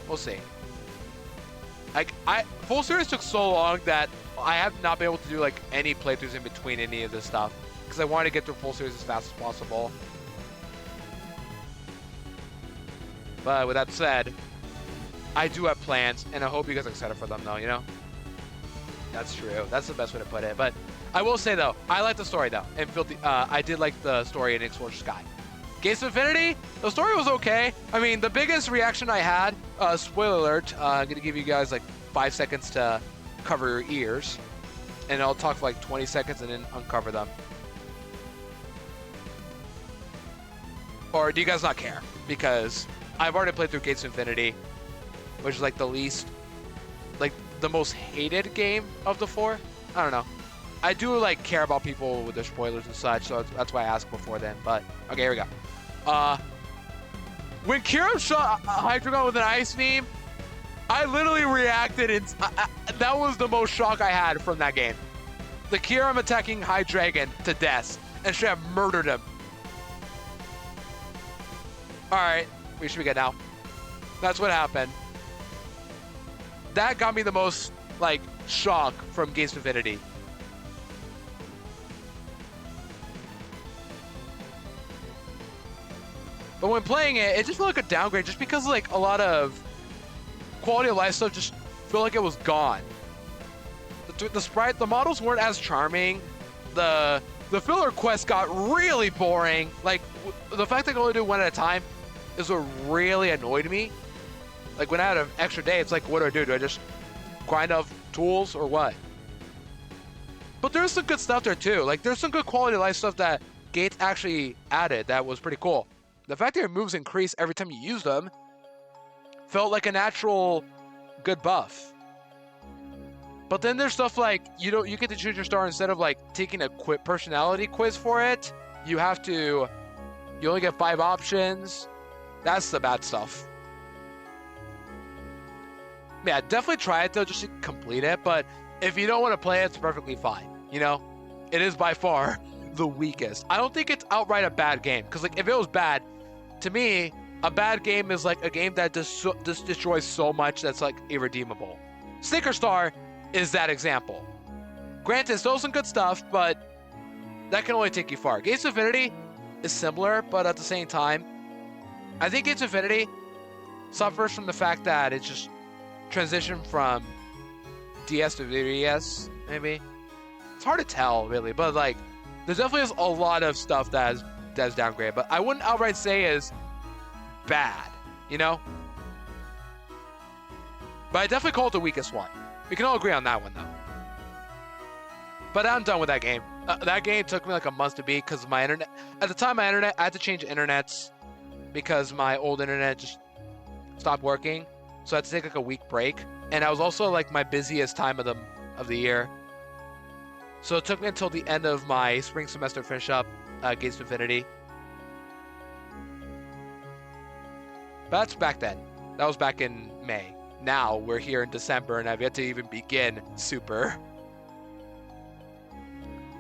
We'll see. Like, Full Series took so long that I have not been able to do, like, any playthroughs in between any of this stuff. Because I wanted to get through Full Series as fast as possible. But with that said, I do have plans, and I hope you guys are excited for them, though, you know? That's true. That's the best way to put it. But I will say, though, I like the story, though. And I did like the story in Explorers of Sky. Gates of Infinity, the story was okay. I mean, the biggest reaction I had, spoiler alert, I'm going to give you guys, like, 5 seconds to cover your ears. And I'll talk for, like, 20 seconds and then uncover them. Or do you guys not care? Because I've already played through Gates of Infinity, which is like the least, like the most hated game of the 4. I don't know. I do like care about people with their spoilers and such, so that's why I asked before then. But okay, here we go. When Kira shot Hydreigon with an ice beam, I literally reacted, and that was the most shock I had from that game. The Kyurem attacking High Dragon to death and should have murdered him. All right, we should be good now. That's what happened. That got me the most, like, shock from Gates of Infinity. But when playing it, it just felt like a downgrade just because, like, a lot of quality of life stuff just felt like it was gone. The sprite, the models weren't as charming. The filler quests got really boring. Like, the fact that I could only do one at a time is what really annoyed me. Like, when I had an extra day, it's like, what do I do? Do I just grind off tools or what? But there's some good stuff there too. Like, there's some good quality of life stuff that Gates actually added that was pretty cool. The fact that your moves increase every time you use them felt like a natural good buff. But then there's stuff like you get to choose your star instead of like taking a personality quiz for it. You only get 5 options. That's the bad stuff. Yeah, definitely try it though, just to complete it. But if you don't want to play it, it's perfectly fine. You know, it is by far the weakest. I don't think it's outright a bad game, because like if it was bad, to me, a bad game is like a game that just destroys so much that's like irredeemable. Sticker Star is that example. Granted, still some good stuff, but that can only take you far. Gates of Infinity is similar, but at the same time, I think Gates of Infinity suffers from the fact that it's just transitioned from DS to DS, maybe. It's hard to tell, really, but like, there definitely is a lot of stuff that's downgraded, but I wouldn't outright say is bad, you know? But I definitely call it the weakest one. We can all agree on that one, though. But I'm done with that game. That game took me like a month to beat because my internet... At the time, I had to change internets because my old internet just stopped working. So I had to take like a week break. And I was also like my busiest time of the year. So it took me until the end of my spring semester to finish up Gates of Infinity. But that's back then. That was back in May. Now we're here in December and I've yet to even begin Super.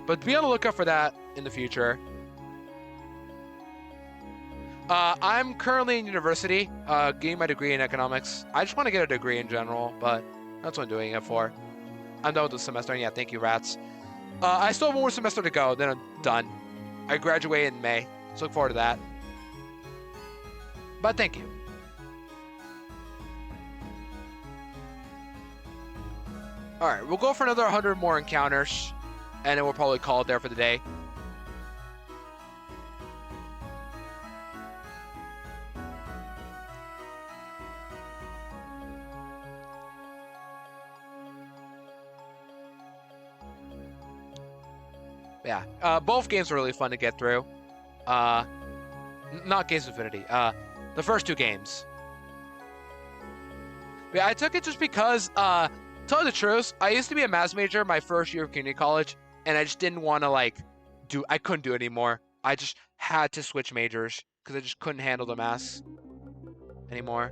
But be on the lookout for that in the future. I'm currently in university, getting my degree in economics. I just want to get a degree in general, but that's what I'm doing it for. I'm done with the semester, and yeah, thank you, rats. I still have one more semester to go, then I'm done. I graduate in May, so look forward to that. But thank you. Alright, we'll go for another 100 more encounters, and then we'll probably call it there for the day. Yeah, both games were really fun to get through. Not Gates of Infinity, the first 2 games. Yeah, I took it just because, tell you the truth, I used to be a math major my first year of community college, and I just didn't want to, like, I couldn't do it anymore. I just had to switch majors, because I just couldn't handle the math anymore.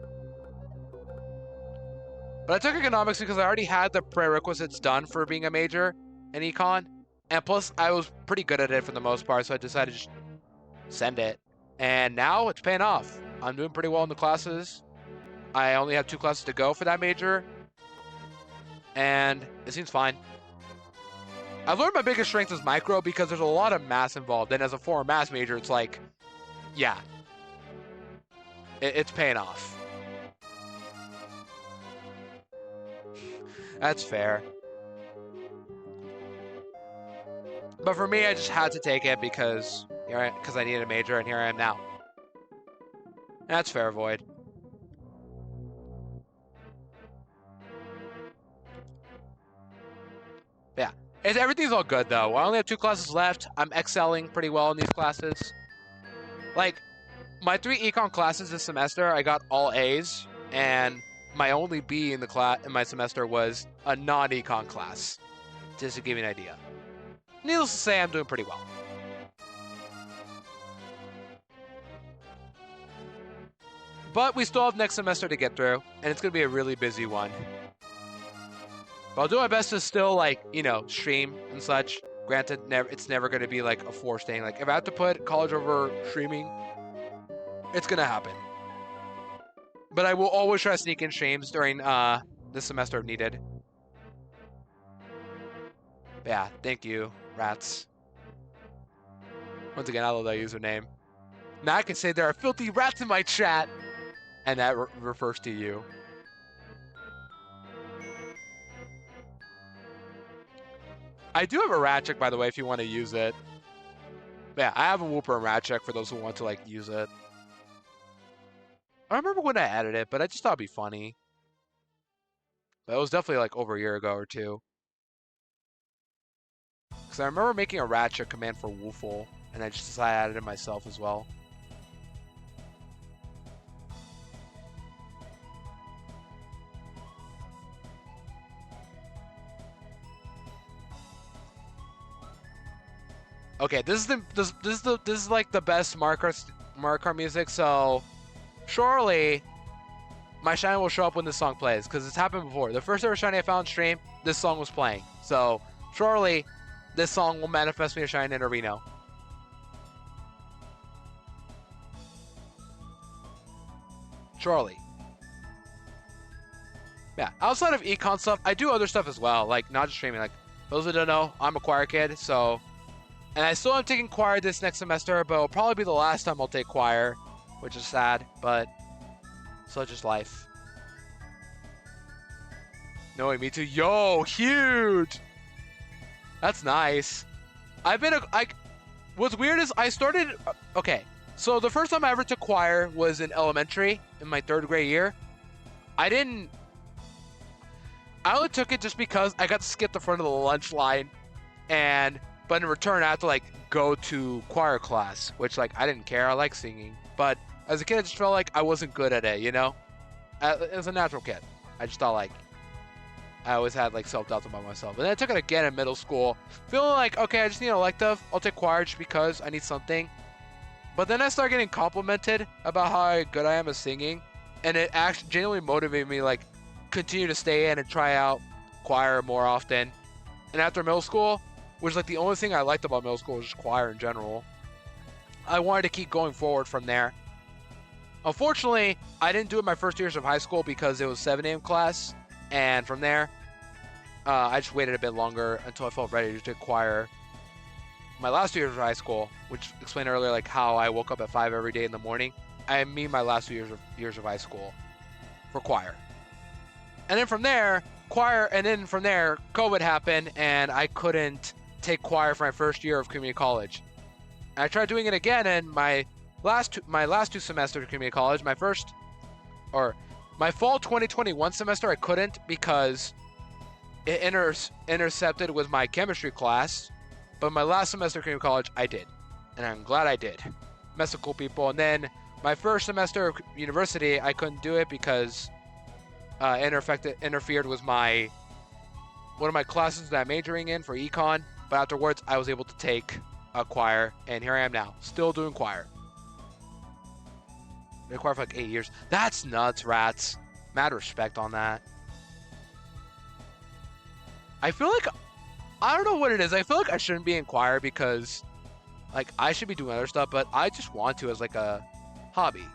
But I took economics because I already had the prerequisites done for being a major in econ. And plus, I was pretty good at it for the most part, so I decided to just send it. And now it's paying off. I'm doing pretty well in the classes. I only have 2 classes to go for that major. And it seems fine. I've learned my biggest strength is micro because there's a lot of math involved. And as a former math major, it's like, yeah, it's paying off. That's fair. But for me, I just had to take it because I needed a major, and here I am now. That's fair, Void. Yeah, everything's all good though. I only have 2 classes left. I'm excelling pretty well in these classes. Like, my 3 econ classes this semester, I got all A's, and my only B in my semester was a non-econ class. Just to give you an idea. Needless to say, I'm doing pretty well. But we still have next semester to get through, and it's going to be a really busy one. But I'll do my best to still, like, you know, stream and such. Granted, it's never going to be, like, a forced thing. Like, if I have to put college over streaming, it's going to happen. But I will always try to sneak in streams during this semester if needed. But yeah, thank you, rats. Once again, I love that username. Now I can say there are filthy rats in my chat, and that refers to you. I do have a rat check, by the way, if you want to use it. But yeah, I have a Whooper and rat check for those who want to, like, use it. I remember when I added it, but I just thought it'd be funny. But it was definitely, like, over a year ago or two. Because I remember making a rat check command for Woofle, and I just decided I added it myself as well. Okay, this is like the best Mario Kart music. So surely my shine will show up when this song plays, because it's happened before. The first ever shiny I found on stream, this song was playing. So surely this song will manifest me a shine in Nidorino. Surely. Yeah, outside of econ stuff, I do other stuff as well, like not just streaming. Like, those who don't know, I'm a choir kid, so... And I still am taking choir this next semester, but it'll probably be the last time I'll take choir, which is sad, but such is life. No, me too. Yo, huge! That's nice. What's weird is I started... Okay, so the first time I ever took choir was in elementary, in my 3rd grade year. I only took it just because I got to skip the front of the lunch line, but in return, I had to, like, go to choir class, which, like, I didn't care. I like singing. But as a kid, I just felt like I wasn't good at it, you know? As a natural kid. I just thought, like, I always had, like, self-doubts about myself. And then I took it again in middle school, feeling like, okay, I just need an elective. I'll take choir just because I need something. But then I started getting complimented about how good I am at singing. And it actually genuinely motivated me, like, continue to stay in and try out choir more often. And after middle school, which is like the only thing I liked about middle school was just choir in general, I wanted to keep going forward from there. Unfortunately, I didn't do it my first years of high school because it was 7 a.m. class, and from there, I just waited a bit longer until I felt ready to take choir. My last 2 years of high school, which explained earlier like how I woke up at 5 every day in the morning, I mean my last 2 years of high school for choir. And then from there, COVID happened, and I couldn't take choir for my first year of community college. And I tried doing it again in my last two semesters of community college. My fall 2021 semester, I couldn't because it intercepted with my chemistry class. But my last semester of community college, I did, and I'm glad I did. Met some cool people. And then my first semester of university, I couldn't do it because interfered with one of my classes that I'm majoring in for econ. But afterwards, I was able to take a choir, and here I am now, still doing choir. Been choir for like 8 years. That's nuts, rats. Mad respect on that. I feel like, I don't know what it is. I feel like I shouldn't be in choir because, like, I should be doing other stuff, but I just want to as like a hobby.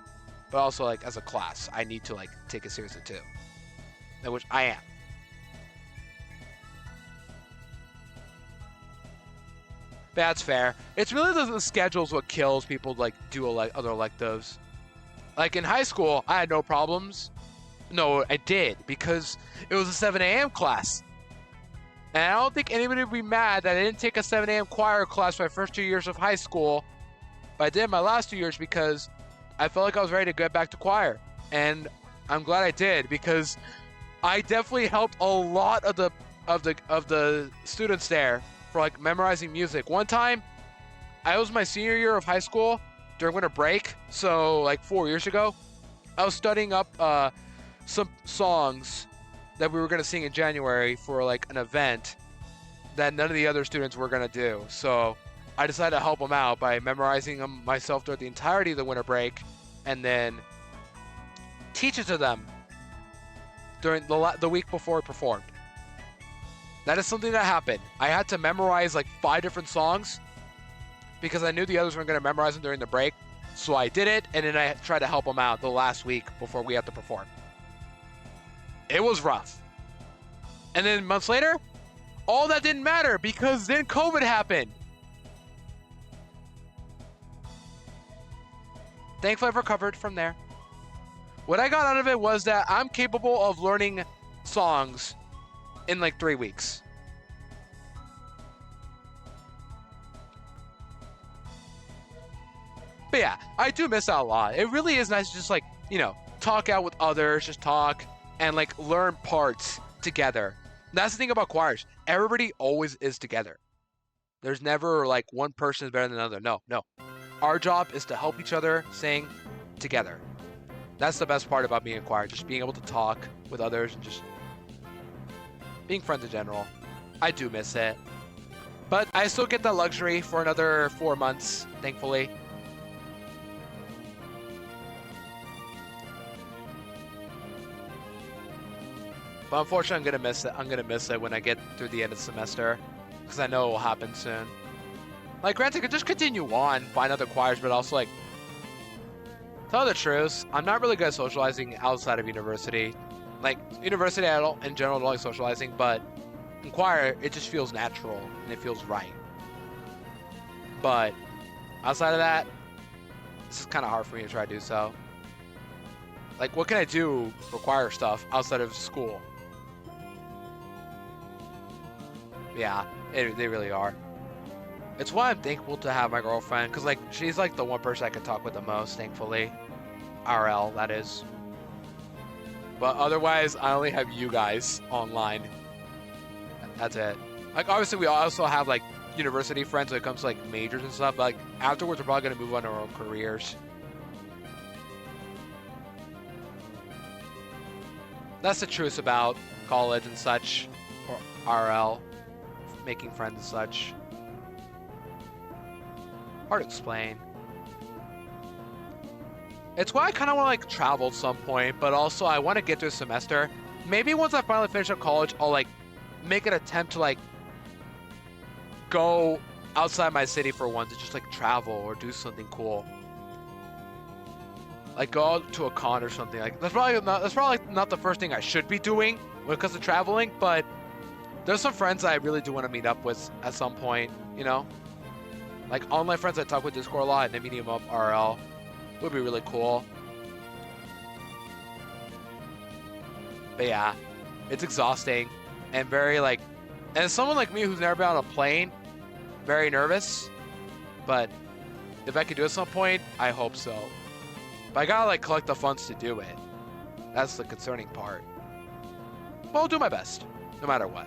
But also like as a class, I need to like take it seriously too. Which I am. That's fair. It's really the schedules what kills people to like do other electives. Like in high school, I had no problems. No, I did because it was a 7 a.m. class. And I don't think anybody would be mad that I didn't take a 7 a.m. choir class my first 2 years of high school. But I did my last 2 years because I felt like I was ready to get back to choir. And I'm glad I did because I definitely helped a lot of the students there for like memorizing music. One time, I was my senior year of high school during winter break, so like 4 years ago. I was studying up some songs that we were gonna sing in January for like an event that none of the other students were gonna do. So I decided to help them out by memorizing them myself throughout the entirety of the winter break, and then teach it to them during the week before it performed. That is something that happened. I had to memorize like 5 different songs because I knew the others weren't going to memorize them during the break. So I did it, and then I tried to help them out the last week before we had to perform. It was rough. And then months later, all that didn't matter because then COVID happened. Thankfully, I've recovered from there. What I got out of it was that I'm capable of learning songs in like 3 weeks. But yeah, I do miss out a lot. It really is nice to just like, you know, talk out with others, just talk and like learn parts together. That's the thing about choirs. Everybody always is together. There's never like one person is better than another. No. Our job is to help each other sing together. That's the best part about being in choir, just being able to talk with others and just being friends in general. I do miss it. But I still get the luxury for another 4 months, thankfully. But unfortunately, I'm gonna miss it. I'm gonna miss it when I get through the end of the semester, because I know it will happen soon. Like, granted, I could just continue on, find other choirs, but also like, tell the truth, I'm not really good at socializing outside of university. Like, university, I don't, in general, don't like socializing, but in choir, it just feels natural and it feels right. But outside of that, this is kind of hard for me to try to do so. Like, what can I do for choir stuff outside of school? Yeah, they really are. It's why I'm thankful to have my girlfriend, because like she's like the one person I can talk with the most, thankfully. RL, that is. But otherwise, I only have you guys online. That's it. Like, obviously, we also have like university friends when it comes to like majors and stuff. But like afterwards, we're probably gonna move on to our own careers. That's the truth about college and such, or RL, making friends and such. Hard to explain. It's why I kind of want to like travel at some point, but also I want to get through a semester. Maybe once I finally finish up college, I'll like make an attempt to like go outside my city for once, to just like travel or do something cool. Like go out to a con or something. Like that's probably not the first thing I should be doing when it comes to traveling, but there's some friends I really do want to meet up with at some point, you know? Like online friends I talk with Discord a lot, and then meeting them up RL would be really cool. But yeah, it's exhausting and very like, and as someone like me who's never been on a plane, very nervous. But if I could do it at some point, I hope so. But I gotta like collect the funds to do it. That's the concerning part. But I'll do my best, no matter what.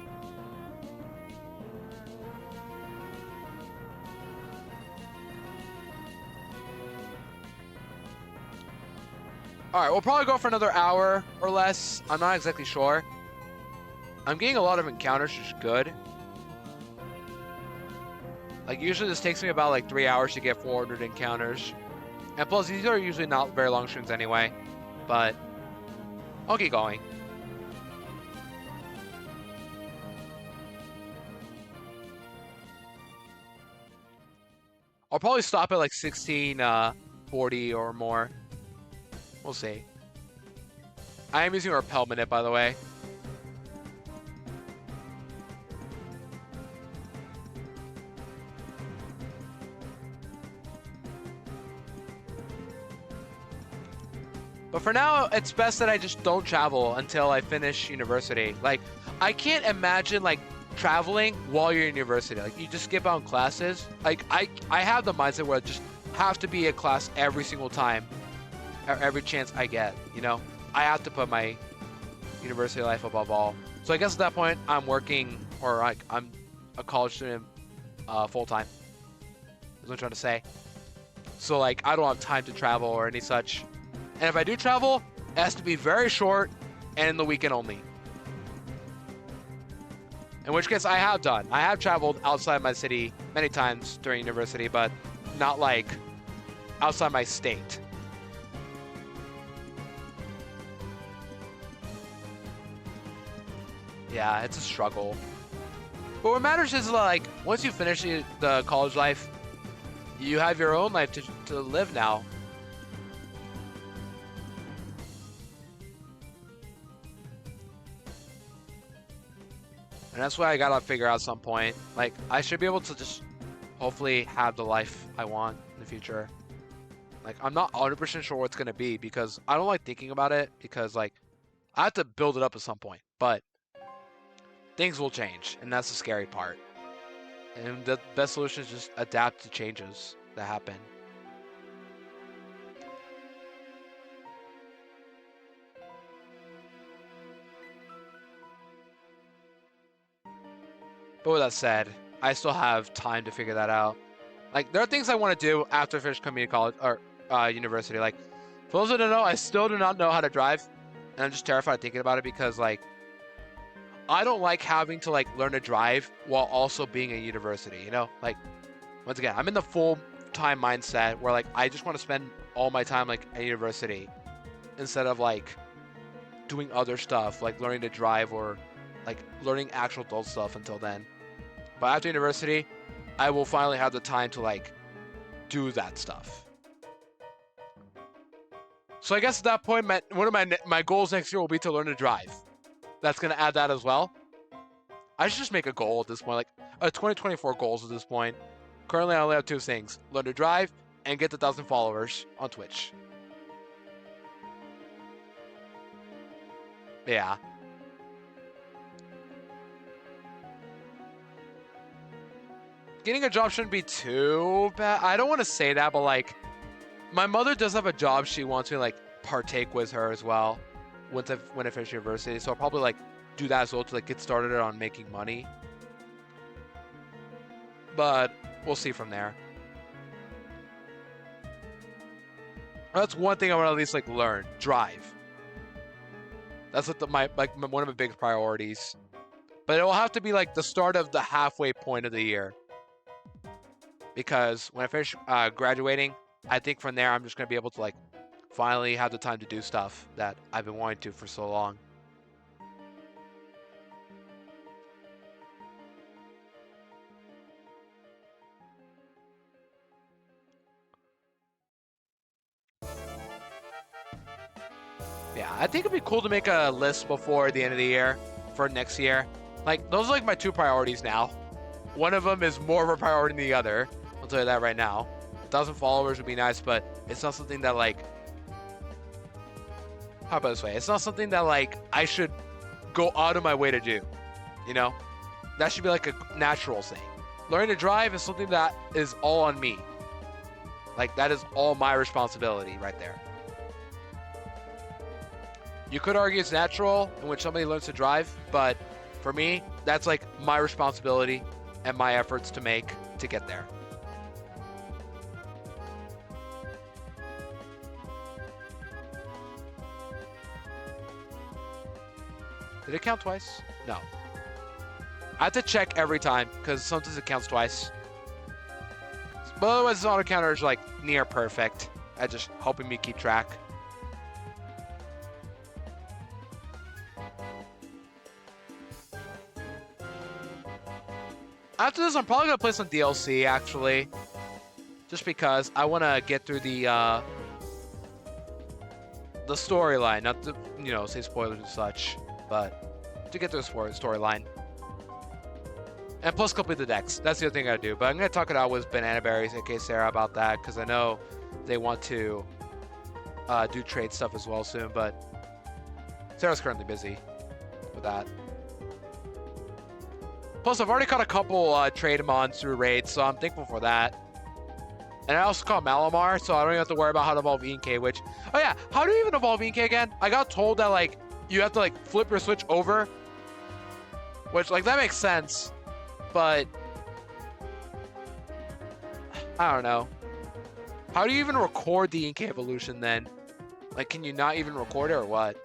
Alright, we'll probably go for another hour or less. I'm not exactly sure. I'm getting a lot of encounters, which is good. Like, usually this takes me about like 3 hours to get 400 encounters. And plus, these are usually not very long streams anyway. But I'll keep going. I'll probably stop at like 1640 or more. We'll see. I am using a repel minute, by the way. But for now, it's best that I just don't travel until I finish university. Like, I can't imagine, like, traveling while you're in university. Like, you just skip out on classes. Like, I have the mindset where I just have to be at class every single time. Every chance I get, you know? I have to put my university life above all. So I guess at that point, I'm working, or like, I'm a college student full-time. That's what I'm trying to say. So, like, I don't have time to travel or any such. And if I do travel, it has to be very short and in the weekend only. In which case, I have done. I have traveled outside my city many times during university, but not, like, outside my state. Yeah, it's a struggle. But what matters is like once you finish the college life, you have your own life to live now. And that's why I gotta figure out some point. Like I should be able to just hopefully have the life I want in the future. Like I'm not 100% sure what's gonna be because I don't like thinking about it because like I have to build it up at some point. But things will change, and that's the scary part. And the best solution is just adapt to changes that happen. But with that said, I still have time to figure that out. Like, there are things I want to do after I finish community college or university. Like, for those who don't know, I still do not know how to drive, and I'm just terrified thinking about it because, like, I don't like having to like learn to drive while also being in university. You know, like, once again, I'm in the full-time mindset where like I just want to spend all my time like at university instead of like doing other stuff like learning to drive or like learning actual adult stuff until then. But after university, I will finally have the time to like do that stuff. So I guess at that point, one of my goals next year will be to learn to drive. That's gonna add that as well. I should just make a goal at this point, like a 2024 goals at this point. Currently, I only have two things: learn to drive and get to 1,000 followers on Twitch. Yeah. Getting a job shouldn't be too bad. I don't want to say that, but like, my mother does have a job she wants me to like partake with her as well when I finish university. So I'll probably like do that as well to like get started on making money. But we'll see from there. That's one thing I want to at least like learn: drive. That's what one of my big priorities. But it will have to be like the start of the halfway point of the year. Because when I finish graduating, I think from there I'm just going to be able to like finally have the time to do stuff that I've been wanting to for so long. Yeah, I think it'd be cool to make a list before the end of the year for next year. Like, those are like my two priorities now. One of them is more of a priority than the other. I'll tell you that right now. 1,000 followers would be nice, but it's not something that like, how about this way? It's not something that like I should go out of my way to do, you know? That should be like a natural thing. Learning to drive is something that is all on me. Like, that is all my responsibility right there. You could argue it's natural in which somebody learns to drive, but for me, that's like my responsibility and my efforts to make to get there. Did it count twice? No. I have to check every time because sometimes it counts twice. But otherwise, the auto counter is like near perfect at just helping me keep track. After this, I'm probably gonna play some DLC actually, just because I want to get through the storyline, not to say spoilers and such, but to get through the storyline. And plus complete the decks. That's the other thing I do. But I'm gonna talk it out with Banana Berries, aka Sarah, about that because I know they want to do trade stuff as well soon. But Sarah's currently busy with that. Plus, I've already caught a couple trade mons through raids, so I'm thankful for that. And I also caught Malamar, so I don't even have to worry about how to evolve ENK, which... Oh yeah, how do you even evolve ENK again? I got told that, like, you have to, like, flip your switch over. Which, like, that makes sense. But... I don't know. How do you even record the ENK evolution, then? Like, can you not even record it, or what?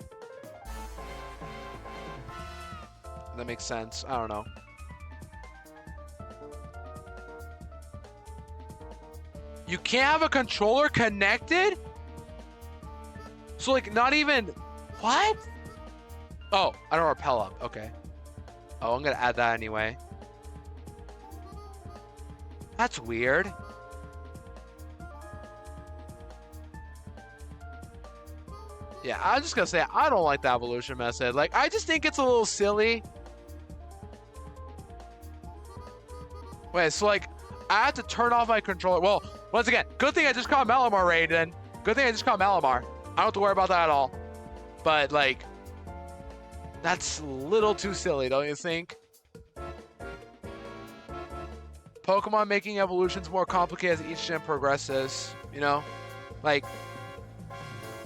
That makes sense. I don't know. You can't have a controller connected? So, like, not even... What? Oh, I don't repel up. Okay. Oh, I'm gonna add that anyway. That's weird. Yeah, I'm just gonna say I don't like the evolution method. Like, I just think it's a little silly. Wait, so like, I have to turn off my controller. Well, once again, good thing I just caught Malamar Raiden. Good thing I just caught Malamar. I don't have to worry about that at all. But like, that's a little too silly, don't you think? Pokemon making evolutions more complicated as each gen progresses. You know, like,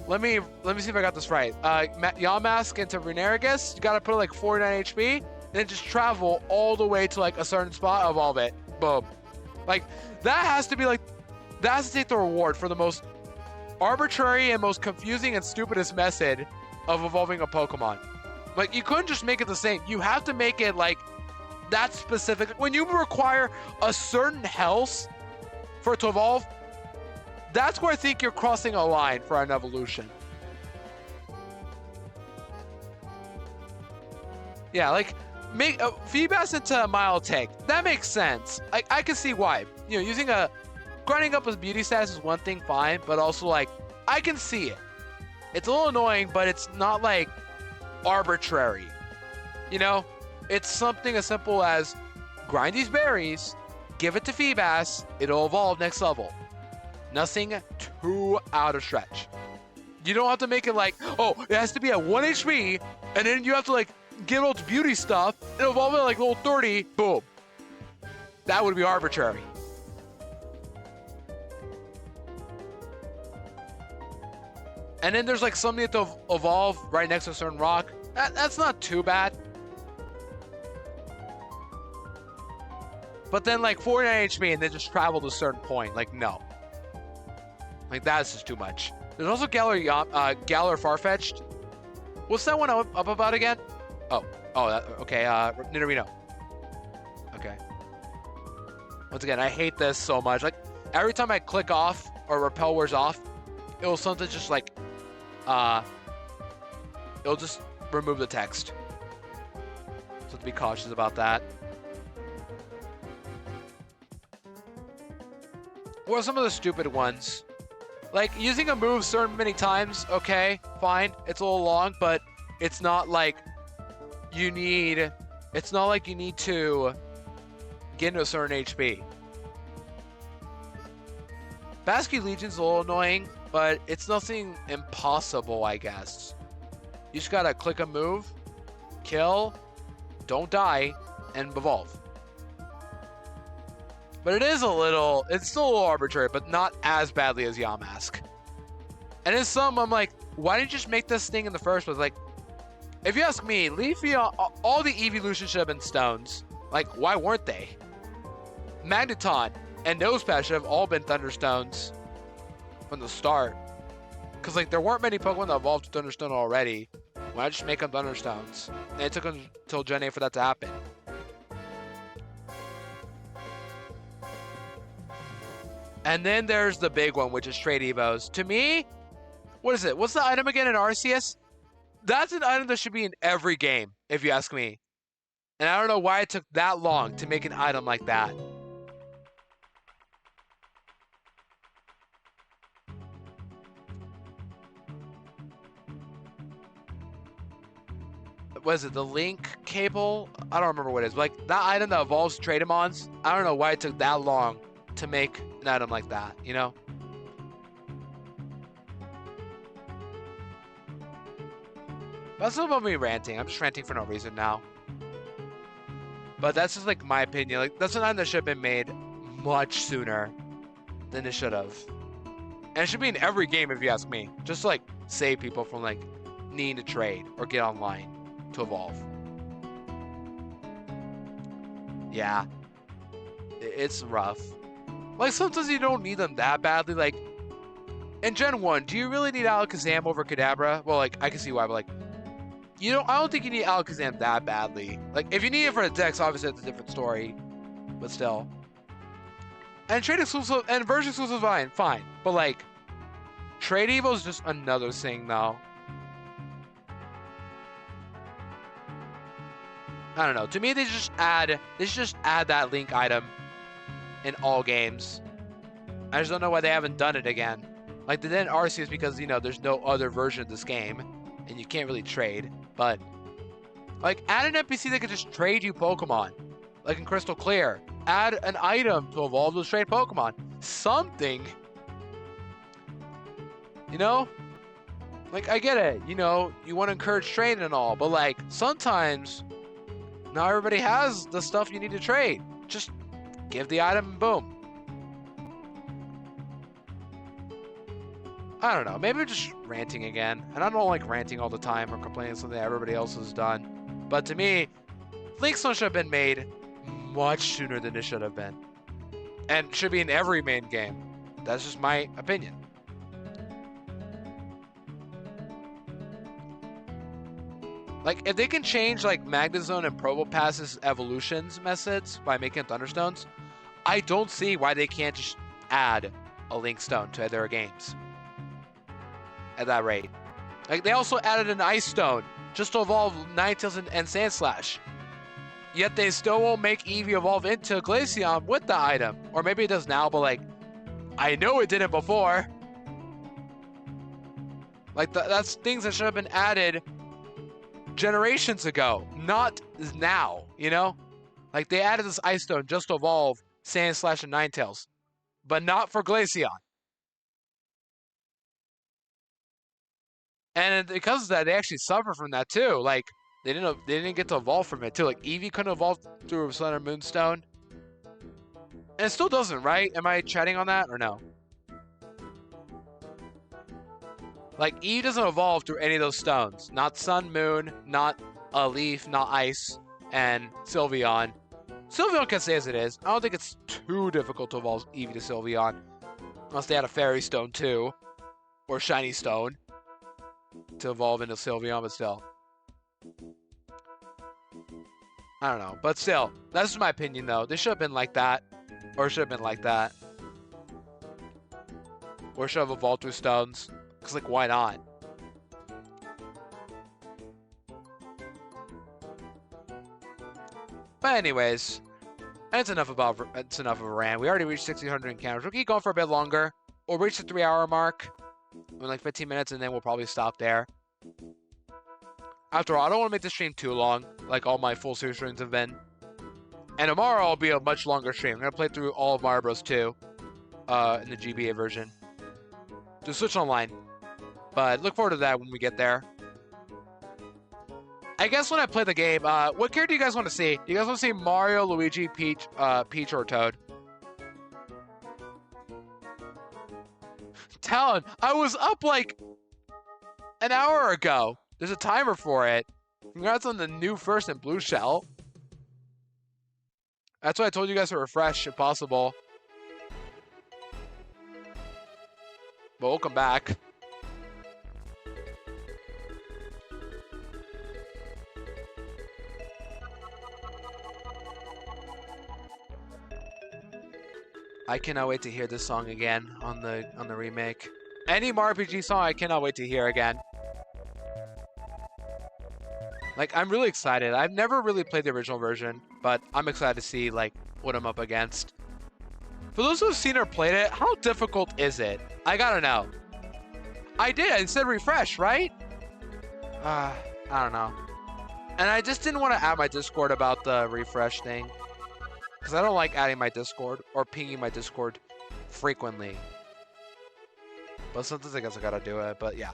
let me see if I got this right. Yamask into Runerigus, you gotta put like 49 HP, then just travel all the way to like a certain spot, evolve it. Boom. Like, that has to be like, that has to take the reward for the most arbitrary and most confusing and stupidest method of evolving a Pokemon. Like, you couldn't just make it the same. You have to make it like that specific. When you require a certain health for it to evolve, that's where I think you're crossing a line for an evolution. Yeah, like, make Feebas into Milotic. That makes sense. I can see why. You know, using grinding up his beauty stats is one thing, fine, but also like, I can see it. It's a little annoying, but it's not like arbitrary. You know, it's something as simple as grind these berries, give it to Feebas, it'll evolve next level. Nothing too out of stretch. You don't have to make it like, oh, it has to be at 1 HP, and then you have to like give all its beauty stuff, and evolve it at like level 30, boom. That would be arbitrary. And then there's like something to evolve right next to a certain rock. That's not too bad. But then like 49 HP and then just travel to a certain point. Like, no. Like, that's just too much. There's also Galar Farfetch'd. What's that one up about again? Okay, Nidorino. Okay. Once again, I hate this so much. Like, every time I click off or repel wears off, it will something just like, it'll just remove the text. So to be cautious about that. Or some of the stupid ones. Like, using a move certain many times, okay, fine. It's a little long, but it's not like you need to get into a certain HP. Basque Legion's a little annoying, but it's nothing impossible, I guess. You just gotta click a move, kill, don't die, and evolve. But it's still a little arbitrary, but not as badly as Yamask. And in some, I'm like, why didn't you just make this thing in the first place? Like, if you ask me, Leafy, all the evolution should have been stones. Like, why weren't they? Magneton and Nosepass should have all been Thunderstones from the start. Because, like, there weren't many Pokemon that evolved to Thunderstone already. Why not just make them Thunderstones? And it took until Gen 8 for that to happen. And then there's the big one, which is Trade Evos. To me, what is it? What's the item again in Arceus? That's an item that should be in every game, if you ask me. And I don't know why it took that long to make an item like that. What is it? The link cable? I don't remember what it is. But like, that item that evolves Trademons, I don't know why it took that long to make an item like that, you know? That's not about me ranting. I'm just ranting for no reason now. But that's just like my opinion. Like, that's an item that should have been made much sooner than it should have. And it should be in every game if you ask me. Just to, like, save people from like needing to trade or get online to evolve. Yeah. It's rough. Like, sometimes you don't need them that badly. Like, in Gen 1, do you really need Alakazam over Kadabra? Well, like, I can see why, but like, I don't think you need Alakazam that badly. Like, if you need it for the Dex, obviously it's a different story. But still. And Trade Exclusive, and Version Exclusive is fine. But like, Trade Evo is just another thing, though. I don't know. To me, they should just add that link item in all games. I just don't know why they haven't done it again. Like, they didn't Arceus because, you know, there's no other version of this game, and you can't really trade. But, like, add an NPC that could just trade you Pokemon. Like in Crystal Clear. Add an item to evolve those trade Pokemon. Something. You know? Like, I get it. You know, you want to encourage trading and all. But, like, sometimes, not everybody has the stuff you need to trade. Just give the item and boom. I don't know. Maybe I'm just ranting again. And I don't like ranting all the time or complaining something that everybody else has done. But to me, Linkstone should have been made much sooner than it should have been. And should be in every main game. That's just my opinion. Like, if they can change, like, Magnezone and Probopass's evolutions methods by making Thunderstones, I don't see why they can't just add a Linkstone to their games at that rate. Like, they also added an Ice Stone just to evolve Ninetales and Sandslash. Yet they still won't make Eevee evolve into Glaceon with the item. Or maybe it does now, but, like, I know it didn't before. Like, that's things that should have been added generations ago, not now, you know? Like, they added this Ice Stone just to evolve Sandslash and Ninetales, but not for Glaceon. And because of that, they actually suffer from that too. Like, they didn't get to evolve from it too. Like, Eevee couldn't evolve through a Sun or Moonstone. And it still doesn't, right? Am I chatting on that or no? Like, Eevee doesn't evolve through any of those stones. Not Sun, Moon, not a Leaf, not Ice, and Sylveon. Sylveon can stay as it is. I don't think it's too difficult to evolve Eevee to Sylveon. Unless they had a Fairy Stone too. Or Shiny Stone. To evolve into Sylveon, but still. I don't know. But still, that's just my opinion though. They should have been like that. Or should have been like that. Or should have evolved through stones. Because, like, why not? But anyways, that's enough of a rant. We already reached 1,600 encounters. We'll keep going for a bit longer. We'll reach the 3-hour mark in like 15 minutes, and then we'll probably stop there. After all, I don't want to make this stream too long, like all my full series streams have been. And tomorrow will be a much longer stream. I'm going to play through all of Mario Bros. 2 in the GBA version. To Switch Online. But look forward to that when we get there. I guess when I play the game, what character do you guys want to see? Do you guys want to see Mario, Luigi, Peach, or Toad? Talon, I was up like an hour ago. There's a timer for it. Congrats on the new first and blue shell. That's why I told you guys to refresh if possible. But we'll come back. I cannot wait to hear this song again on the remake. Any Mario RPG song, I cannot wait to hear again. Like, I'm really excited. I've never really played the original version, but I'm excited to see, like, what I'm up against. For those who've seen or played it, how difficult is it? I gotta know. I did. I said refresh, right? I don't know. And I just didn't want to add my Discord about the refresh thing. Because I don't like adding my Discord or pinging my Discord frequently. But sometimes I guess I gotta do it, but yeah.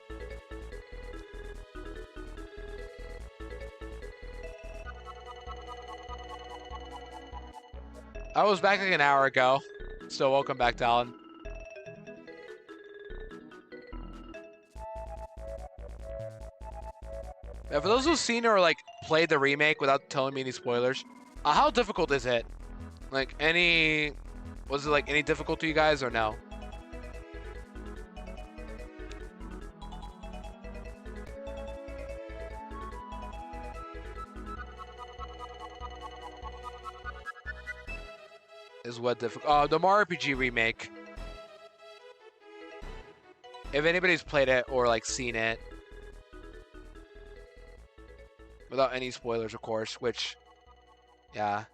I was back like an hour ago. So welcome back, Talon. Yeah, for those who've seen or like played the remake without telling me any spoilers, how difficult is it? Like was it like any difficult to you guys or no? Is what difficult? The Mario RPG remake. If anybody's played it or like seen it, without any spoilers, of course, which Yeah.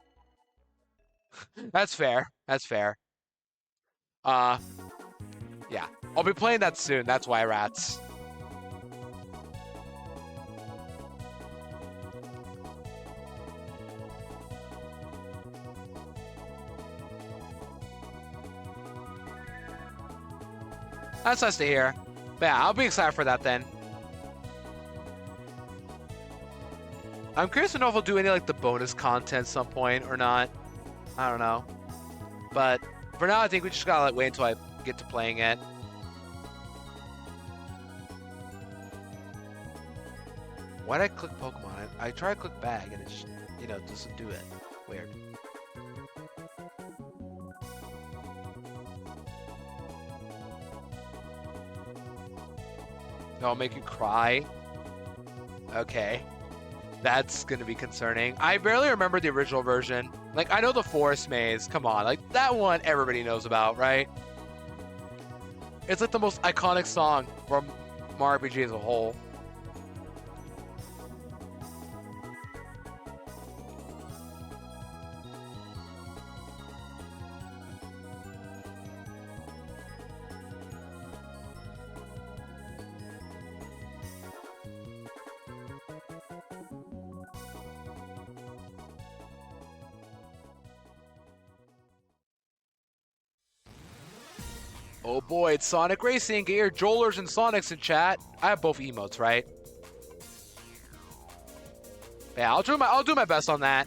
That's fair. That's fair. Yeah. I'll be playing that soon. That's why, rats. That's nice to hear. But yeah, I'll be excited for that then. I'm curious to know if we'll do any like the bonus content at some point or not. I don't know. But for now, I think we just gotta like wait until I get to playing it. Why'd I click Pokemon? I try to click bag and it just, you know, doesn't do it. Weird. I'll make you cry. Okay. That's gonna be concerning. I barely remember the original version. Like, I know the Forest Maze. Come on. Like, that one everybody knows about, right? It's like the most iconic song from Mario RPG as a whole. Oh boy, it's Sonic Racing. Get your Joelers and Sonics in chat. I have both emotes, right? Yeah, I'll do my best on that.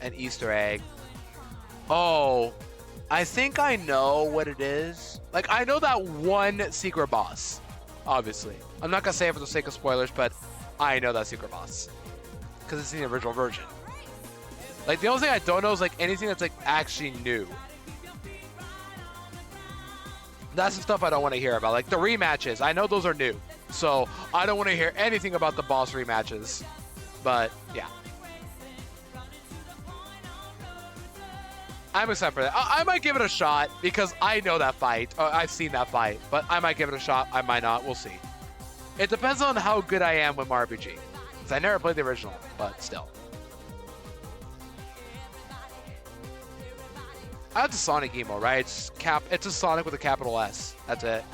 An Easter egg. Oh, I think I know what it is. Like, I know that one secret boss, obviously. I'm not gonna say it for the sake of spoilers, but I know that secret boss because it's in the original version. Like, the only thing I don't know is like anything that's like actually new. That's the stuff I don't want to hear about. Like the rematches, I know those are new, so I don't want to hear anything about the boss rematches. But yeah, I'm excited for that. I might give it a shot because I know that fight. I've seen that fight, but I might give it a shot. I might not. We'll see. It depends on how good I am with Mario RPG. Because I never played the original, but still. I have the Sonic emo, right? It's a Sonic with a capital S. That's it.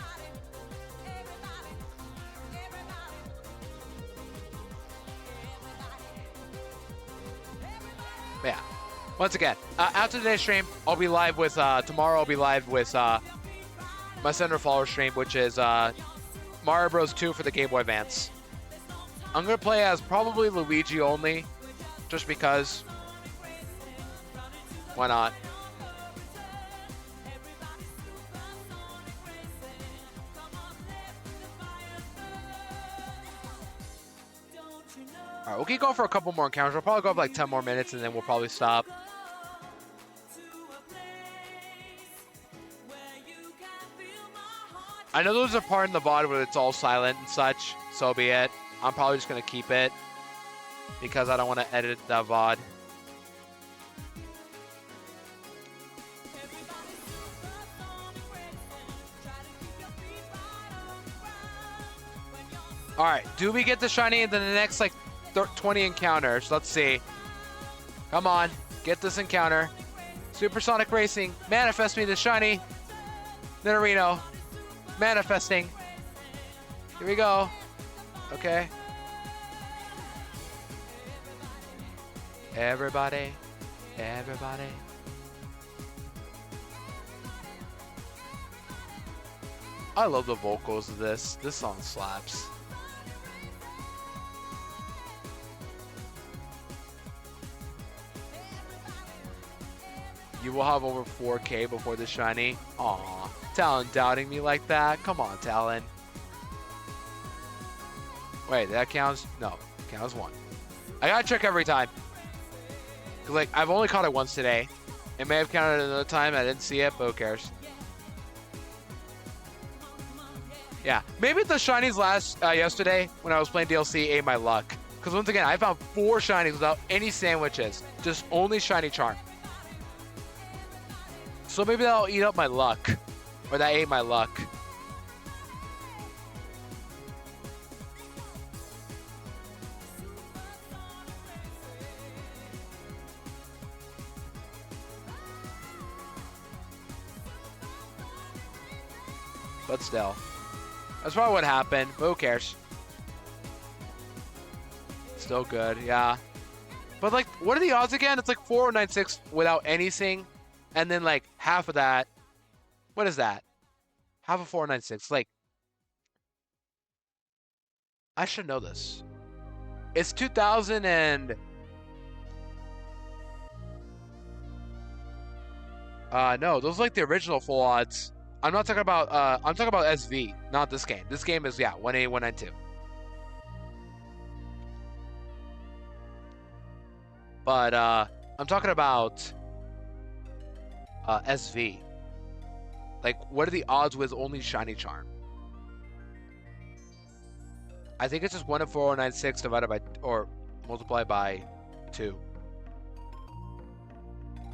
But yeah. Once again, after today's stream, I'll be live with, tomorrow I'll be live with my Center Follower stream, which is Mario Bros. 2 for the Game Boy Advance. I'm going to play as probably Luigi only, just because. Why not? Alright, we'll keep going for a couple more encounters. We'll probably go for like 10 more minutes and then we'll probably stop. I know there's a part in the VOD where it's all silent and such, so be it. I'm probably just going to keep it because I don't want to edit that VOD. All right, do we get the shiny into the next like 20 encounters? Let's see. Come on, get this encounter. Supersonic Racing, manifest me the shiny. Nidorino. Manifesting. Here we go. Okay. Everybody. Everybody. I love the vocals of this. This song slaps. You will have over 4K before the shiny. Aw. Talon doubting me like that? Come on, Talon. Wait, that counts? No, counts 1. I gotta check every time. Cause like, I've only caught it once today. It may have counted another time, I didn't see it, but who cares? Yeah, maybe the shinies yesterday when I was playing DLC ate my luck. Because once again, I found 4 shinies without any sandwiches. Just only shiny charm. So maybe that'll eat up my luck. Or that ain't my luck. But still. That's probably what happened. But who cares? Still good, yeah. But like, what are the odds again? It's like 4096 without anything. And then like half of that. What is that? Half of 4096. Like, I should know this. It's 2000 and... no, those are like the original full odds. I'm not talking about, I'm talking about SV, not this game. This game is, yeah, 188, 192. But, I'm talking about, SV. Like, what are the odds with only Shiny Charm? I think it's just 1 in 4096 divided by, or multiplied by 2.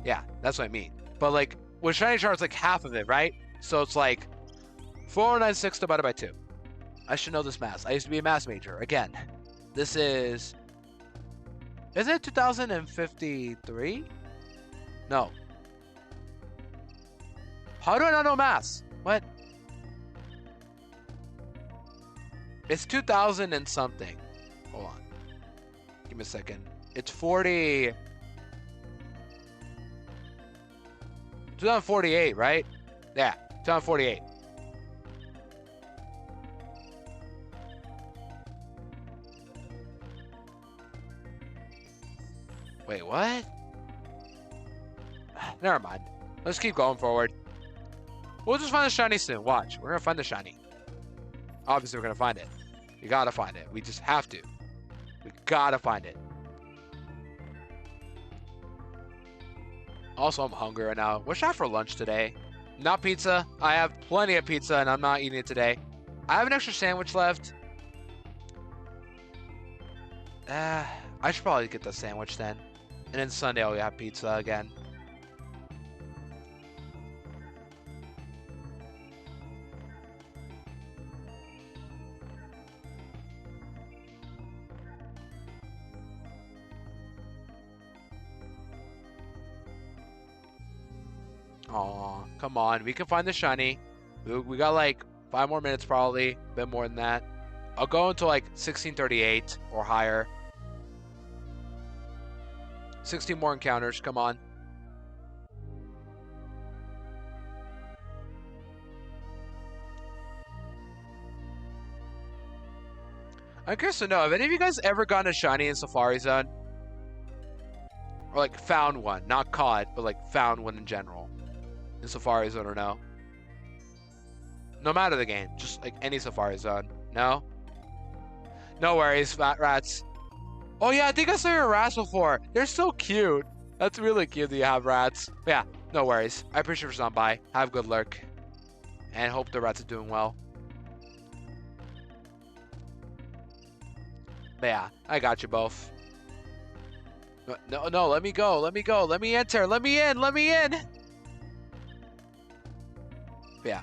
Yeah, that's what I mean. But like, with Shiny Charm, it's like half of it, right? So it's like 4096 divided by 2. I should know this math. I used to be a math major. Again, this is... Isn't it 2053? No. How do I not know math? What? It's 2000 and something. Hold on. Give me a second. It's 40... 2048, right? Yeah, 2048. Wait, what? Never mind. Let's keep going forward. We'll just find the shiny soon. Watch. We're gonna find the shiny. Obviously, we're gonna find it. We gotta find it. We just have to. We gotta find it. Also, I'm hungry right now. What should I have for lunch today? Not pizza. I have plenty of pizza, and I'm not eating it today. I have an extra sandwich left. I should probably get the sandwich then. And then Sunday, I'll have pizza again. Aw, come on. We can find the shiny. We got like 5 more minutes probably. A bit more than that. I'll go until like 1638 or higher. 16 more encounters. Come on. I'm curious to know, have any of you guys ever gotten a shiny in Safari Zone? Or like found one. Not caught, but like found one in general. In Safari Zone or no? No matter the game, just like any Safari Zone. No? No worries, fat rats. Oh yeah, I think I saw your rats before. They're so cute. That's really cute that you have rats. But yeah, no worries. I appreciate you for stopping by. Have a good lurk. And hope the rats are doing well. But yeah, I got you both. No, let me go. Let me go. Let me enter. Let me in. Let me in. Yeah.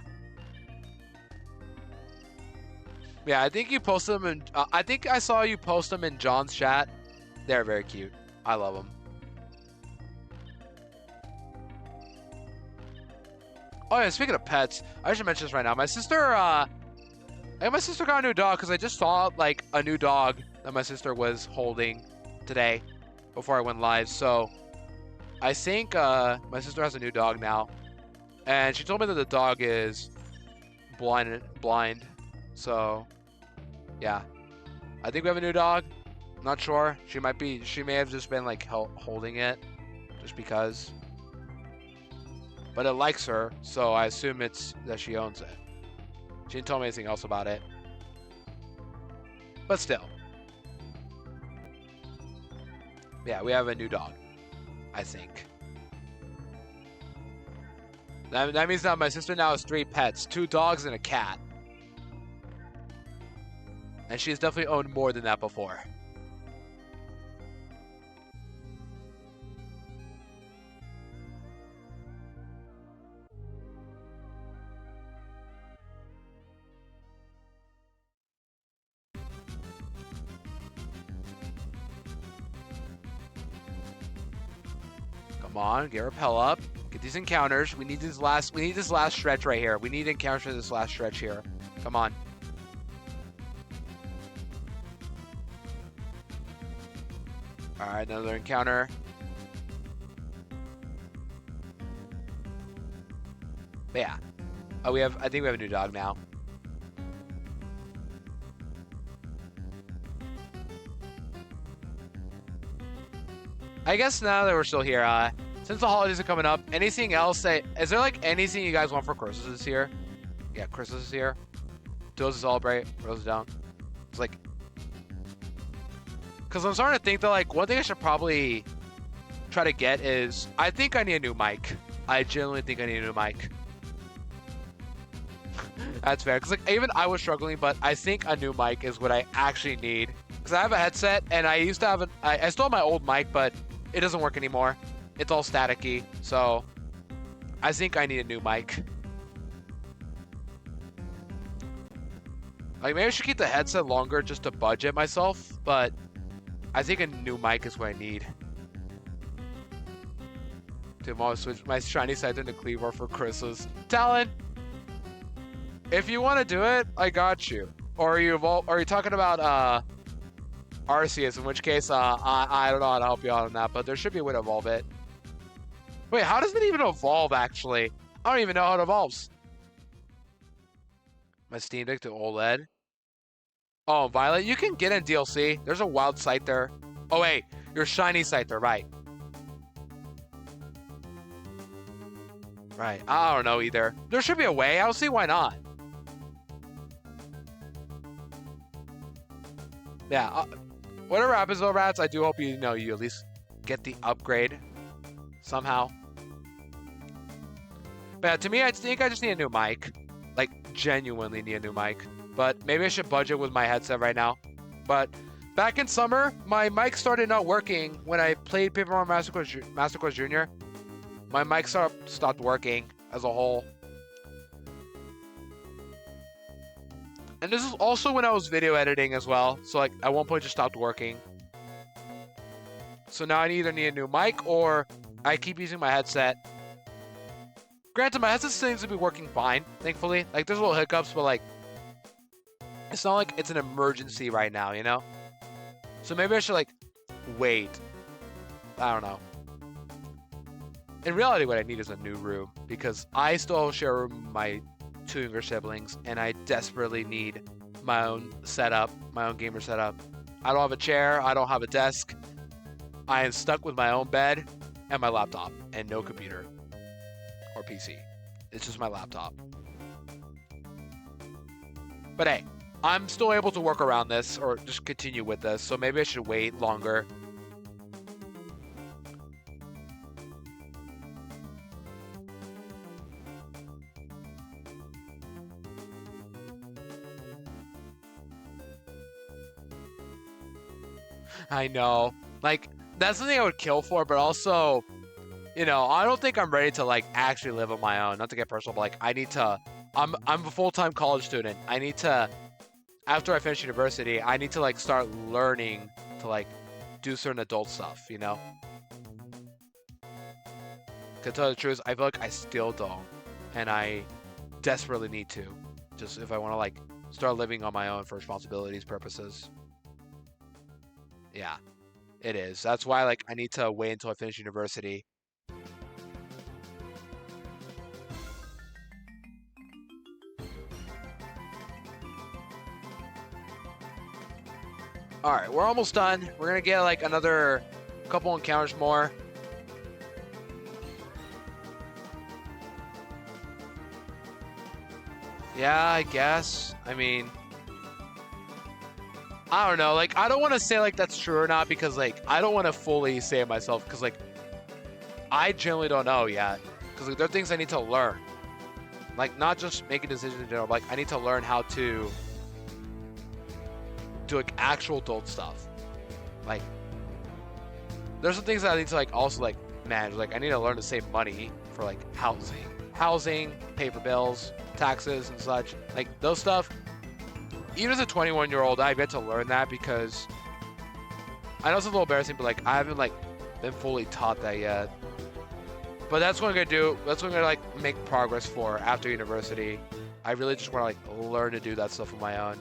Yeah, I think you posted them in... I think I saw you post them in John's chat. They're very cute. I love them. Oh yeah, speaking of pets, I should mention this right now. My sister, my sister got a new dog because I just saw like a new dog that my sister was holding today before I went live. So I think my sister has a new dog now, and she told me that the dog is blind. So yeah, I think we have a new dog. I'm not sure. She may have just been like holding it just because. But it likes her, so I assume it's that she owns it. She didn't tell me anything else about it. But still. Yeah, we have a new dog, I think. That means that my sister now has 3 pets, 2 dogs and a cat. And she's definitely owned more than that before. Come on, get rappel up. Get these encounters. We need this last stretch right here. We need encounters for this last stretch here. Come on. All right, another encounter. But yeah. Oh, I think we have a new dog now. I guess now that we're still here, since the holidays are coming up, anything else is there like anything you guys want for Christmas this year? Yeah, Christmas is here. Deals to celebrate, roses down. It's like, because I'm starting to think that like one thing I should probably try to get is, I think I need a new mic. I genuinely think I need a new mic. That's fair, because like even I was struggling, but I think a new mic is what I actually need. Because I have a headset, and I used to have I still have my old mic, but it doesn't work anymore. It's all staticky, so I think I need a new mic. Like, maybe I should keep the headset longer just to budget myself, but I think a new mic is what I need. Dude, I'm gonna switch my shiny scyther to Cleaver for Christmas. Talon, if you want to do it, I got you. Or are you talking about Arceus, in which case I don't know how to help you out on that, but there should be a way to evolve it. Wait, how does it even evolve, actually? I don't even know how it evolves. My Steam Deck to OLED. Oh, Violet, you can get in DLC. There's a wild Scyther. Oh, wait, your shiny Scyther, right. Right, I don't know either. There should be a way. I don't see why not. Yeah, whatever happens though, rats, I do hope you at least get the upgrade somehow. But yeah, to me, I think I just need a new mic. Like, genuinely need a new mic. But maybe I should budget with my headset right now. But back in summer, my mic started not working when I played Paper Mario Master Quest Jr. My mic stopped working as a whole. And this is also when I was video editing as well. So like at one point it just stopped working. So now I either need a new mic or I keep using my headset. Granted, my headset seems to be working fine, thankfully. Like there's little hiccups, but like it's not like it's an emergency right now, you know? So maybe I should like wait. I don't know. In reality, what I need is a new room because I still share a room with my two younger siblings, and I desperately need my own setup, my own gamer setup. I don't have a chair, I don't have a desk. I am stuck with my own bed and my laptop and no computer or PC. It's just my laptop. But hey, I'm still able to work around this or just continue with this, so maybe I should wait longer. I know. Like, that's something I would kill for, but also, you know, I don't think I'm ready to, like, actually live on my own. Not to get personal, but, like, I need to... I'm a full-time college student. I need to... After I finish university, I need to, like, start learning to, like, do certain adult stuff, you know? To tell you the truth, I feel like I still don't. And I desperately need to. Just if I want to, like, start living on my own for responsibilities purposes. Yeah, it is. That's why, like, I need to wait until I finish university. Alright, we're almost done. We're gonna get, like, another couple encounters more. Yeah, I guess. I mean... I don't know, like, I don't want to say, like, that's true or not, because, like, I don't want to fully say it myself, because, like, I generally don't know yet, because, like, there are things I need to learn. Like, not just making decisions in general, but, like, I need to learn how to do, like, actual adult stuff. Like, there's some things that I need to, like, also, like, manage. Like, I need to learn to save money for, like, housing, pay for bills, taxes, and such. Like, those stuff... Even as a 21-year-old, I've yet to learn that because I know it's a little embarrassing, but like I haven't like been fully taught that yet. But that's what I'm gonna do. That's what I'm gonna like make progress for after university. I really just want to like learn to do that stuff on my own.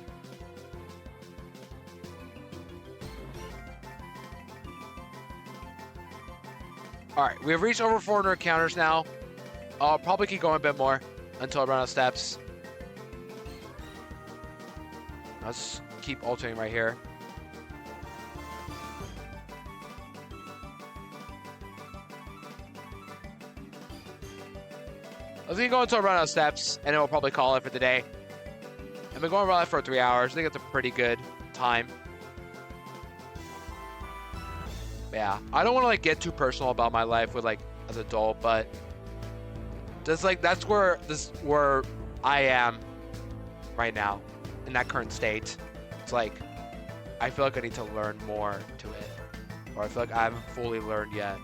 All right, we have reached over 400 encounters now. I'll probably keep going a bit more until I run out of steps. Let's keep alternating right here. Let's keep going until I run out of steps, and then we'll probably call it for today. I've been going around for 3 hours. I think it's a pretty good time. Yeah, I don't want to like get too personal about my life with like as an adult, but that's where I am right now in that current state. It's like I feel like I need to learn more to it, or I feel like I haven't fully learned yet.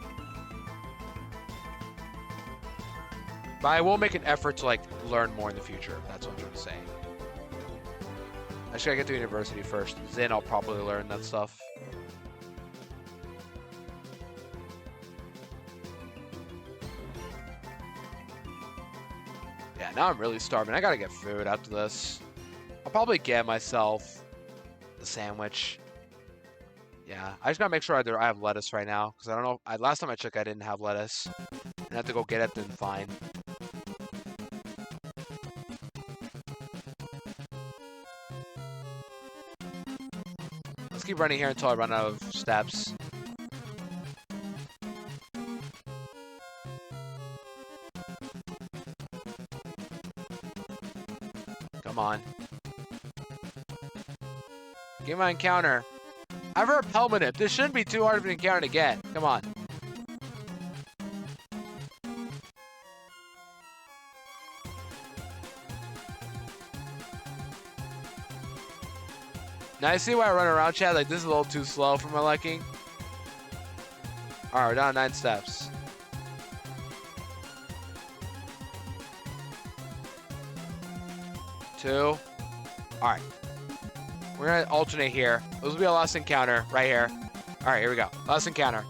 But I will make an effort to like learn more in the future. That's what I'm trying to say. I just gotta get to university first. Then I'll probably learn that stuff. Yeah, now I'm really starving. I gotta get food after this. I'll probably get myself the sandwich. Yeah, I just gotta make sure I have lettuce right now, because I don't know. Last time I checked, I didn't have lettuce. And I have to go get it, then fine. Let's keep running here until I run out of steps. Come on. Give my encounter. I have a repel manip. This shouldn't be too hard of an encounter to get. Come on. Now I see why I run around, chat. Like, this is a little too slow for my liking. Alright, we're down to 9 steps. Two. Alright. We're gonna alternate here. This will be our last encounter right here. Alright, here we go. Last encounter.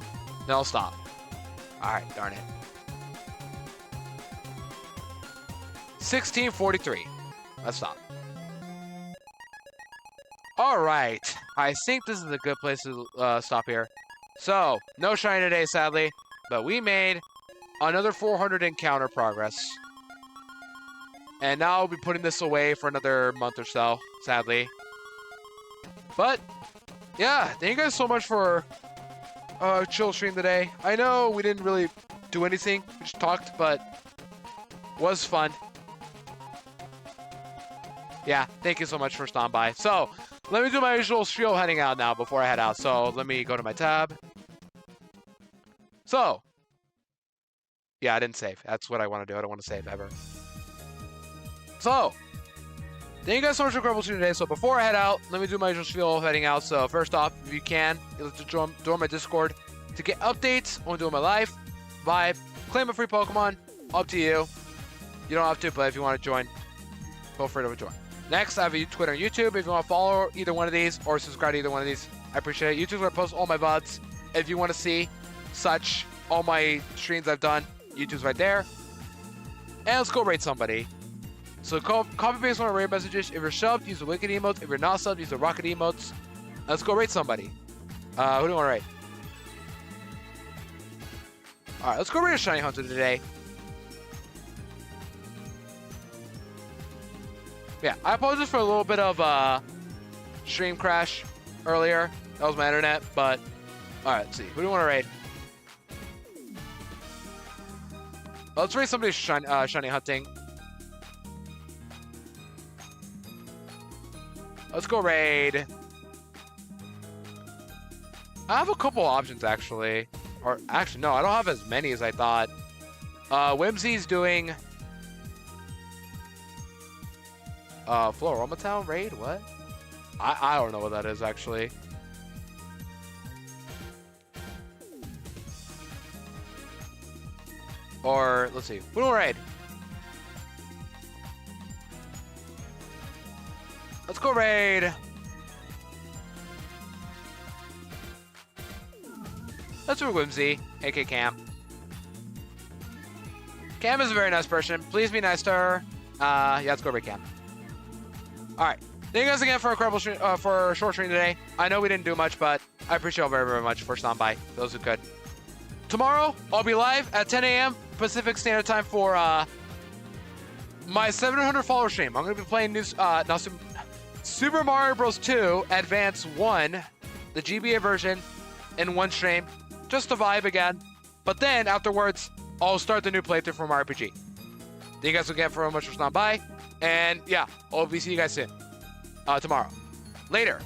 Then I'll stop. Alright, darn it. 1643. Let's stop. Alright. I think this is a good place to stop here. So, no shiny today, sadly. But we made another 400 encounter progress. And now I'll be putting this away for another month or so, sadly. But, yeah, thank you guys so much for chill stream today. I know we didn't really do anything, we just talked, but was fun. Yeah, thank you so much for stopping by. So, let me do my usual spiel heading out now before I head out. So, let me go to my tab. So, yeah, I didn't save. That's what I want to do. I don't want to save ever. So, thank you guys so much for incredible stream today. So before I head out, let me do my usual spiel heading out. So first off, if you can, let's join my Discord to get updates on doing my life, vibe, claim a free Pokemon. Up to you. You don't have to, but if you want to join, feel free to join. Next, I have Twitter and YouTube. If you want to follow either one of these or subscribe to either one of these, I appreciate it. YouTube's where I post all my VODs. If you want to see all my streams I've done, YouTube's right there. And let's go rate somebody. So copy paste one of raid messages. If you're subbed, use the wicked emotes. If you're not subbed, use the rocket emotes. Let's go rate somebody. Who do you want to rate? Alright, let's go rate a shiny hunter today. Yeah, I apologize for a little bit of stream crash earlier. That was my internet, but alright, let's see. Who do you want to rate? Let's rate somebody shiny hunting. Let's go raid. I have a couple options, actually. Or, actually, no, I don't have as many as I thought. Whimsy's doing... Floromatown raid? What? I don't know what that is, actually. Or, let's see. Who do we raid? Let's go raid. Let's do Whimsy, AK Cam. Cam is a very nice person. Please be nice to her. Yeah, it's go break Cam. All right. Thank you guys again for a incredible for a short stream today. I know we didn't do much, but I appreciate you all very, very much for stopping by. Those who could. Tomorrow, I'll be live at 10 a.m. Pacific Standard Time for my 700 follower stream. I'm going to be playing new Super Mario Bros. 2 Advance 1, the GBA version, in one stream. Just a vibe again. But then, afterwards, I'll start the new playthrough from RPG. Thank you guys again very much for stopping by. And yeah, I'll be seeing you guys soon. Tomorrow. Later.